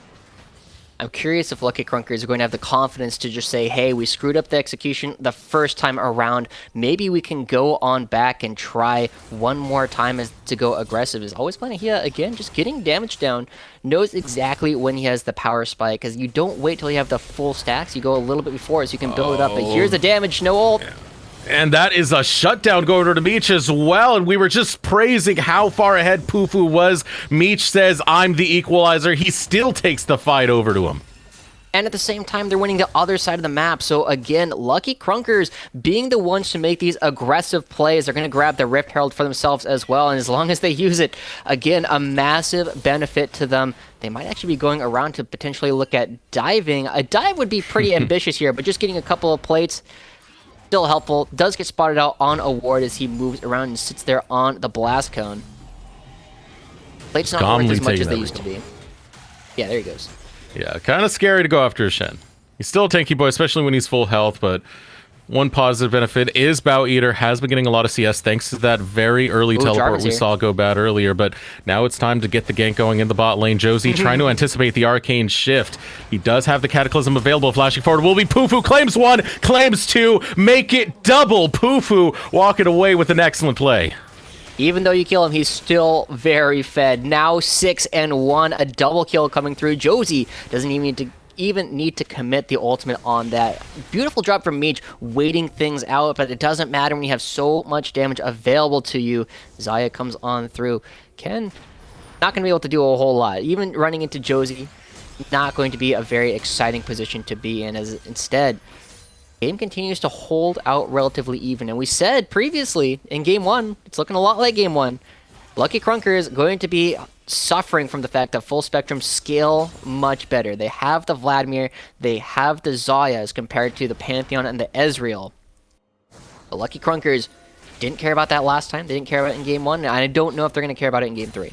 I'm curious if Lucky Krunkers are going to have the confidence to just say, hey, we screwed up the execution the first time around. Maybe we can go on back and try one more time as to go aggressive. Is Always Planning here, again, just getting damage down. Knows exactly when he has the power spike, because you don't wait till you have the full stacks. You go a little bit before so you can build it up. But here's the damage, no ult. Yeah. And that is a shutdown going over to Meech as well. And we were just praising how far ahead Pufu was. Meech says, I'm the equalizer. He still takes the fight over to him. And at the same time, they're winning the other side of the map. So again, Lucky Krunkers being the ones to make these aggressive plays. They're going to grab the Rift Herald for themselves as well. And as long as they use it, again, a massive benefit to them. They might actually be going around to potentially look at diving. A dive would be pretty ambitious here, but just getting a couple of plates, still helpful. Does get spotted out on a ward as he moves around and sits there on the blast cone. Plate's not worth as much as they used to be. Yeah, there he goes. Yeah, kind of scary to go after a Shen. He's still a tanky boy, especially when he's full health, but one positive benefit is Bow Eater has been getting a lot of CS thanks to that very early teleport we saw go bad earlier, but now it's time to get the gank going in the bot lane. Josie trying to anticipate the arcane shift. He does have the Cataclysm available. Flashing forward will be Pufu. Claims 1, claims 2, make it double. Pufu walking away with an excellent play. Even though you kill him, he's still very fed. Now 6-1, a double kill coming through. Josie doesn't even need to commit the ultimate on that. Beautiful drop from Meech, waiting things out, but it doesn't matter when you have so much damage available to you. Xayah comes on through. Ken not going to be able to do a whole lot. Even running into Josie, not going to be a very exciting position to be in, as instead, game continues to hold out relatively even. And we said previously in Game 1, it's looking a lot like Game 1, Lucky Krunker is going to be suffering from the fact that Full Spectrum scale much better. They have the Vladimir, they have the Zaya as compared to the Pantheon and the Ezreal. The Lucky Krunkers didn't care about that last time, they didn't care about it in Game 1, and I don't know if they're going to care about it in Game 3.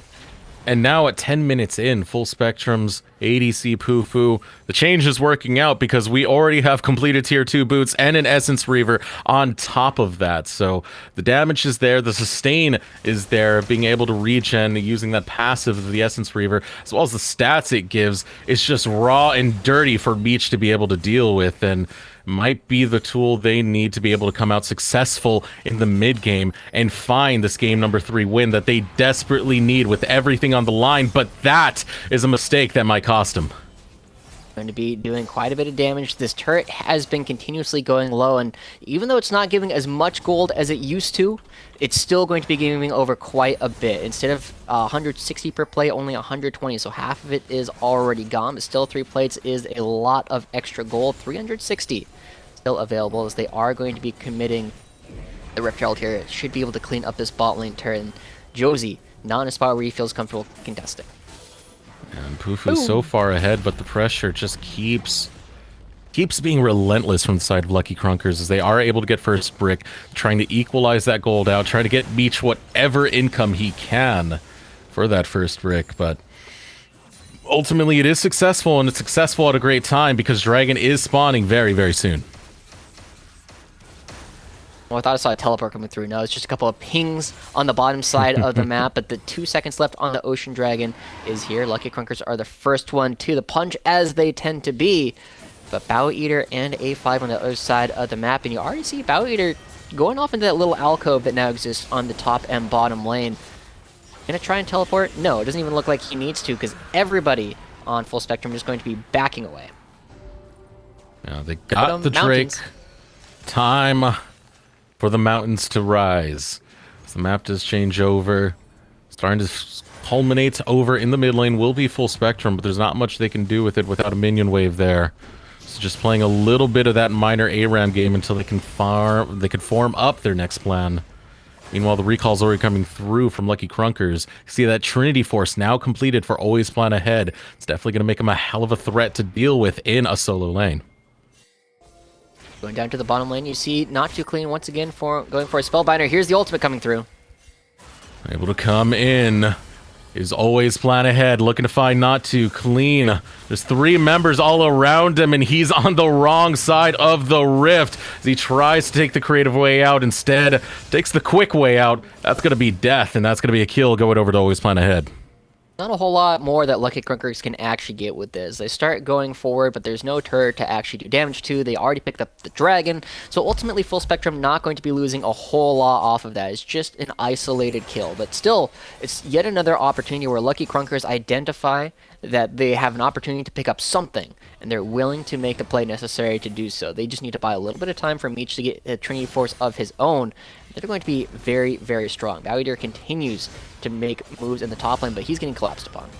And now at 10 minutes in, Full Spectrum's ADC Pufu, the change is working out because we already have completed Tier 2 boots and an Essence Reaver on top of that. So the damage is there, the sustain is there, being able to regen using that passive of the Essence Reaver, as well as the stats it gives. It's just raw and dirty for Meech to be able to deal with, and might be the tool they need to be able to come out successful in the mid game and find this game number 3 win that they desperately need with everything on the line. But that is a mistake that might cost them. Going to be doing quite a bit of damage. This turret has been continuously going low, and even though it's not giving as much gold as it used to, it's still going to be giving over quite a bit. Instead of 160 per plate, only 120, so half of it is already gone, but still 3 plates is a lot of extra gold. 360 still available, as they are going to be committing the Rift Herald here. It should be able to clean up this bot lane turret, and Josie not in a spot where he feels comfortable contesting. And Pufu's so far ahead, but the pressure just keeps being relentless from the side of Lucky Krunkers, as they are able to get first brick, trying to equalize that gold out, trying to get Meech whatever income he can for that first brick. But ultimately it is successful, and it's successful at a great time because Dragon is spawning very, very soon. Well, I thought I saw a teleport coming through. No, it's just a couple of pings on the bottom side of the map, but the 2 seconds left on the Ocean Dragon is here. Lucky Krunkers are the first one to the punch, as they tend to be. But Bow Eater and A5 on the other side of the map, and you already see Bow Eater going off into that little alcove that now exists on the top and bottom lane. Gonna try and teleport? No, it doesn't even look like he needs to, because everybody on Full Spectrum is going to be backing away. Now they got the Drake. Time for the mountains to rise. So the map does change over. Starting to culminate over in the mid lane will be Full Spectrum, but there's not much they can do with it without a minion wave there. So just playing a little bit of that minor ARAM game until they can form up their next plan. Meanwhile, the recall's already coming through from Lucky Krunkers. See that Trinity Force now completed for Always Plan Ahead. It's definitely going to make him a hell of a threat to deal with in a solo lane. Going down to the bottom lane, you see Not Too Clean once again going for a Spellbinder. Here's the ultimate coming through. Able to come in. Is Always Plan Ahead, looking to find Not Too Clean. There's 3 members all around him, and he's on the wrong side of the rift. As he tries to take the creative way out, instead takes the quick way out. That's going to be death, and that's going to be a kill going over to Always Plan Ahead. Not a whole lot more that Lucky Krunkers can actually get with this. They start going forward, but there's no turret to actually do damage to. They already picked up the dragon, so ultimately Full Spectrum not going to be losing a whole lot off of that. It's just an isolated kill, but still, it's yet another opportunity where Lucky Krunkers identify that they have an opportunity to pick up something, and they're willing to make the play necessary to do so. They just need to buy a little bit of time for Meech to get a Trinity Force of his own. They're going to be very, very strong. Bow Eater continues to make moves in the top lane, but he's getting collapsed upon.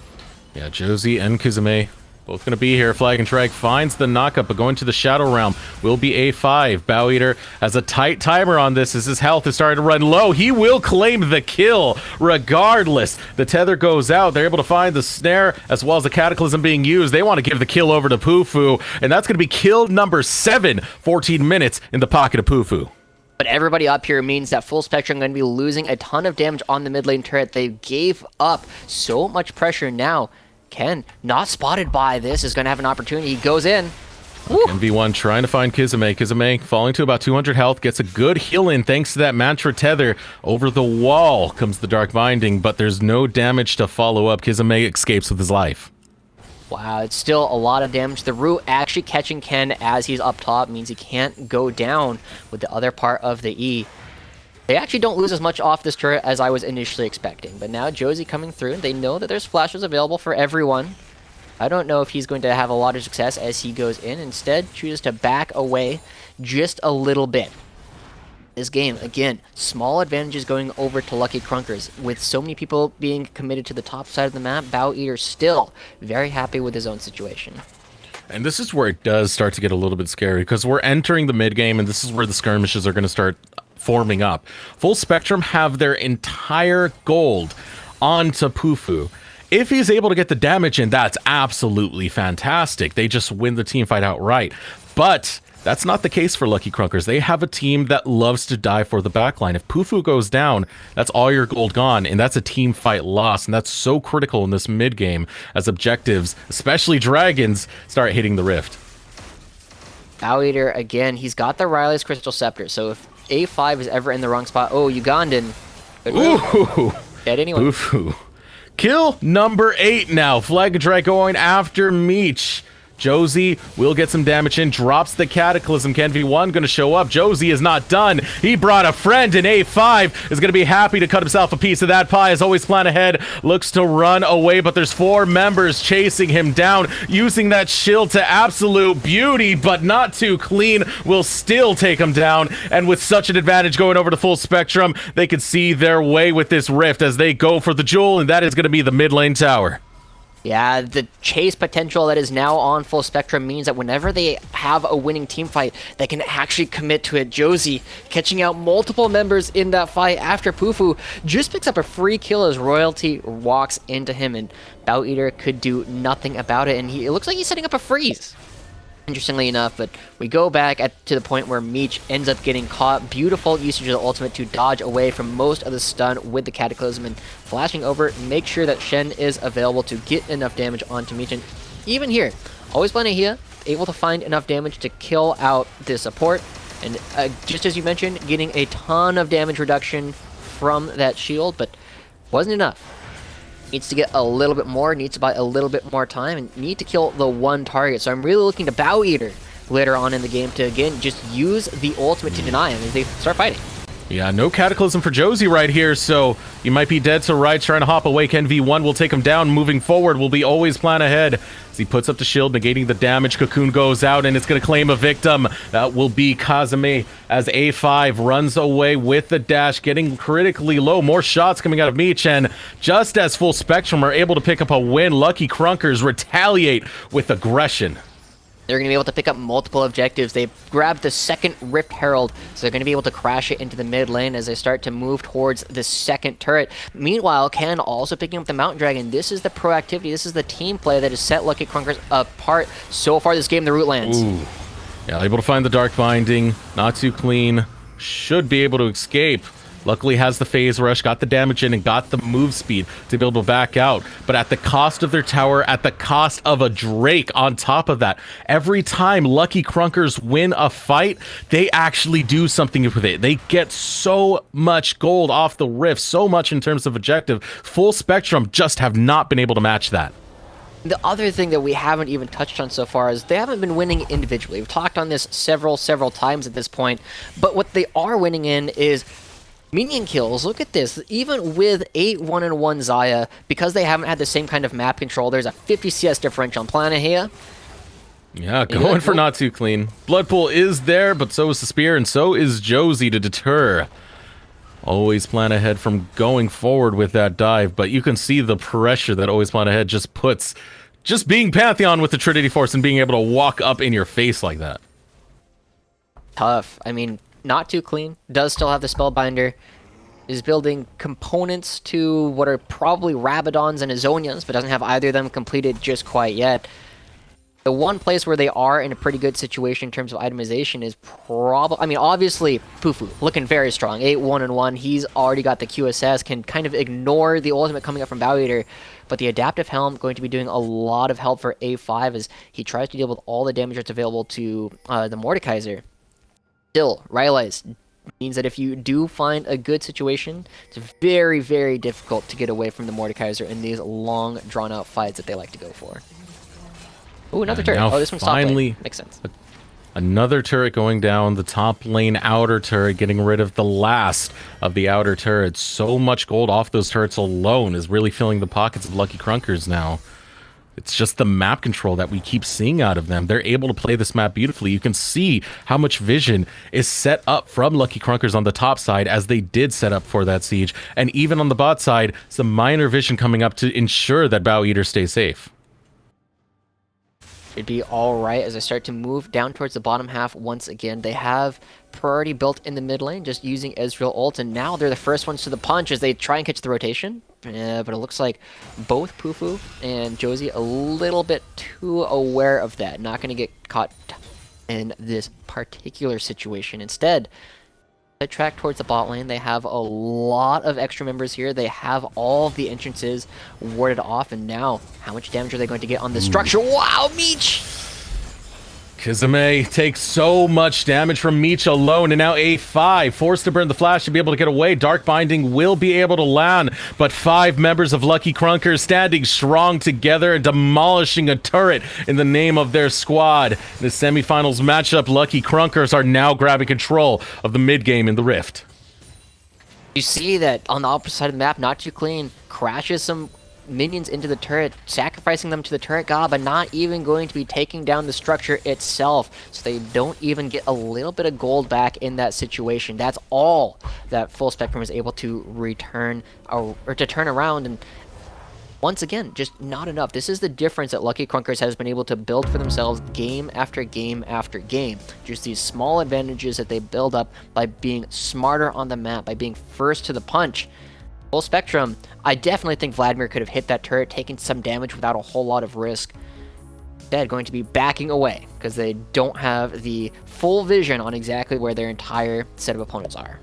Yeah, Josie and Kuzume both going to be here. Flag and Trag finds the knockup, but going to the Shadow Realm will be A5. Bow Eater has a tight timer on this as his health is starting to run low. He will claim the kill regardless. The tether goes out. They're able to find the snare as well as the Cataclysm being used. They want to give the kill over to Pufu, and that's going to be kill number 7. 14 minutes in the pocket of Pufu. But everybody up here means that Full Spectrum going to be losing a ton of damage on the mid lane turret. They gave up so much pressure now. Ken, not spotted by this, is going to have an opportunity. He goes in. MV1 trying to find Kuzume. Kuzume falling to about 200 health, gets a good heal in thanks to that Mantra Tether. Over the wall comes the Dark Binding, but there's no damage to follow up. Kuzume escapes with his life. Wow, it's still a lot of damage. The root actually catching Ken as he's up top means he can't go down with the other part of the E. They actually don't lose as much off this turret as I was initially expecting. But now Josie coming through, they know that there's flashes available for everyone. I don't know if he's going to have a lot of success as he goes in. Instead, chooses to back away just a little bit. This game, again, small advantages going over to Lucky Krunkers. With so many people being committed to the top side of the map, Bow Eater still very happy with his own situation. And this is where it does start to get a little bit scary, because we're entering the mid game, and this is where the skirmishes are going to start forming up. Full Spectrum have their entire gold onto Pufu. If he's able to get the damage in, that's absolutely fantastic. They just win the team fight outright. But that's not the case for Lucky Krunkers. They have a team that loves to die for the backline. If Pufu goes down, that's all your gold gone, and that's a team fight loss, and that's so critical in this mid game as objectives, especially dragons, start hitting the rift. Bow Eater, again, he's got the Riley's Crystal Scepter, so if A5 is ever in the wrong spot, oh, Ugandan. Ooh! Dead anyway. Pufu. Kill number 8 now. Flag Drag going after Meech. Josie will get some damage in, drops the Cataclysm. Ken V1 going to show up. Josie is not done. He brought a friend, and A5 is going to be happy to cut himself a piece of that pie. As always, plan ahead, looks to run away, but there's 4 members chasing him down, using that shield to absolute beauty, but not too clean, will still take him down. And with such an advantage going over to Full Spectrum, they can see their way with this rift as they go for the jewel, and that is going to be the mid lane tower. Yeah, the chase potential that is now on Full Spectrum means that whenever they have a winning team fight, they can actually commit to it. Josie catching out multiple members in that fight after Pufu just picks up a free kill as Royalty walks into him, and Bow Eater could do nothing about it, and it looks like he's setting up a freeze. Interestingly enough, but we go back to the point where Meech ends up getting caught. Beautiful usage of the ultimate to dodge away from most of the stun with the Cataclysm, and flashing over, make sure that Shen is available to get enough damage onto Meech. And even here, always playing here, able to find enough damage to kill out the support. And just as you mentioned, getting a ton of damage reduction from that shield, but wasn't enough. Needs to get a little bit more, needs to buy a little bit more time, and need to kill the one target. So I'm really looking to Bow Eater later on in the game to, again, just use the ultimate to deny him as they start fighting. Yeah, no Cataclysm for Josie right here, so you might be dead to rights trying to hop away. Ken V1 will take him down. Moving forward will be always plan ahead. As he puts up the shield, negating the damage. Cocoon goes out, and it's going to claim a victim. That will be Kazame as A5 runs away with the dash, getting critically low. More shots coming out of Meech, and just as Full Spectrum are able to pick up a win, Lucky Krunkers retaliate with aggression. They're going to be able to pick up multiple objectives. They grabbed the second Rift Herald, so they're going to be able to crash it into the mid lane as they start to move towards the second turret. Meanwhile, Ken also picking up the Mountain Dragon. This is the proactivity, this is the team play that has set Lucky Krunkers apart so far this game, the Root Lands. Ooh. Yeah, able to find the Dark Binding, not too clean. Should be able to escape. Luckily has the phase rush, got the damage in, and got the move speed to be able to back out. But at the cost of their tower, at the cost of a Drake on top of that. Every time Lucky Krunkers win a fight, they actually do something with it. They get so much gold off the rift, so much in terms of objective. Full Spectrum just have not been able to match that. The other thing that we haven't even touched on so far is they haven't been winning individually. We've talked on this several times at this point. But what they are winning in is minion kills. Look at this. Even with 8 1-1 Xayah, because they haven't had the same kind of map control, there's a 50 CS differential on planet here. Yeah, going for not too clean. Bloodpool is there, but so is the spear, and so is Josie to deter. Always plan ahead from going forward with that dive, but you can see the pressure that Always Plan Ahead just puts. Just being Pantheon with the Trinity Force and being able to walk up in your face like that. Tough. I mean, not too clean. Does still have the Spellbinder. Is building components to what are probably Rabadons and Azonians, but doesn't have either of them completed just quite yet. The one place where they are in a pretty good situation in terms of itemization is probably... I mean, obviously, Pufu, looking very strong. 8 1-1. He's already got the QSS, can kind of ignore the ultimate coming up from Bow Eater. But the Adaptive Helm going to be doing a lot of help for A5 as he tries to deal with all the damage that's available to the Mordekaiser. Still, Rylai's means that if you do find a good situation, it's very, very difficult to get away from the Mordekaiser in these long, drawn-out fights that they like to go for. Ooh, another turret. Oh, this one's finally top lane. Makes sense. Another turret going down. The top lane outer turret, getting rid of the last of the outer turrets. So much gold off those turrets alone is really filling the pockets of Lucky Krunkers now. It's just the map control that we keep seeing out of them. They're able to play this map beautifully. You can see how much vision is set up from Lucky Krunkers on the top side, as they did set up for that siege. And even on the bot side, some minor vision coming up to ensure that Bow Eater stays safe. Should be all right as I start to move down towards the bottom half once again. They have priority built in the mid lane, just using Ezreal ult, and now they're the first ones to the punch as they try and catch the rotation. But it looks like both Pufu and Josie a little bit too aware of that. Not going to get caught in this particular situation. Instead, they track towards the bot lane. They have a lot of extra members here. They have all of the entrances warded off, and now how much damage are they going to get on this structure? Wow, Meech! Kizame takes so much damage from Meech alone, and now A5 forced to burn the flash to be able to get away. Dark Binding will be able to land, but 5 members of Lucky Krunkers standing strong together and demolishing a turret in the name of their squad. In the semifinals matchup, Lucky Krunkers are now grabbing control of the mid game in the Rift. You see that on the opposite side of the map, Not Too Clean crashes some minions into the turret, sacrificing them to the turret god, but not even going to be taking down the structure itself, so they don't even get a little bit of gold back in that situation. That's all that Full Spectrum is able to return or to turn around, and once again, just not enough. This is the difference that Lucky Krunkers has been able to build for themselves game after game after game. Just these small advantages that they build up by being smarter on the map, by being first to the punch. Full Spectrum, I definitely think Vladimir could have hit that turret, taken some damage without a whole lot of risk. Instead, going to be backing away because they don't have the full vision on exactly where their entire set of opponents are.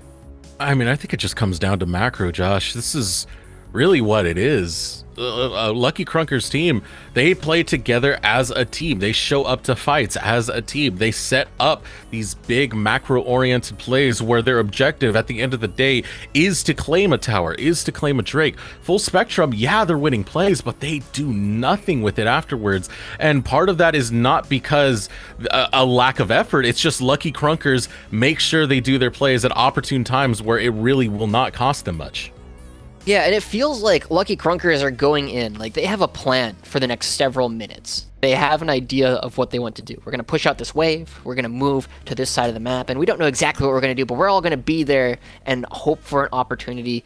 I mean, I think it just comes down to macro, Josh. This is really what it is. Lucky Krunkers team, they play together as a team. They show up to fights as a team. They set up these big macro-oriented plays where their objective at the end of the day is to claim a tower, is to claim a Drake. Full Spectrum, yeah, they're winning plays, but they do nothing with it afterwards. And part of that is not because a lack of effort. It's just Lucky Krunkers make sure they do their plays at opportune times where it really will not cost them much. Yeah, and it feels like Lucky Krunkers are going in, like they have a plan for the next several minutes. They have an idea of what they want to do. We're going to push out this wave, we're going to move to this side of the map, and we don't know exactly what we're going to do, but we're all going to be there and hope for an opportunity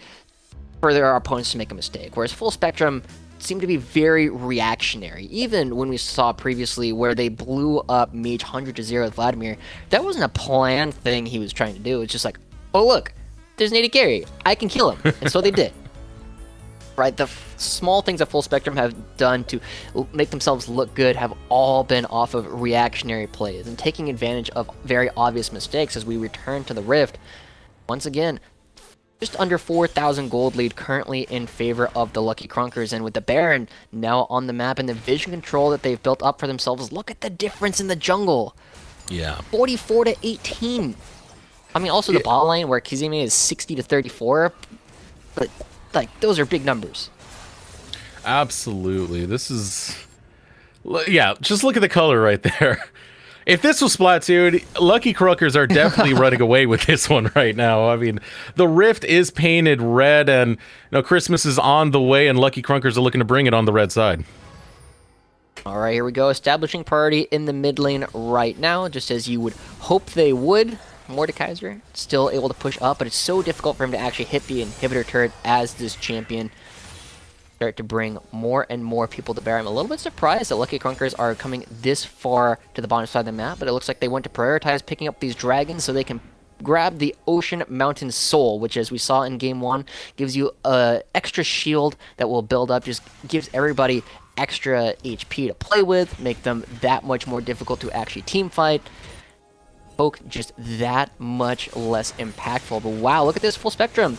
for our opponents to make a mistake. Whereas Full Spectrum seemed to be very reactionary. Even when we saw previously where they blew up Mage 100-0 with Vladimir, that wasn't a planned thing he was trying to do. It's just like, oh look, there's an AD carry, I can kill him. And so they did. Right, the small things that Full Spectrum have done to make themselves look good have all been off of reactionary plays and taking advantage of very obvious mistakes as we return to the Rift. Once again, just under 4,000 gold lead currently in favor of the Lucky Krunkers, and with the Baron now on the map and the vision control that they've built up for themselves, look at the difference in the jungle. Yeah. 44 to 18. I mean, also the bot lane where Kizime is 60 to 34, but like, those are big numbers. Absolutely. This is... Yeah, just look at the color right there. If this was Splatoon, Lucky Krunkers are definitely running away with this one right now. I mean, the Rift is painted red, and you know, Christmas is on the way, and Lucky Krunkers are looking to bring it on the red side. All right, here we go. Establishing priority in the mid lane right now, just as you would hope they would. Mordekaiser still able to push up, but it's so difficult for him to actually hit the inhibitor turret as this champion. Start to bring more and more people to bear. I'm a little bit surprised that Lucky Krunkers are coming this far to the bottom side of the map, but it looks like they want to prioritize picking up these dragons so they can grab the Ocean Mountain Soul, which, as we saw in Game 1, gives you an extra shield that will build up, just gives everybody extra HP to play with, make them that much more difficult to actually team fight. Poke just that much less impactful. But wow, look at this Full Spectrum.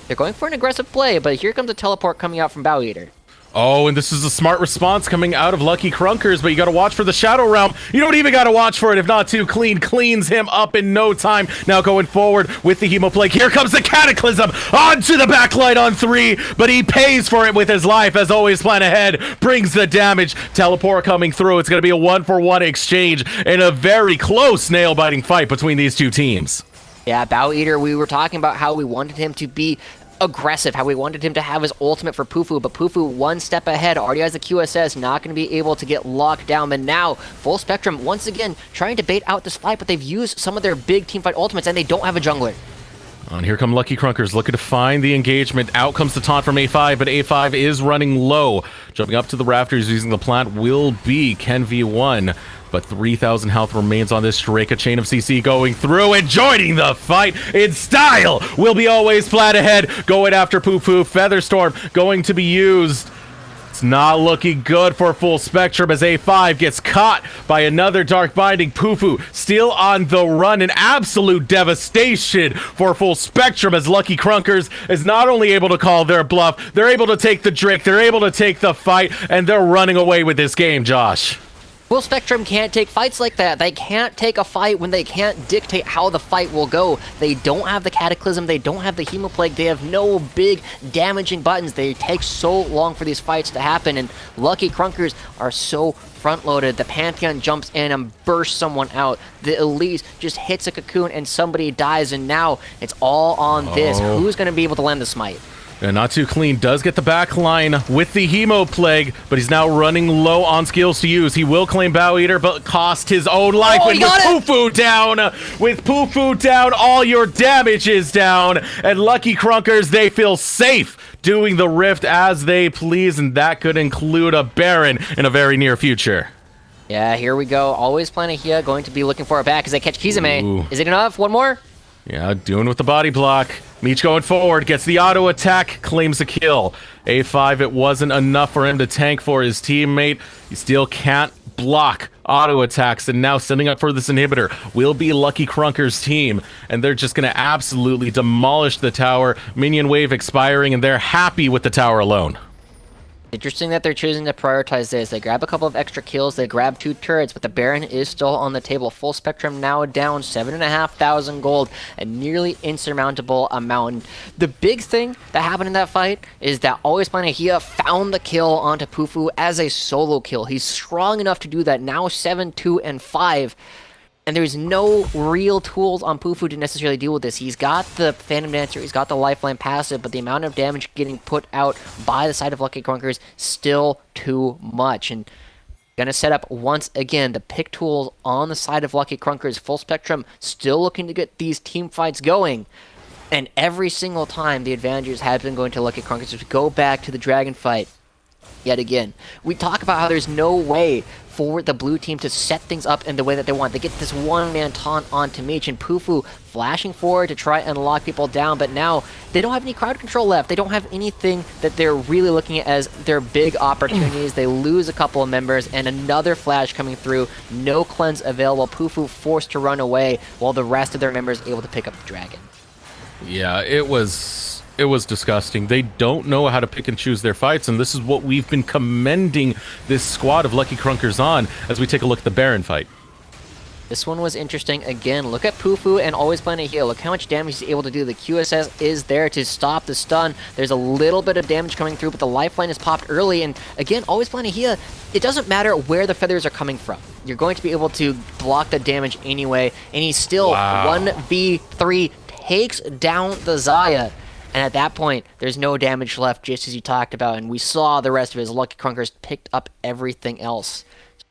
They're going for an aggressive play, but here comes a teleport coming out from Bow Eater. Oh, and this is a smart response coming out of Lucky Krunkers, but you gotta watch for the Shadow Realm. You don't even gotta watch for it if Not Too Clean cleans him up in no time. Now going forward with the Hemoplague. Here comes the Cataclysm onto the backlight on 3, but he pays for it with his life. As always, plan ahead, brings the damage. Teleport coming through. It's gonna be a 1-for-1 exchange in a very close nail-biting fight between these two teams. Yeah, Bow Eater, we were talking about how we wanted him to be aggressive, how we wanted him to have his ultimate for Pufu, but Pufu one step ahead, already has the QSS, not going to be able to get locked down, but now Full Spectrum once again trying to bait out this fight, but they've used some of their big teamfight ultimates and they don't have a jungler. And here come Lucky Krunkers looking to find the engagement. Out comes the taunt from A5, but A5 is running low. Jumping up to the rafters using the plant will be Ken V1. But 3,000 health remains on this Drake. A chain of CC going through and joining the fight in style. Will be always flat ahead. Going after Poo-Poo. Featherstorm going to be used. It's not looking good for Full Spectrum as A5 gets caught by another Dark Binding. Poo-Poo still on the run. An absolute devastation for Full Spectrum as Lucky Krunkers is not only able to call their bluff, they're able to take the Drake, they're able to take the fight, and they're running away with this game, Josh. Full Spectrum can't take fights like that. They can't take a fight when they can't dictate how the fight will go. They don't have the Cataclysm. They don't have the Hemoplague. They have no big damaging buttons. They take so long for these fights to happen, and Lucky Krunkers are so front-loaded. The Pantheon jumps in and bursts someone out. The Elise just hits a cocoon and somebody dies, and now it's all on this. Who's going to be able to land the smite? And Not Too Clean does get the back line with the Hemo Plague, but he's now running low on skills to use. He will claim Bow Eater, but cost his own life. Oh, And with Poo-Foo down, all your damage is down. And Lucky Krunkers, they feel safe doing the Rift as they please, and that could include a Baron in a very near future. Yeah, here we go. Always planning here, going to be looking for it back as they catch Kizame. Ooh. Is it enough? One more? Yeah, doing with the body block. Meech going forward, gets the auto attack, claims a kill. A5, it wasn't enough for him to tank for his teammate. He still can't block auto attacks, and now setting up for this inhibitor will be Lucky Krunker's team, and they're just going to absolutely demolish the tower. Minion wave expiring, and they're happy with the tower alone. Interesting that they're choosing to prioritize this. They grab a couple of extra kills, they grab 2 turrets, but the Baron is still on the table. Full Spectrum now down 7,500 gold, a nearly insurmountable amount. The big thing that happened in that fight is that Always Planahia found the kill onto Pufu as a solo kill. He's strong enough to do that, now 7, 2, and 5. And there's no real tools on Pufu to necessarily deal with this. He's got the Phantom Dancer, he's got the Lifeline passive, but the amount of damage getting put out by the side of Lucky Krunkers still too much. And gonna set up once again the pick tools on the side of Lucky Krunkers. Full Spectrum still looking to get these team fights going. And every single time the advantages have been going to Lucky Krunkers to go back to the Dragon fight. Yet again, we talk about how there's no way for the blue team to set things up in the way that they want. They get this one-man taunt onto Meech, and Pufu flashing forward to try and lock people down, but now they don't have any crowd control left. They don't have anything that they're really looking at as their big opportunities. They lose a couple of members, and another flash coming through. No cleanse available. Pufu forced to run away, while the rest of their members able to pick up the dragon. Yeah, it was disgusting. They don't know how to pick and choose their fights, and this is what we've been commending this squad of Lucky Krunkers on as we take a look at the Baron fight. This one was interesting. Again, look at Pufu and Always Planahia. Look how much damage he's able to do. The QSS is there to stop the stun. There's a little bit of damage coming through, but the lifeline is popped early. And again, Always Planahia, it doesn't matter where the feathers are coming from. You're going to be able to block the damage anyway. And he's still 1v3, takes down the Xayah. And at that point, there's no damage left, just as you talked about, and we saw the rest of his Lucky Krunkers picked up everything else.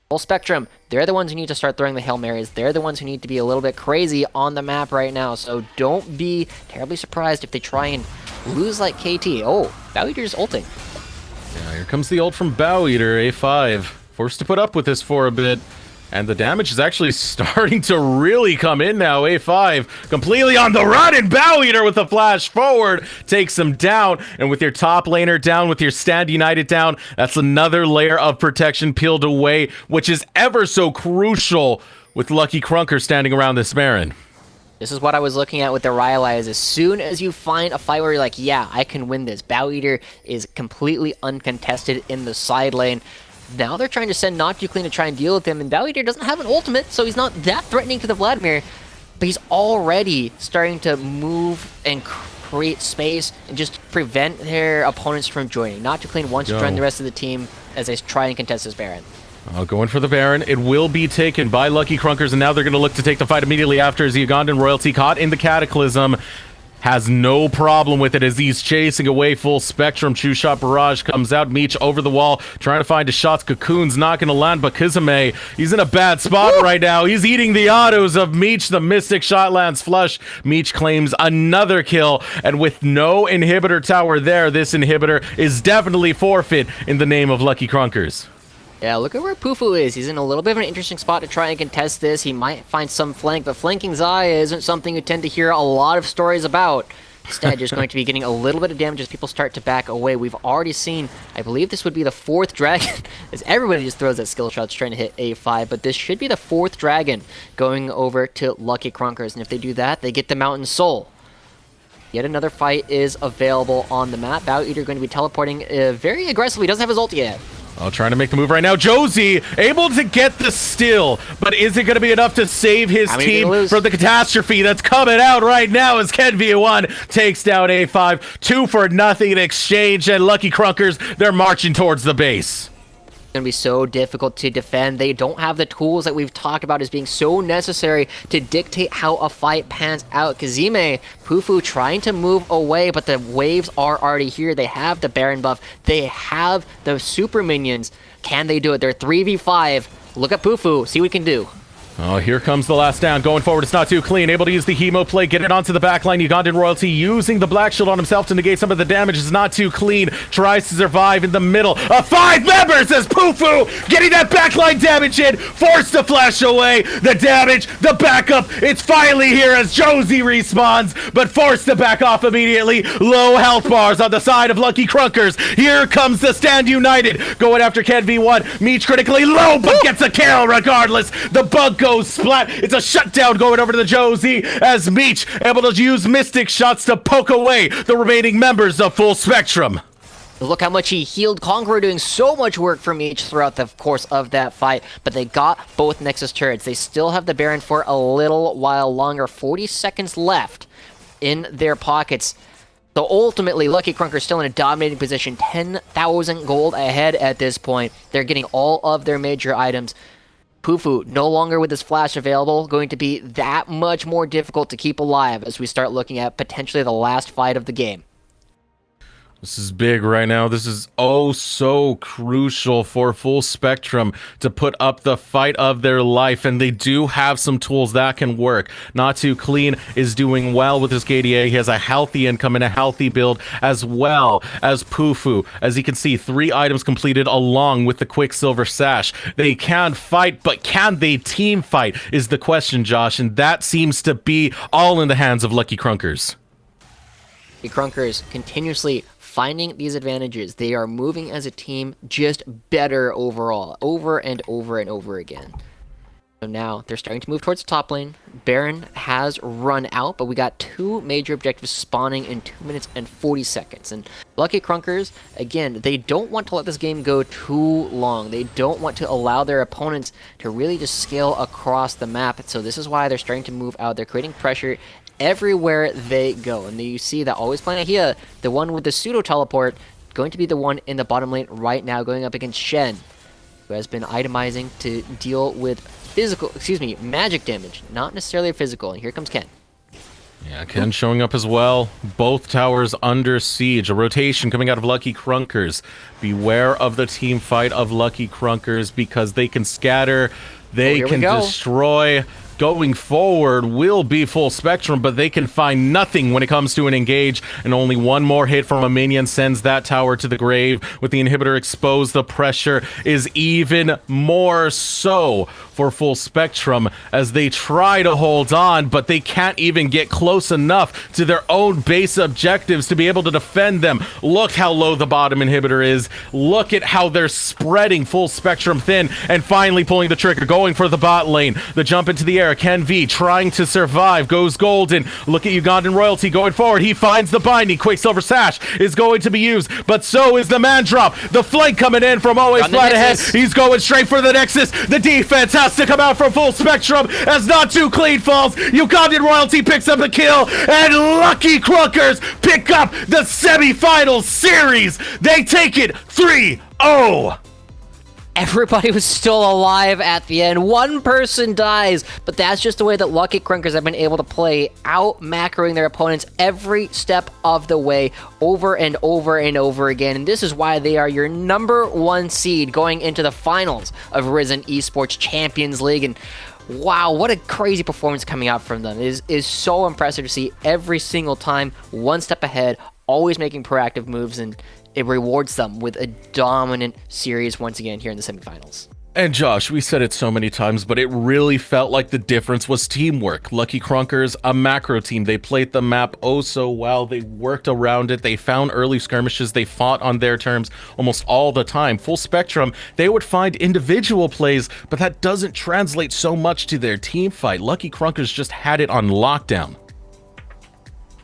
Full Spectrum, they're the ones who need to start throwing the Hail Marys. They're the ones who need to be a little bit crazy on the map right now, so don't be terribly surprised if they try and lose like KT. Oh, Bow Eater's ulting. Yeah, here comes the ult from Bow Eater, A5. Forced to put up with this for a bit. And the damage is actually starting to really come in now. A5 completely on the run, and Bow Eater with the flash forward takes him down. And with your top laner down, with your Stand United down, that's another layer of protection peeled away, which is ever so crucial with Lucky Krunker standing around this Baron. This is what I was looking at with the Rylai, is as soon as you find a fight where you're like, yeah, I can win this. Bow Eater is completely uncontested in the side lane. Now they're trying to send Not Too Clean to try and deal with him, and Bow Eater doesn't have an ultimate, so he's not that threatening to the Vladimir, but he's already starting to move and create space and just prevent their opponents from joining. Not Too Clean wants to join the rest of the team as they try and contest this Baron. Going for the Baron. It will be taken by Lucky Krunkers, and now they're going to look to take the fight immediately after as the Ugandan royalty caught in the Cataclysm. has no problem with it as he's chasing away Full Spectrum. True Shot Barrage comes out. Meech over the wall, trying to find his shots. Cocoon's not going to land, but Kizame, he's in a bad spot right now. He's eating the autos of Meech. The Mystic shot lands flush. Meech claims another kill, and with no inhibitor tower there, this inhibitor is definitely forfeit in the name of Lucky Krunkers. Yeah, look at where Pufu is. He's in a little bit of an interesting spot to try and contest this. He might find some flank, but flanking Zaya isn't something you tend to hear a lot of stories about. Instead, just going to be getting a little bit of damage as people start to back away. We've already seen, I believe this would be the 4th dragon, as everybody just throws at skill shots trying to hit A5, but this should be the 4th dragon going over to Lucky Krunkers, and if they do that, they get the Mountain Soul. Yet another fight is available on the map. Bow Eater going to be teleporting very aggressively. Doesn't have his ult yet. Oh, trying to make the move right now. Josie able to get the steal, but is it going to be enough to save his team from the catastrophe that's coming out right now as Ken V1 takes down A5. 2-0 in exchange, and Lucky Krunkers, they're marching towards the base. Going to be so difficult to defend. They don't have the tools that we've talked about as being so necessary to dictate how a fight pans out. Kazime, Pufu trying to move away, but the waves are already here. They have the Baron buff. They have the super minions. Can they do it? They're 3v5. Look at Pufu. See what he can do. Oh, here comes the last down. Going forward, it's not too clean. Able to use the Hemo play, get it onto the backline. Ugandan Royalty using the Black Shield on himself to negate some of the damage. Is not too clean. Tries to survive in the middle of 5 members as Pufu getting that backline damage in. Forced to flash away. The damage, the backup. It's finally here as Josie respawns, but forced to back off immediately. Low health bars on the side of Lucky Krunkers. Here comes the Stand United. Going after Ken V1. Meech critically low, but gets a kill regardless. The bug goes splat. It's a shutdown going over to the Josie as Meech able to use Mystic shots to poke away the remaining members of Full Spectrum. Look how much he healed. Conqueror doing so much work for Meech throughout the course of that fight, but they got both Nexus turrets. They still have the Baron for a little while longer. 40 seconds left in their pockets. So ultimately, Lucky Krunker still in a dominating position. 10,000 gold ahead at this point. They're getting all of their major items. Pufu, no longer with his flash available, going to be that much more difficult to keep alive as we start looking at potentially the last fight of the game. This is big right now. This is oh so crucial for Full Spectrum to put up the fight of their life, and they do have some tools that can work. Not Too Clean is doing well with his KDA. He has a healthy income and a healthy build, as well as Pufu. As you can see, 3 items completed along with the Quicksilver Sash. They can fight, but can they team fight is the question, Josh, and that seems to be all in the hands of Lucky Krunkers. The Krunkers continuously finding these advantages. They are moving as a team just better overall, over and over and over again. So now they're starting to move towards the top lane. Baron has run out, but we got 2 major objectives spawning in 2 minutes and 40 seconds. And Lucky Krunkers, again, they don't want to let this game go too long. They don't want to allow their opponents to really just scale across the map. So this is why they're starting to move out. They're creating pressure everywhere they go. And you see that Always Planet here, the one with the pseudo teleport, going to be the one in the bottom lane right now, going up against Shen, who has been itemizing to deal with magic damage, not necessarily physical. And here comes Ken. Yeah, Ken showing up as well. Both towers under siege. A rotation coming out of Lucky Krunkers. Beware of the team fight of Lucky Krunkers because they can scatter, they can destroy. Going forward will be Full Spectrum, but they can find nothing when it comes to an engage, and only one more hit from a minion sends that tower to the grave. With the inhibitor exposed, the pressure is even more so for Full Spectrum as they try to hold on, but they can't even get close enough to their own base objectives to be able to defend them. Look how low the bottom inhibitor is. Look at how they're spreading Full Spectrum thin and finally pulling the trigger, going for the bot lane. The jump into the air. Ken V trying to survive, goes golden. Look at Ugandan Royalty going forward. He finds the binding. Quicksilver Sash is going to be used, but so is the man drop. The flank coming in from Always Flat Ahead. He's going straight for the Nexus. The defense has to come out from Full Spectrum as Not Too Clean falls. Ugandan Royalty picks up the kill, and Lucky Krunkers pick up the semifinal series. They take it 3-0. everybody was still alive at the end. One person dies, but that's just the way that Lucky Krunkers have been able to play, out macroing their opponents every step of the way, over and over and over again. And this is why they are your number 1 seed going into the finals of Risen Esports Champions League. And wow, what a crazy performance coming out from them. It is so impressive to see every single time, one step ahead, always making proactive moves, and it rewards them with a dominant series once again here in the semifinals. And Josh, we said it so many times, but it really felt like the difference was teamwork. Lucky Krunkers, a macro team. They played the map oh so well. They worked around it. They found early skirmishes. They fought on their terms almost all the time. Full Spectrum, they would find individual plays, but that doesn't translate so much to their team fight. Lucky Krunkers just had it on lockdown.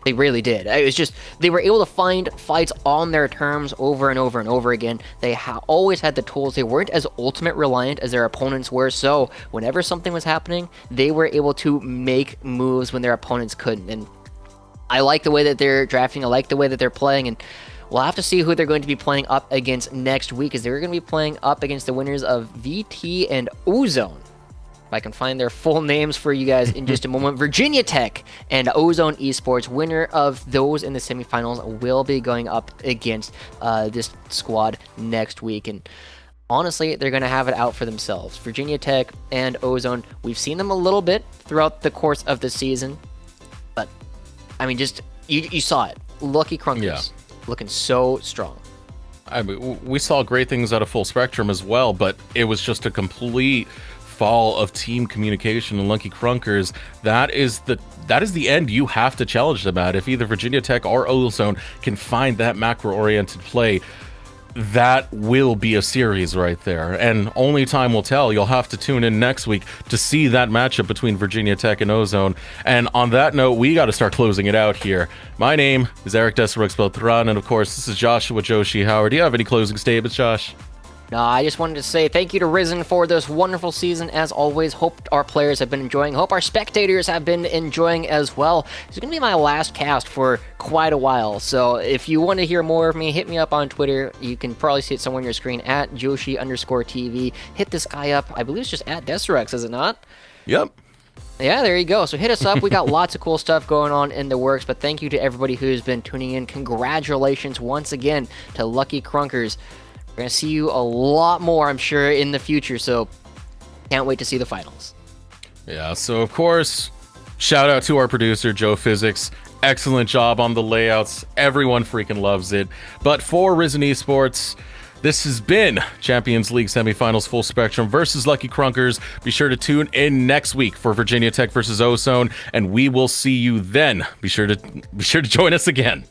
They really did. It was just, they were able to find fights on their terms over and over and over again. They always had the tools. They weren't as ultimate reliant as their opponents were, so whenever something was happening, they were able to make moves when their opponents couldn't. And I like the way that they're drafting. I like the way that they're playing, and we'll have to see who they're going to be playing up against next week, as they're going to be playing up against the winners of VT and Ozone. If I can find their full names for you guys in just a moment. Virginia Tech and Ozone Esports, winner of those in the semifinals, will be going up against this squad next week. And honestly, they're going to have it out for themselves. Virginia Tech and Ozone, we've seen them a little bit throughout the course of the season. But, I mean, just, you saw it. Lucky Krunkers, looking so strong. I mean, we saw great things out of Full Spectrum as well, but it was just a complete fall of team communication. And Lucky Krunkers, that is the end you have to challenge them at. If either Virginia Tech or Ozone can find that macro-oriented play, that will be a series right there. And only time will tell. You'll have to tune in next week to see that matchup between Virginia Tech and Ozone. And on that note, we got to start closing it out here. My name is Eric Desirux-Beltran, and of course, this is Joshua Joshi Howard. Do you have any closing statements, Josh? No, I just wanted to say thank you to Risen for this wonderful season. As always, hope our players have been enjoying. Hope our spectators have been enjoying as well. It's going to be my last cast for quite a while. So if you want to hear more of me, hit me up on Twitter. You can probably see it somewhere on your screen, at Joshi_TV. Hit this guy up. I believe it's just at Desirux, is it not? Yep. Yeah, there you go. So hit us up. We got lots of cool stuff going on in the works. But thank you to everybody who's been tuning in. Congratulations once again to Lucky Krunkers. We're going to see you a lot more, I'm sure, in the future, so can't wait to see the finals. Yeah, so of course, shout out to our producer, Joe Physics. Excellent job on the layouts. Everyone freaking loves it. But for Risen Esports, this has been Champions League semifinals Full Spectrum versus Lucky Krunkers. Be sure to tune in next week for Virginia Tech versus Ozone, and we will see you then. Be sure to join us again.